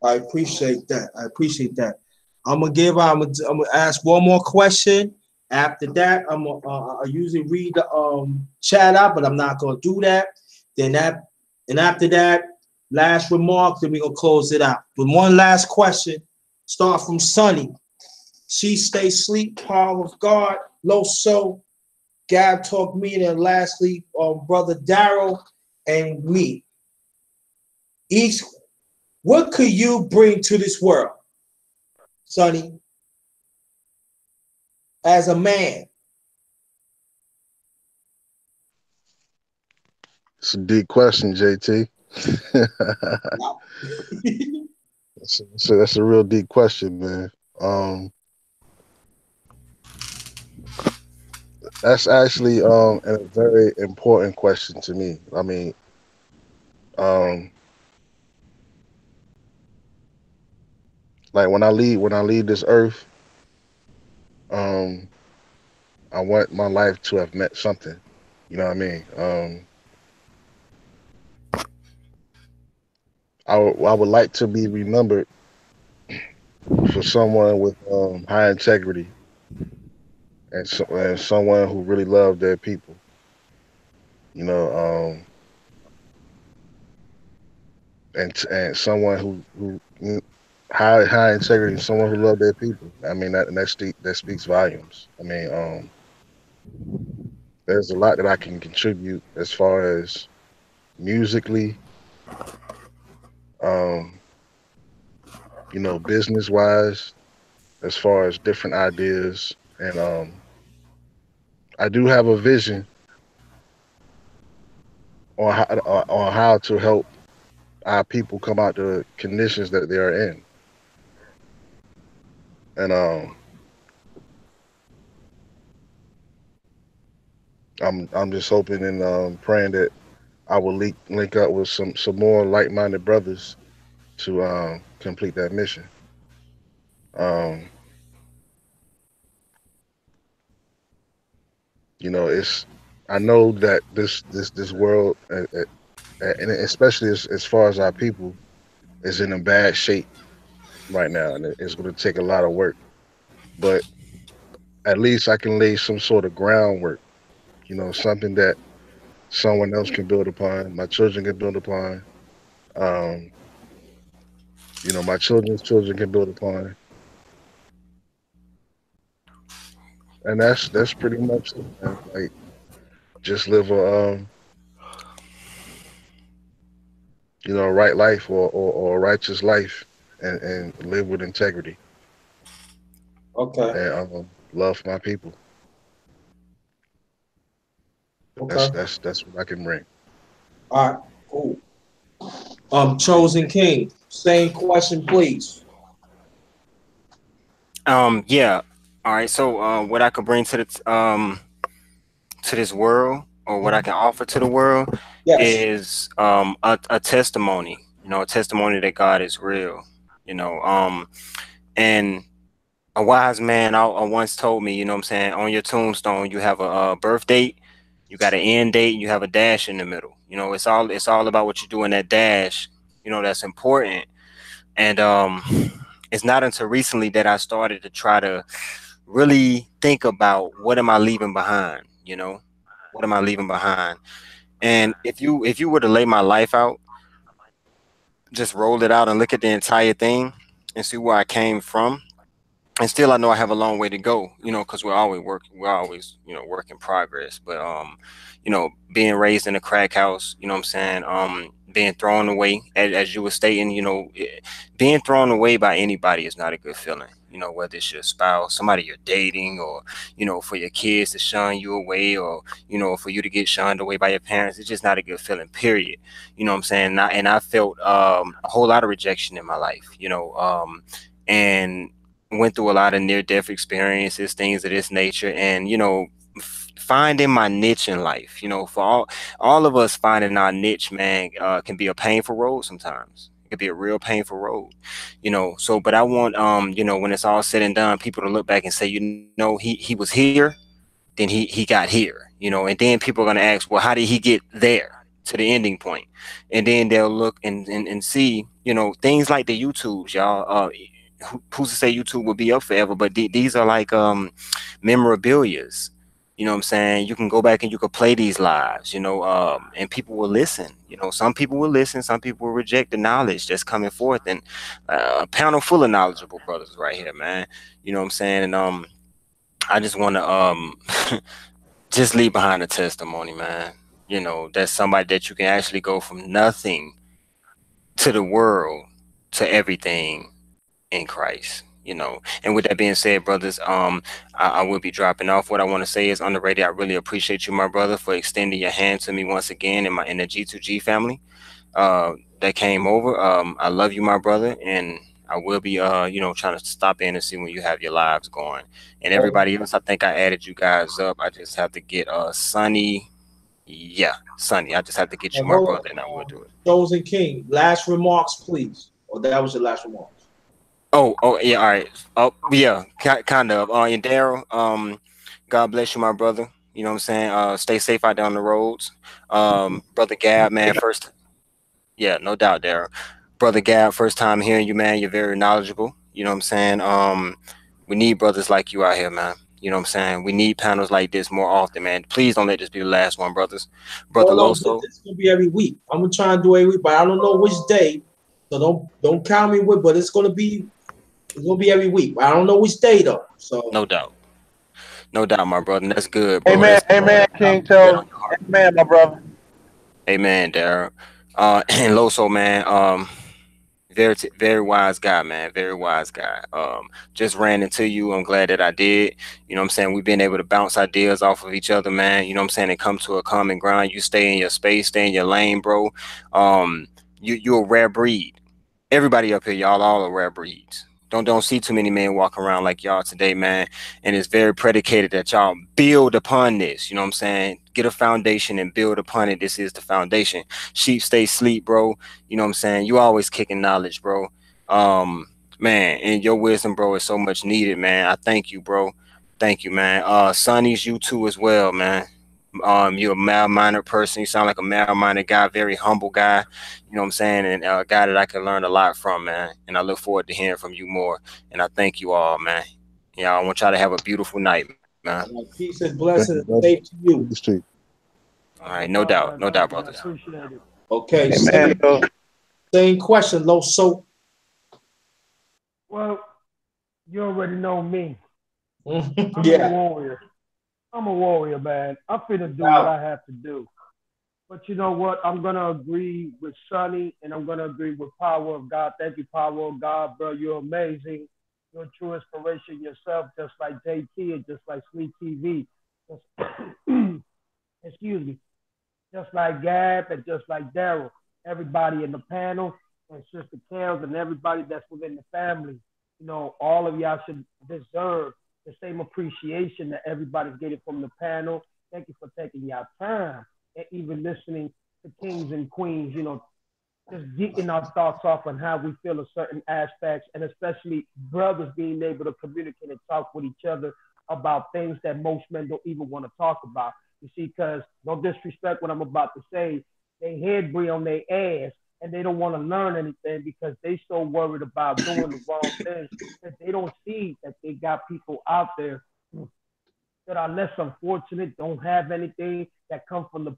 I appreciate that. I'm gonna ask one more question. After that, I usually read the chat out, but I'm not gonna do that. And after that, last remarks, then we're gonna close it out. With one last question, start from Sonny. She stay sleep, power of God, low soul, Gab talk me, and lastly, brother Daryl and me. Each, what could you bring to this world, Sonny, as a man? It's a deep question, JT. That's a real deep question, man. That's actually a very important question to me. I mean, like when I leave this earth, I want my life to have meant something. You know what I mean? I would like to be remembered for someone with high integrity and someone who really loved their people. You know, and someone who high integrity, and someone who loved their people. I mean, that speaks volumes. I mean, there's a lot that I can contribute as far as musically, business wise, as far as different ideas. And I do have a vision on how to help our people come out the conditions that they are in. And I'm just hoping and praying that I will link up with some more like-minded brothers to complete that mission. Um, you know, it's I know that this world, and especially as far as our people, is in a bad shape right now, and it's going to take a lot of work. But at least I can lay some sort of groundwork. You know, something that someone else can build upon, my children can build upon. Um, you know, my children's children can build upon, and that's pretty much it, man. Like just live a you know, a right life or a righteous life, and live with integrity Okay. and love my people. Okay. That's what I can bring. All right. Cool. Chosen King. Same question, please. Yeah. All right. So, what I could bring to this world, or what I can offer to the world, Yes. is a testimony. You know, a testimony that God is real. You know, and a wise man I once told me, you know what I'm saying, on your tombstone you have a birth date, you got an end date, and you have a dash in the middle. You know, it's all about what you do in that dash. You know, that's important. And it's not until recently that I started to try to really think about what am I leaving behind. You know, what am I leaving behind? And if you were to lay my life out, just roll it out and look at the entire thing and see where I came from, and still I know I have a long way to go, you know, because we're always, you know, work in progress. But you know, being raised in a crack house, you know what I'm saying, being thrown away, as you were stating, you know, being thrown away by anybody is not a good feeling. You know, whether it's your spouse, somebody you're dating, or, you know, for your kids to shun you away, or, you know, for you to get shunned away by your parents. It's just not a good feeling, period. You know what I'm saying? And I felt a whole lot of rejection in my life, you know, and went through a lot of near death experiences, things of this nature. And, you know, finding my niche in life, you know, for all of us, finding our niche, man, can be a painful road sometimes. It could be a real painful road, you know. So, but I want, you know, when it's all said and done, people to look back and say, you know, he was here, then he got here, you know. And then people are going to ask, well, how did he get there to the ending point? And then they'll look and see, you know, things like the YouTubes, y'all. Who's to say YouTube will be up forever? But these are like memorabilias. You know what I'm saying? You can go back and you can play these lives, you know, and people will listen. You know, some people will listen, some people will reject the knowledge that's coming forth, and a panel full of knowledgeable brothers right here, man. You know what I'm saying? And I just want to just leave behind a testimony, man. You know, that's somebody that you can actually go from nothing to the world to everything in Christ, you know. And with that being said, brothers, I will be dropping off. What I want to say is, underrated, I really appreciate you, my brother, for extending your hand to me once again in the G2G family that came over. I love you, my brother, and I will be you know, trying to stop in and see when you have your lives going. And everybody else, I think I added you guys up. I just have to get Sonny. Yeah, Sonny. I just have to get you, my brother, and I will do it. Chosen King, last remarks, please. Or that was your last remarks. Oh, yeah, all right. Oh, yeah, kind of. And Daryl, God bless you, my brother. You know what I'm saying? Stay safe out there on the roads. Brother Gab, man, yeah, no doubt, Daryl. Brother Gab, first time hearing you, man. You're very knowledgeable. You know what I'm saying? We need brothers like you out here, man. You know what I'm saying? We need panels like this more often, man. Please don't let this be the last one, brothers. Brother Loso. This is gonna be every week. I'm gonna try and do every week, but I don't know which day. So don't count me with, but it's gonna be every week. I don't know which day though. So no doubt, my brother. And that's good, bro. Amen, amen, King Toad. Amen, my brother. Amen, Daryl. And Loso, man. Very, very wise guy, man. Very wise guy. Just ran into you. I'm glad that I did. You know what I'm saying? We've been able to bounce ideas off of each other, man. You know what I'm saying? And come to a common ground. You stay in your space, stay in your lane, bro. You're a rare breed. Everybody up here, y'all all are rare breeds. Don't see too many men walking around like y'all today, man. And it's very predicated that y'all build upon this. You know what I'm saying? Get a foundation and build upon it. This is the foundation. Sheep stay sleep, bro. You know what I'm saying? You always kicking knowledge, bro. Man, and your wisdom, bro, is so much needed, man. I thank you, bro. Thank you, man. Sonny's you too as well, man. You're a mild-mannered person. You sound like a mild-mannered guy, very humble guy. You know what I'm saying? And a guy that I can learn a lot from, man. And I look forward to hearing from you more. And I thank you all, man. Yeah, I want y'all to have a beautiful night, man. Peace and blessings. Faith to you. All right, no doubt, brothers. Appreciate it. Okay, Amen. same question, Loso. Well, you already know me. I'm Yeah. a warrior. I'm a warrior, man. I'm finna do what I have to do. But you know what? I'm gonna agree with Sonny, and I'm gonna agree with Power of God. Thank you, Power of God, bro. You're amazing. You're a true inspiration yourself, just like JT and just like Sweet TV. Excuse me. Just like Gab and just like Daryl. Everybody in the panel and Sister Kels and everybody that's within the family. You know, all of y'all should deserve the same appreciation that everybody's getting from the panel. Thank you for taking your time and even listening to kings and queens, you know, just getting our thoughts off on how we feel of certain aspects, and especially brothers being able to communicate and talk with each other about things that most men don't even want to talk about. You see, because no disrespect what I'm about to say, they head be on their ass and they don't want to learn anything because they so worried about doing the wrong things that they don't see that they got people out there that are less unfortunate, don't have anything, that come from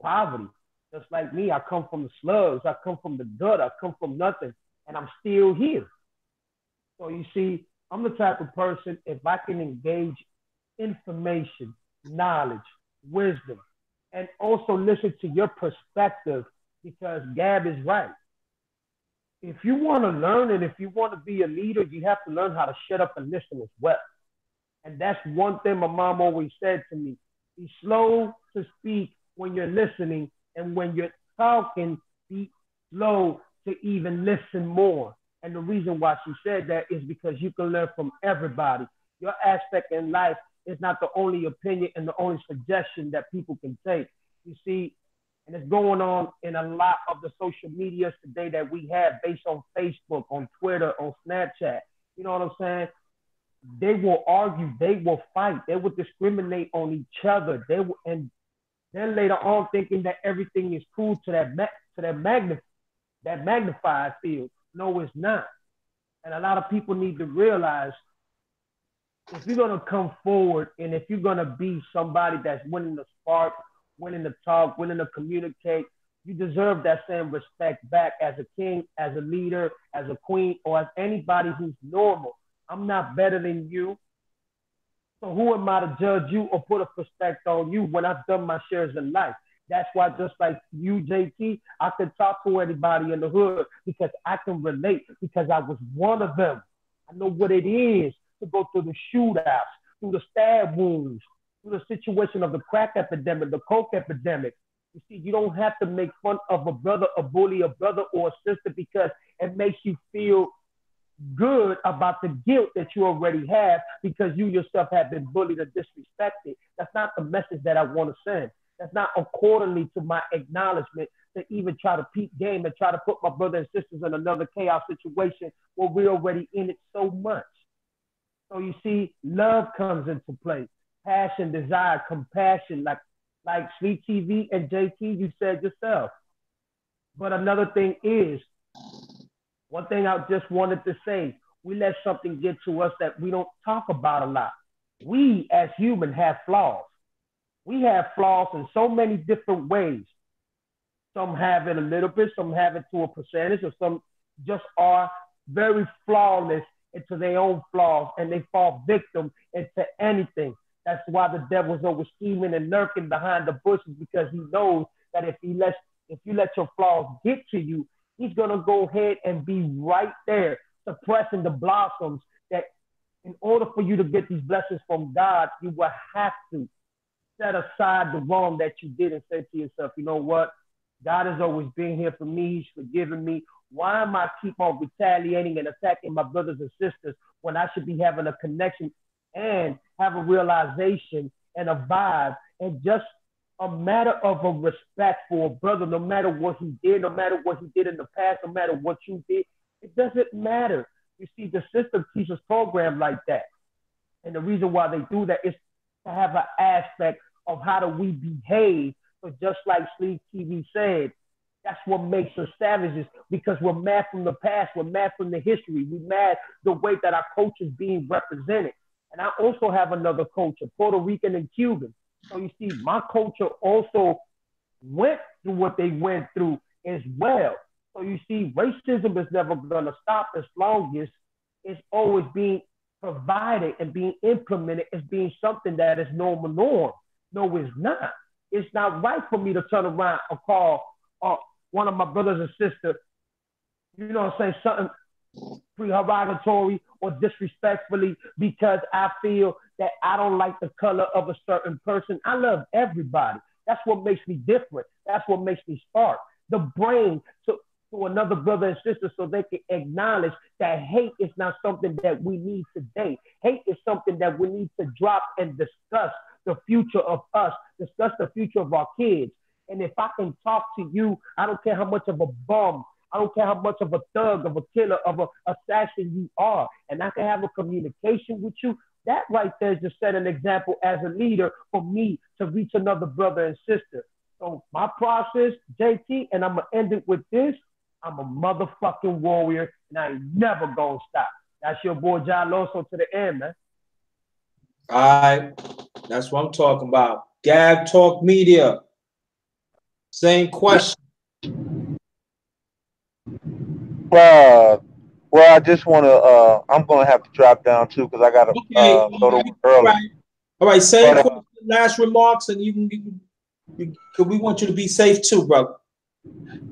poverty. Just like me, I come from the slugs, I come from the dirt, I come from nothing, and I'm still here. So you see, I'm the type of person, if I can engage information, knowledge, wisdom, and also listen to your perspective, because Gab is right. If you want to learn and if you want to be a leader, you have to learn how to shut up and listen as well. And that's one thing my mom always said to me. Be slow to speak when you're listening, and when you're talking, be slow to even listen more. And the reason why she said that is because you can learn from everybody. Your aspect in life is not the only opinion and the only suggestion that people can take. You see, and it's going on in a lot of the social medias today that we have based on Facebook, on Twitter, on Snapchat. You know what I'm saying? They will argue, they will fight, they will discriminate on each other. And then later on thinking that everything is cool to that magnified field. No, it's not. And a lot of people need to realize, if you're going to come forward and if you're going to be somebody that's willing to spark, willing to talk, willing to communicate, you deserve that same respect back as a king, as a leader, as a queen, or as anybody who's normal. I'm not better than you. So who am I to judge you or put a perspective on you when I've done my shares in life? That's why, just like you, JT, I can talk to anybody in the hood because I can relate, because I was one of them. I know what it is to go through the shootouts, through the stab wounds, through the situation of the crack epidemic, the coke epidemic. You see, you don't have to make fun of a brother, a bully, a brother or a sister, because it makes you feel good about the guilt that you already have because you yourself have been bullied or disrespected. That's not the message that I want to send. That's not accordingly to my acknowledgement to even try to peak game and try to put my brothers and sisters in another chaos situation where we're already in it so much. So you see, love comes into play. Passion, desire, compassion, like Sweet TV and JT, you said yourself. But another thing is, one thing I just wanted to say, we let something get to us that we don't talk about a lot. We as humans have flaws. We have flaws in so many different ways. Some have it a little bit, some have it to a percentage, or some just are very flawless into their own flaws, and they fall victim into anything. That's why the devil's always scheming and lurking behind the bushes, because he knows that if you let your flaws get to you, he's gonna go ahead and be right there suppressing the blossoms. That in order for you to get these blessings from God, you will have to set aside the wrong that you did and say to yourself, you know what? God has always been here for me. He's forgiven me. Why am I keep on retaliating and attacking my brothers and sisters when I should be having a connection and have a realization and a vibe and just a matter of a respect for a brother, no matter what he did, no matter what he did in the past, no matter what you did, it doesn't matter. You see, the system keeps us programmed like that. And the reason why they do that is to have an aspect of how do we behave. So just like Sleeve TV said, that's what makes us savages because we're mad from the past, we're mad from the history, we're mad the way that our culture is being represented. And I also have another culture, Puerto Rican and Cuban. So you see, my culture also went through what they went through as well. So you see, racism is never going to stop as long as it's always being provided and being implemented as being something that is normal norm. No, it's not. It's not right for me to turn around and call one of my brothers and sisters, you know what I'm saying, something derogatory or disrespectfully because I feel that I don't like the color of a certain person. I love everybody. That's what makes me different. That's what makes me spark the brain to another brother and sister so they can acknowledge that hate is not something that we need today. Hate is something that we need to drop and discuss the future of us, discuss the future of our kids. And if I can talk to you, I don't care how much of a bum, I don't care how much of a thug, of a killer, of an assassin you are, and I can have a communication with you, that right there is to set an example as a leader for me to reach another brother and sister. So my process, JT, and I'm going to end it with this, I'm a motherfucking warrior, and I ain't never going to stop. That's your boy, John Loso, to the end, man. All right. That's what I'm talking about. Gab Talk Media. Same question. Well, I just want to. I'm going to have to drop down too because I got to go to work early. All right. Same question. Last remarks, and because we want you to be safe too, brother.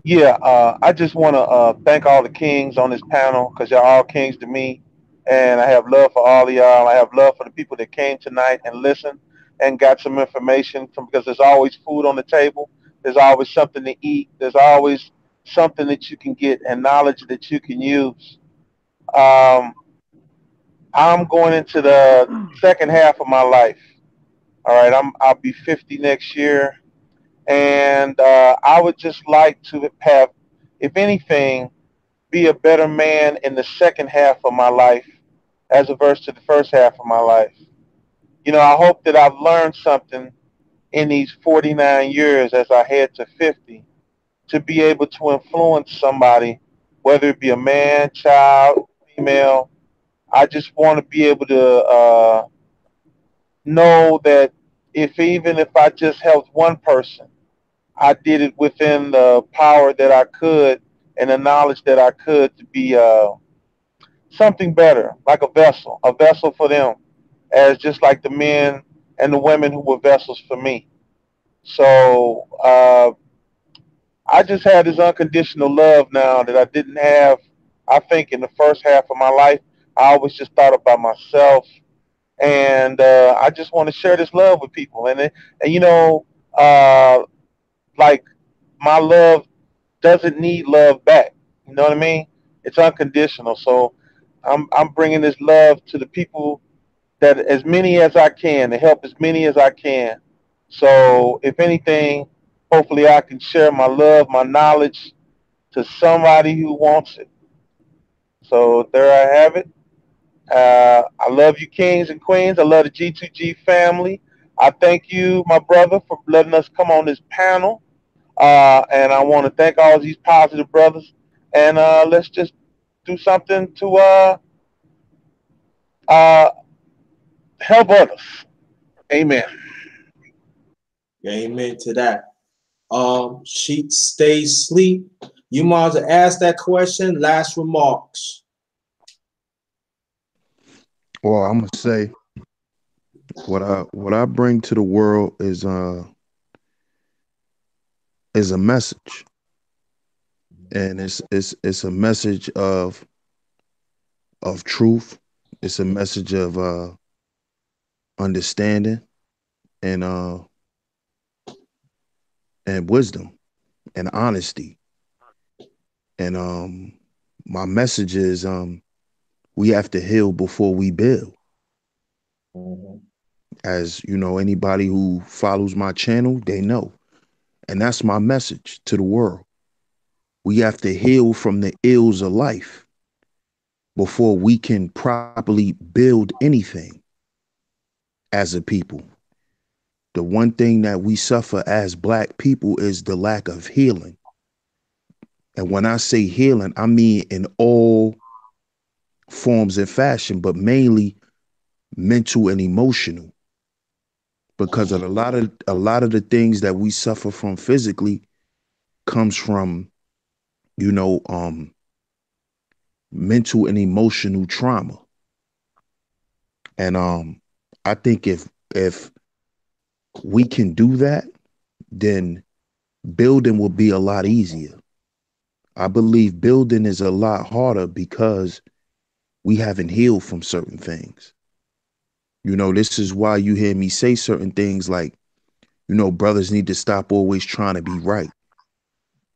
Yeah, I just want to thank all the kings on this panel because y'all all kings to me, and I have love for all of y'all. I have love for the people that came tonight and listened and got some information from because there's always food on the table. There's always something to eat. There's always something that you can get and knowledge that you can use. I'm going into the second half of my life. All right, I'll be 50 next year, and I would just like to have, if anything, be a better man in the second half of my life as opposed to the first half of my life. You know, I hope that I've learned something in these 49 years as I head to 50 to be able to influence somebody, whether it be a man, child, female. I just want to be able to know that even if I just helped one person, I did it within the power that I could and the knowledge that I could to be something better, like a vessel for them, as just like the men and the women who were vessels for me. So I just had this unconditional love now that I didn't have, I think, in the first half of my life. I always just thought about myself. And I just want to share this love with people. And you know, like my love doesn't need love back. You know what I mean? It's unconditional. So I'm bringing this love to the people, that as many as I can, to help as many as I can. So if anything, hopefully I can share my love, my knowledge to somebody who wants it. So there I have it. I love you, kings and queens. I love the G2G family. I thank you, my brother, for letting us come on this panel. And I want to thank all these positive brothers. And let's just do something to help others. Amen. Amen to that. She stays asleep. You might as well ask that question. Last remarks. Well, I'm gonna say what I bring to the world is a message, and it's a message of truth. It's a message of understanding and wisdom and honesty. And my message is we have to heal before we build. As you know, anybody who follows my channel, they know. And that's my message to the world. We have to heal from the ills of life before we can properly build anything as a people. The one thing that we suffer as Black people is the lack of healing. And when I say healing, I mean in all forms and fashion, but mainly mental and emotional. Because of a lot of the things that we suffer from physically comes from, you know, mental and emotional trauma. And I think if we can do that, then building will be a lot easier. I believe building is a lot harder because we haven't healed from certain things. You know, this is why you hear me say certain things like, you know, brothers need to stop always trying to be right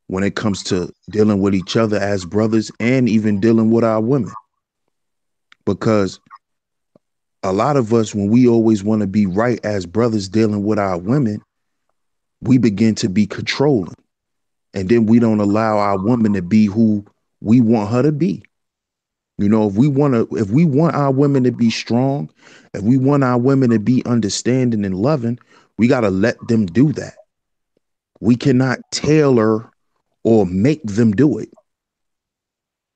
when it comes to dealing with each other as brothers and even dealing with our women. Because a lot of us, when we always want to be right as brothers dealing with our women, we begin to be controlling. And then we don't allow our woman to be who we want her to be. You know, if we want our women to be strong, if we want our women to be understanding and loving, we got to let them do that. We cannot tailor or make them do it.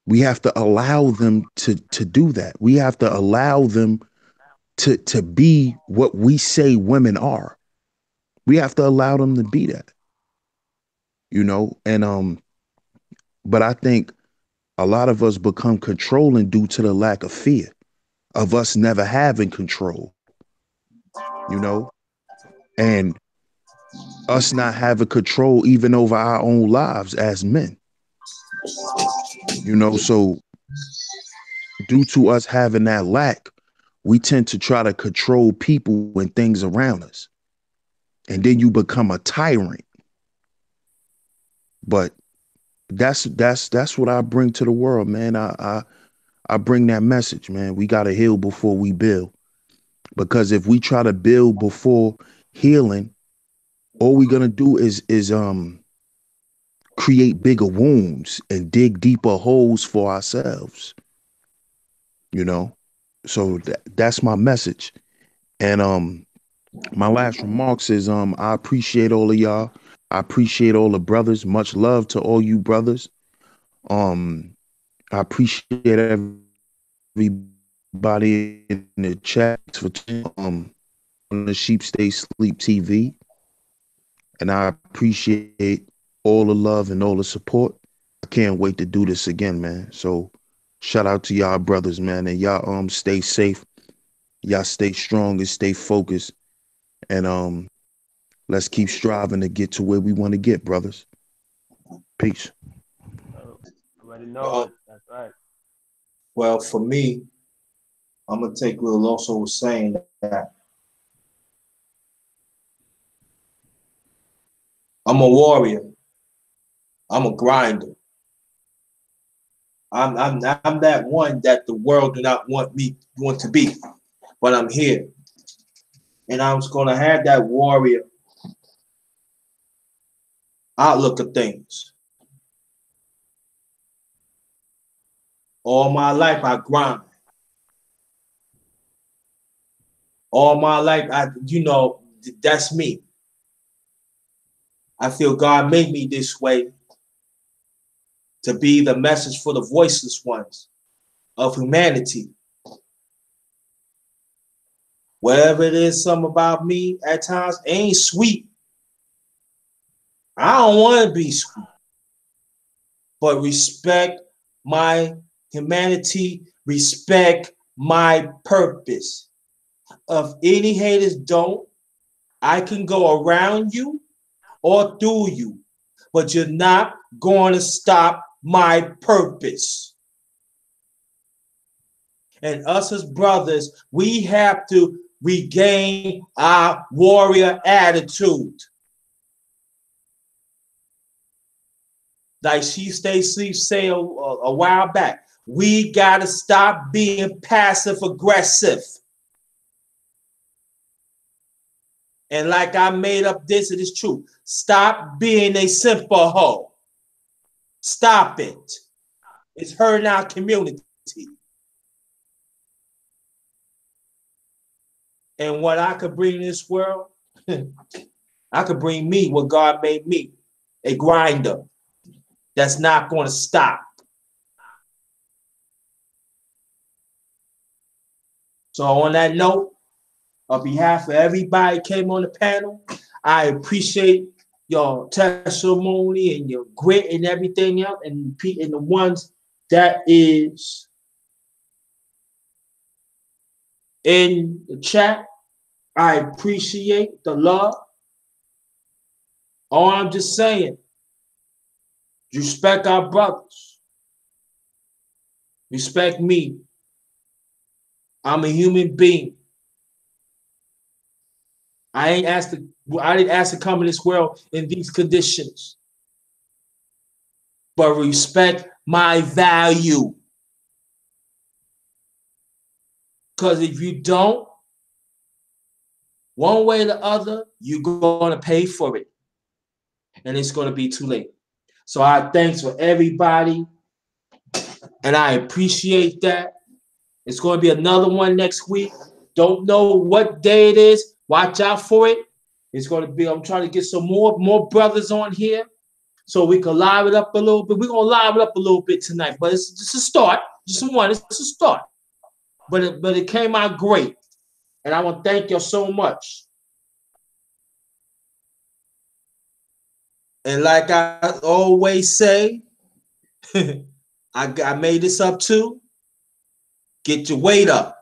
We have to allow them to do that. We have to allow them to be what we say women are. We have to allow them to be that. You know, and but I think a lot of us become controlling due to the lack of fear of us never having control, you know, and us not having control even over our own lives as men, you know. So due to us having that lack, we tend to try to control people and things around us. And then you become a tyrant. But that's what I bring to the world, man. I bring that message, man. We got to heal before we build. Because if we try to build before healing, all we're gonna do is create bigger wounds and dig deeper holes for ourselves. You know? So that's my message. And my last remarks is I appreciate all of y'all. I appreciate all the brothers. Much love to all you brothers. I appreciate everybody in the chat for on the Sheep Stay Sleep TV. And I appreciate all the love and all the support. I can't wait to do this again, man. So shout out to y'all brothers, man. And y'all stay safe. Y'all stay strong and stay focused. And let's keep striving to get to where we want to get, brothers. Peace. Already know it. That's right. Well, for me, I'm gonna take what Alonso was saying that I'm a warrior. I'm a grinder. I'm that one that the world do not want to be, but I'm here. And I was gonna have that warrior outlook of things. All my life I grind. All my life that's me. I feel God made me this way to be the message for the voiceless ones of humanity. Whatever it is, something about me at times ain't sweet. I don't want to be sweet. But respect my humanity, respect my purpose. If any haters don't, I can go around you or through you, but you're not going to stop my purpose. And us as brothers, we have to regain our warrior attitude. like she Stacey said a while back, we gotta stop being passive aggressive. And like I made up this, it is true. Stop being a simple hoe. Stop it. It's hurting our community. And what I could bring in this world, I could bring me what God made me, a grinder that's not going to stop. So on that note, on behalf of everybody who came on the panel, I appreciate your testimony and your grit and everything else, and the ones that is in the chat. I appreciate the love. All I'm just saying, respect our brothers. Respect me. I'm a human being. I didn't ask to come in this world in these conditions. But respect my value. Because if you don't, one way or the other, you're going to pay for it. And it's going to be too late. So I thanks for everybody. And I appreciate that. It's going to be another one next week. Don't know what day it is. Watch out for it. It's going to be, I'm trying to get some more brothers on here so we can live it up a little bit. We're going to live it up a little bit tonight, but it's just a start. Just one. It's a start. But it came out great. And I want to thank you so much. And like I always say, I made this up too. Get your weight up.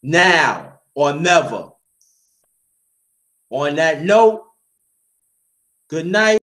Now or never. On that note, good night.